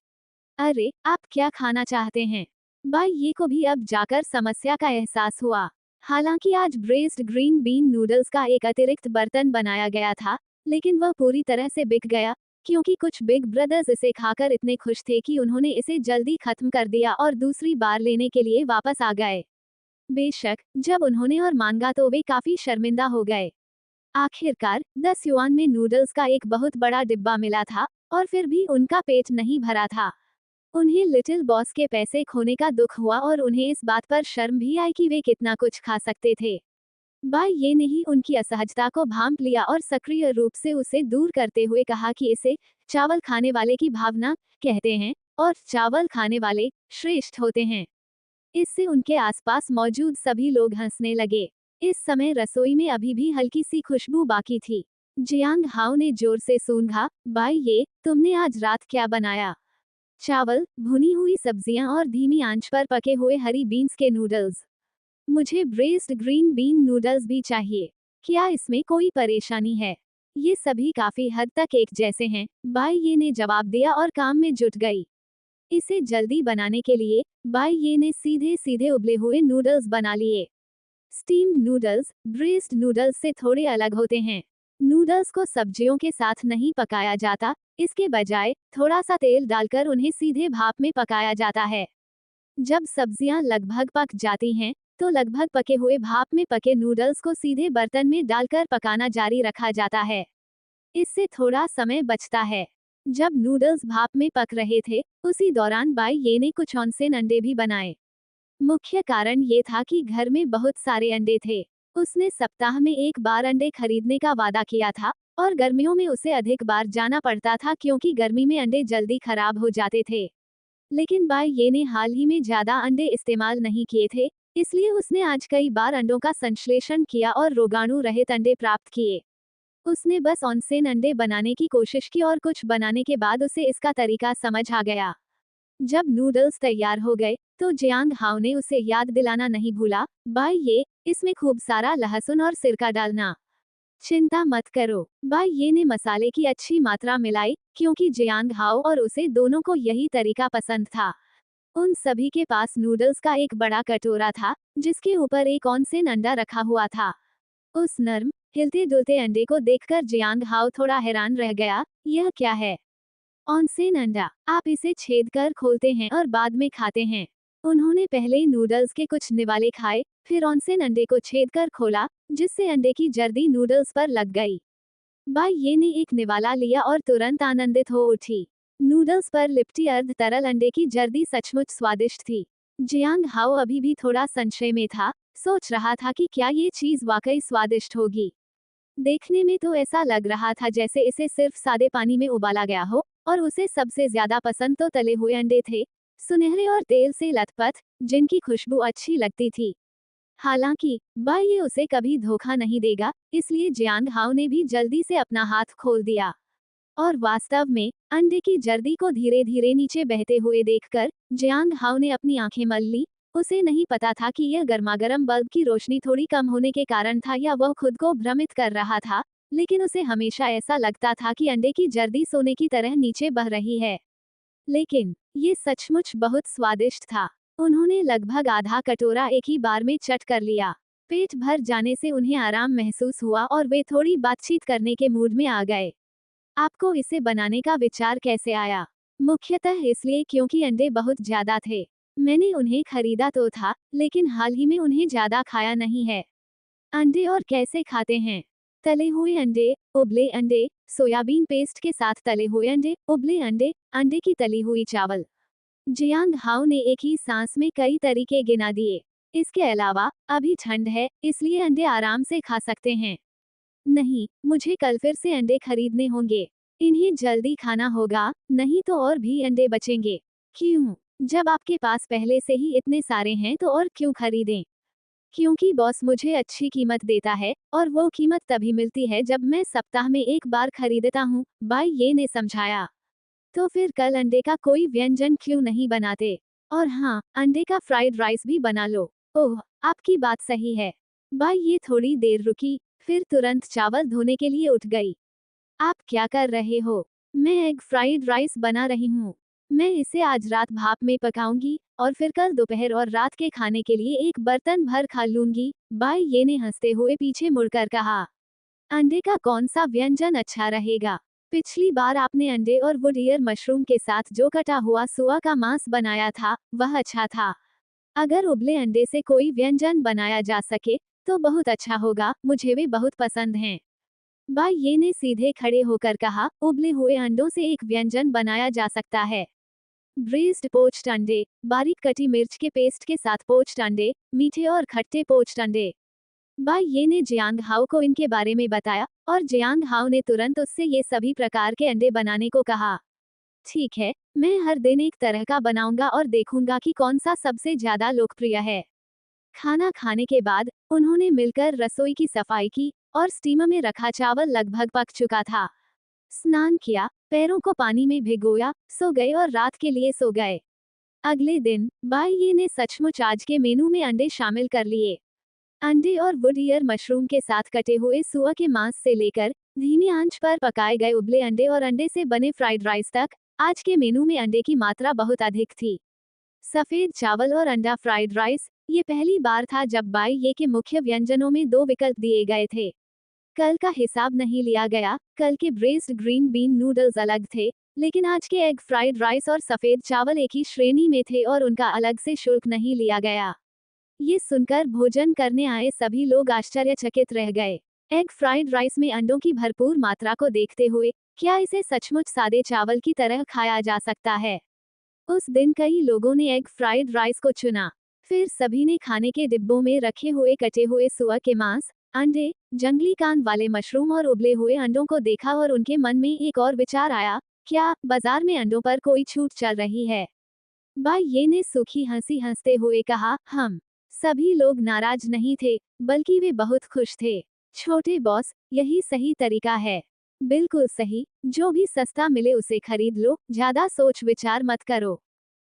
अरे, आप क्या खाना चाहते हैं? बाई को भी अब जाकर समस्या का एहसास हुआ। हालांकि आज ब्रेस्ड ग्रीन बीन नूडल्स का एक अतिरिक्त बर्तन बनाया गया था, लेकिन वह पूरी तरह से बिक गया, क्योंकि कुछ बिग ब्रदर्स इसे खाकर इतने खुश थे कि उन्होंने इसे जल्दी खत्म कर दिया और दूसरी बार लेने के लिए वापस आ गए। बेशक जब उन्होंने और मांगा तो वे काफी शर्मिंदा हो गए। आखिरकार 10 युआन में नूडल्स का एक बहुत बड़ा डिब्बा मिला था, और फिर भी उनका पेट नहीं भरा था। उन्हें लिटिल बॉस के पैसे खोने का दुख हुआ और उन्हें इस बात पर शर्म भी आई कि वे कितना कुछ खा सकते थे। बाई ने ही उनकी असहजता को भांप लिया और सक्रिय रूप से उसे दूर करते हुए कहा कि इसे चावल खाने वाले की भावना कहते हैं, और चावल खाने वाले श्रेष्ठ होते हैं। इससे उनके आसपास मौजूद सभी लोग हंसने लगे। इस समय रसोई में अभी भी हल्की सी खुशबू बाकी थी। जियांग हाओ ने जोर से सूंघा। बाई तुमने आज रात क्या बनाया? चावल, भुनी हुई सब्जियां और धीमी आंच पर पके हुए हरी बीन्स के नूडल्स। मुझे ब्रेस्ड ग्रीन बीन नूडल्स भी चाहिए। क्या इसमें कोई परेशानी है? ये सभी काफी हद तक एक जैसे हैं, बाई ये ने जवाब दिया और काम में जुट गई। इसे जल्दी बनाने के लिए बाई ये ने सीधे सीधे उबले हुए नूडल्स बना लिए। स्टीम्ड नूडल्स ब्रेस्ड नूडल्स से थोड़े अलग होते हैं। नूडल्स को सब्जियों के साथ नहीं पकाया जाता, इसके बजाय थोड़ा सा तेल डालकर उन्हें सीधे भाप में पकाया जाता है। जब सब्जियां लगभग पक जाती हैं, तो लगभग पके हुए भाप में पके नूडल्स को सीधे बर्तन में डालकर पकाना जारी रखा जाता है। इससे थोड़ा समय बचता है। जब नूडल्स भाप में पक रहे थे, उसी दौरान बाई ये ने कुछ ऑनसेन अंडे भी बनाए। मुख्य कारण ये था कि घर में बहुत सारे अंडे थे। उसने सप्ताह में एक बार अंडे खरीदने का वादा किया था, और गर्मियों में उसे अधिक बार जाना पड़ता था क्योंकि गर्मी में अंडे जल्दी खराब हो जाते थे। लेकिन बाई ये ने हाल ही में ज्यादा अंडे इस्तेमाल नहीं किए थे, इसलिए उसने आज कई बार अंडों का संश्लेषण किया और रोगाणु रहित अंडे प्राप्त किए। उसने बस ऑनसेन अंडे बनाने की कोशिश की और कुछ बनाने के बाद उसे इसका तरीका समझ आ गया। जब नूडल्स तैयार हो गए, तो जियांग हाओ ने उसे याद दिलाना नहीं भूला, बाई ये, इसमें खूब सारा लहसुन और सिरका डालना। चिंता मत करो, बाई ये ने मसाले की अच्छी मात्रा मिलाई, क्योंकि जियांग हाओ और उसे दोनों को यही तरीका पसंद था। उन सभी के पास नूडल्स का एक बड़ा कटोरा था, जिसके ऊपर एक ऑनसेन अंडा रखा हुआ था। उस नर्म, हिलते डुलते अंडे को देखकर जियांग हाओ थोड़ा हैरान रह गया, यह क्या है? ऑनसेन अंडा, आप इसे छेद कर खोलते हैं और बाद में खाते हैं। उन्होंने पहले नूडल्स के कुछ निवाले खाए, फिर ऑनसेन अंडे को छेद कर खोला, जिससे अंडे की जर्दी नूडल्स पर लग गई। बाई ये ने एक निवाला लिया और तुरंत आनंदित हो उठी। नूडल्स पर लिपटी अर्ध तरल अंडे की जर्दी सचमुच स्वादिष्ट थी। जियांग हाओ अभी भी थोड़ा संशय में था, सोच रहा था कि क्या ये चीज वाकई स्वादिष्ट होगी। देखने में तो ऐसा लग रहा था जैसे इसे सिर्फ सादे पानी में उबाला गया हो, और उसे सबसे ज्यादा पसंद तो तले हुए अंडे थे, सुनहरे और तेल से लथपथ, जिनकी खुशबू अच्छी लगती थी। हालांकि बाई ये उसे कभी धोखा नहीं देगा, इसलिए जियांग हाओ ने भी जल्दी से अपना हाथ खोल दिया। और वास्तव में अंडे की जर्दी को धीरे धीरे नीचे बहते हुए देखकर जियांग हाओ ने अपनी आंखें मल ली। उसे नहीं पता था कि यह गर्मागर्म बल्ब की रोशनी थोड़ी कम होने के कारण था या वह खुद को भ्रमित कर रहा था, लेकिन उसे हमेशा ऐसा लगता था कि अंडे की जर्दी सोने की तरह नीचे बह रही है। लेकिन ये सचमुच बहुत स्वादिष्ट था। उन्होंने लगभग आधा कटोरा एक ही बार में चट कर लिया। पेट भर जाने से उन्हें आराम महसूस हुआ और वे थोड़ी बातचीत करने के मूड में आ गए। आपको इसे बनाने का विचार कैसे आया? मुख्यतः इसलिए क्योंकि अंडे बहुत ज्यादा थे। मैंने उन्हें खरीदा तो था, लेकिन हाल ही में उन्हें ज्यादा खाया नहीं है। अंडे और कैसे खाते हैं? तले हुए अंडे, उबले अंडे, सोयाबीन पेस्ट के साथ तले हुए अंडे, उबले अंडे, अंडे की तली हुई चावल। जियांग हाओ ने एक ही सांस में कई तरीके गिना दिए। इसके अलावा अभी ठंड है, इसलिए अंडे आराम से खा सकते हैं। नहीं, मुझे कल फिर से अंडे खरीदने होंगे। इन्हें जल्दी खाना होगा, नहीं तो और भी अंडे बचेंगे। क्यों? जब आपके पास पहले से ही इतने सारे हैं तो और क्यों खरीदें? क्योंकि बॉस मुझे अच्छी कीमत देता है, और वो कीमत तभी मिलती है जब मैं सप्ताह में एक बार खरीदता हूँ, बाई ये ने समझाया। तो फिर कल अंडे का कोई व्यंजन क्यों नहीं बनाते? और हाँ, अंडे का फ्राइड राइस भी बना लो। ओह, आपकी बात सही है। बाई ये थोड़ी देर रुकी, फिर तुरंत चावल धोने के लिए उठ गई। आप क्या कर रहे हो? मैं एग फ्राइड राइस बना रही हूँ। मैं इसे आज रात भाप में पकाऊंगी, और फिर कल दोपहर और रात के खाने के लिए एक बर्तन भर खा लूंगी, बाई ये ने हंसते हुए पीछे मुड़कर कहा। अंडे का कौन सा व्यंजन अच्छा रहेगा? पिछली बार आपने अंडे और वुड ईयर मशरूम के साथ जो कटा हुआ सुआ का मांस बनाया था, वह अच्छा था। अगर उबले अंडे से कोई व्यंजन बनाया जा सके, तो बहुत अच्छा होगा, मुझे वे बहुत पसंद हैं। बाई ये ने सीधे खड़े होकर कहा, उबले हुए अंडों से एक व्यंजन बनाया जा सकता है। ब्रेस्ड पोच्ड अंडे, बारीक कटी मिर्च के पेस्ट के साथ पोच्ड अंडे, मीठे और खट्टे पोच्ड अंडे। बाई ये ने जियांग हाओ को इनके बारे में बताया, और जियांग हाओ ने तुरंत उससे ये सभी प्रकार के अंडे बनाने को कहा। ठीक है, मैं हर दिन एक तरह का बनाऊंगा और देखूंगा कि कौन सा सबसे ज्यादा लोकप्रिय है। खाना खाने के बाद उन्होंने मिलकर रसोई की सफाई की, और स्टीमर में रखा चावल लगभग पक चुका था। स्नान किया, पैरों को पानी में भिगोया, सो गए और रात के लिए सो गए। अगले दिन बाई ये ने सचमुच आज के मेनू में अंडे शामिल कर लिए। अंडे और वुड ईयर मशरूम के साथ कटे हुए सुअर के मांस से लेकर धीमी आंच पर पकाए गए उबले अंडे और अंडे से बने फ्राइड राइस तक, आज के मेनू में अंडे की मात्रा बहुत अधिक थी। सफेद चावल और अंडा फ्राइड राइस, ये पहली बार था जब बाई ये के मुख्य व्यंजनों में दो विकल्प दिए गए थे। कल का हिसाब नहीं लिया गया, कल के ब्रेस्ड ग्रीन बीन नूडल्स अलग थे, लेकिन आज के एग फ्राइड राइस और सफेद चावल एक ही श्रेणी में थे और उनका अलग से शुल्क नहीं लिया गया। ये सुनकर भोजन करने आए सभी लोग आश्चर्यचकित रह गए। एग फ्राइड राइस में अंडों की भरपूर मात्रा को देखते हुए, क्या इसे सचमुच सादे चावल की तरह खाया जा सकता है? उस दिन कई लोगों ने एग फ्राइड राइस को चुना। फिर सभी ने खाने के डिब्बों में रखे हुए कटे हुए सुअर के मांस, अंडे, जंगली कांद वाले मशरूम और उबले हुए अंडों को देखा और उनके मन में एक और विचार आया, क्या बाजार में अंडों पर कोई छूट चल रही है? भाई ये ने सूखी हंसी हंसते हुए कहा, हम सभी लोग नाराज नहीं थे, बल्कि वे बहुत खुश थे। छोटे बॉस, यही सही तरीका है। बिल्कुल सही, जो भी सस्ता मिले उसे खरीद लो, ज्यादा सोच विचार मत करो।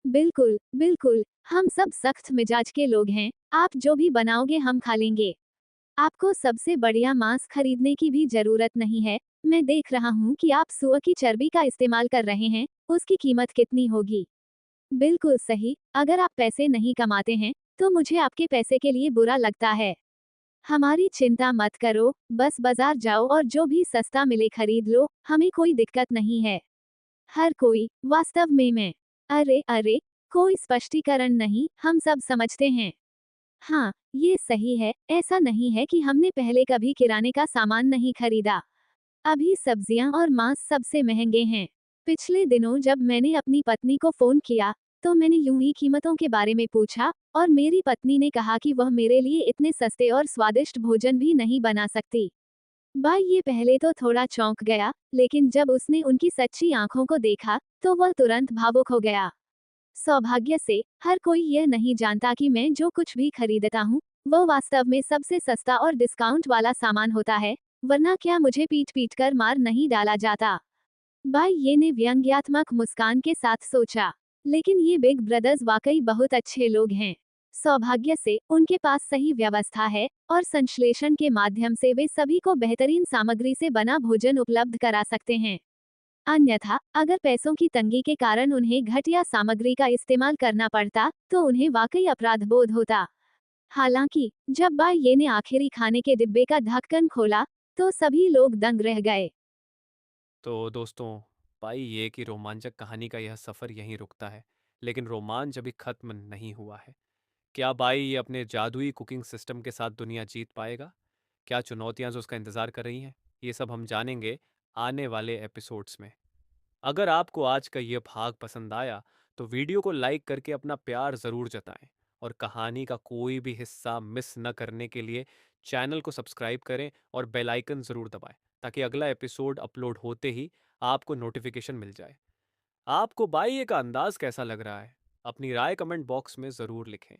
बिल्कुल, बिल्कुल, हम सब सख्त मिजाज के लोग हैं, आप जो भी बनाओगे हम खा लेंगे। आपको सबसे बढ़िया मांस खरीदने की भी जरूरत नहीं है, मैं देख रहा हूँ कि आप सुअर की चर्बी का इस्तेमाल कर रहे हैं, उसकी कीमत कितनी होगी? बिल्कुल सही, अगर आप पैसे नहीं कमाते हैं, तो मुझे आपके पैसे के लिए बुरा लगता है। हमारी चिंता मत करो, बस बाजार जाओ और जो भी सस्ता मिले खरीद लो, हमें कोई दिक्कत नहीं है। हर कोई, वास्तव में मैं। अरे अरे, कोई स्पष्टीकरण नहीं, हम सब समझते हैं। हाँ, ये सही है, ऐसा नहीं है कि हमने पहले कभी किराने का सामान नहीं खरीदा। अभी सब्जियां और मांस सबसे महंगे हैं। पिछले दिनों जब मैंने अपनी पत्नी को फोन किया, तो मैंने यूं ही कीमतों के बारे में पूछा, और मेरी पत्नी ने कहा कि वह मेरे लिए इतने सस्ते और स्वादिष्ट भोजन भी नहीं बना सकती। भाई ये पहले तो थोड़ा चौंक गया, लेकिन जब उसने उनकी सच्ची आंखों को देखा, तो वह तुरंत भावुक हो गया। सौभाग्य से, हर कोई यह नहीं जानता कि मैं जो कुछ भी खरीदता हूँ, वो वास्तव में सबसे सस्ता और डिस्काउंट वाला सामान होता है, वरना क्या मुझे पीट पीट कर मार नहीं डाला जाता। भाई ये ने व्यंग्यात्मक मुस्कान के साथ सोचा। लेकिन ये बिग ब्रदर्स वाकई बहुत अच्छे लोग हैं। सौभाग्य से उनके पास सही व्यवस्था है, और संश्लेषण के माध्यम से वे सभी को बेहतरीन सामग्री से बना भोजन उपलब्ध करा सकते हैं। अन्यथा, अगर पैसों की तंगी के कारण उन्हें घटिया सामग्री का इस्तेमाल करना पड़ता, तो उन्हें वाकई अपराध बोध होता। हालांकि, जब बाई ये ने आखिरी खाने के डिब्बे का ढक्कन खोला, तो सभी लोग दंग रह गए। तो दोस्तों, पाई ये कि रोमांचक कहानी का यह सफ़र यहीं रुकता है, लेकिन रोमांच अभी खत्म नहीं हुआ है। क्या बाई ये अपने जादुई कुकिंग सिस्टम के साथ दुनिया जीत पाएगा? क्या चुनौतियां जो उसका इंतज़ार कर रही हैं? ये सब हम जानेंगे आने वाले एपिसोड्स में। अगर आपको आज का ये भाग पसंद आया, तो वीडियो को लाइक करके अपना प्यार ज़रूर जताएं, और कहानी का कोई भी हिस्सा मिस न करने के लिए चैनल को सब्सक्राइब करें और बेल आइकन ज़रूर दबाएं, ताकि अगला एपिसोड अपलोड होते ही आपको नोटिफिकेशन मिल जाए। आपको बाई का अंदाज कैसा लग रहा है? अपनी राय कमेंट बॉक्स में ज़रूर लिखें।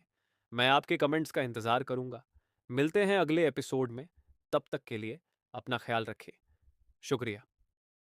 मैं आपके कमेंट्स का इंतज़ार करूंगा। मिलते हैं अगले एपिसोड में। तब तक के लिए अपना ख्याल रखें। शुक्रिया।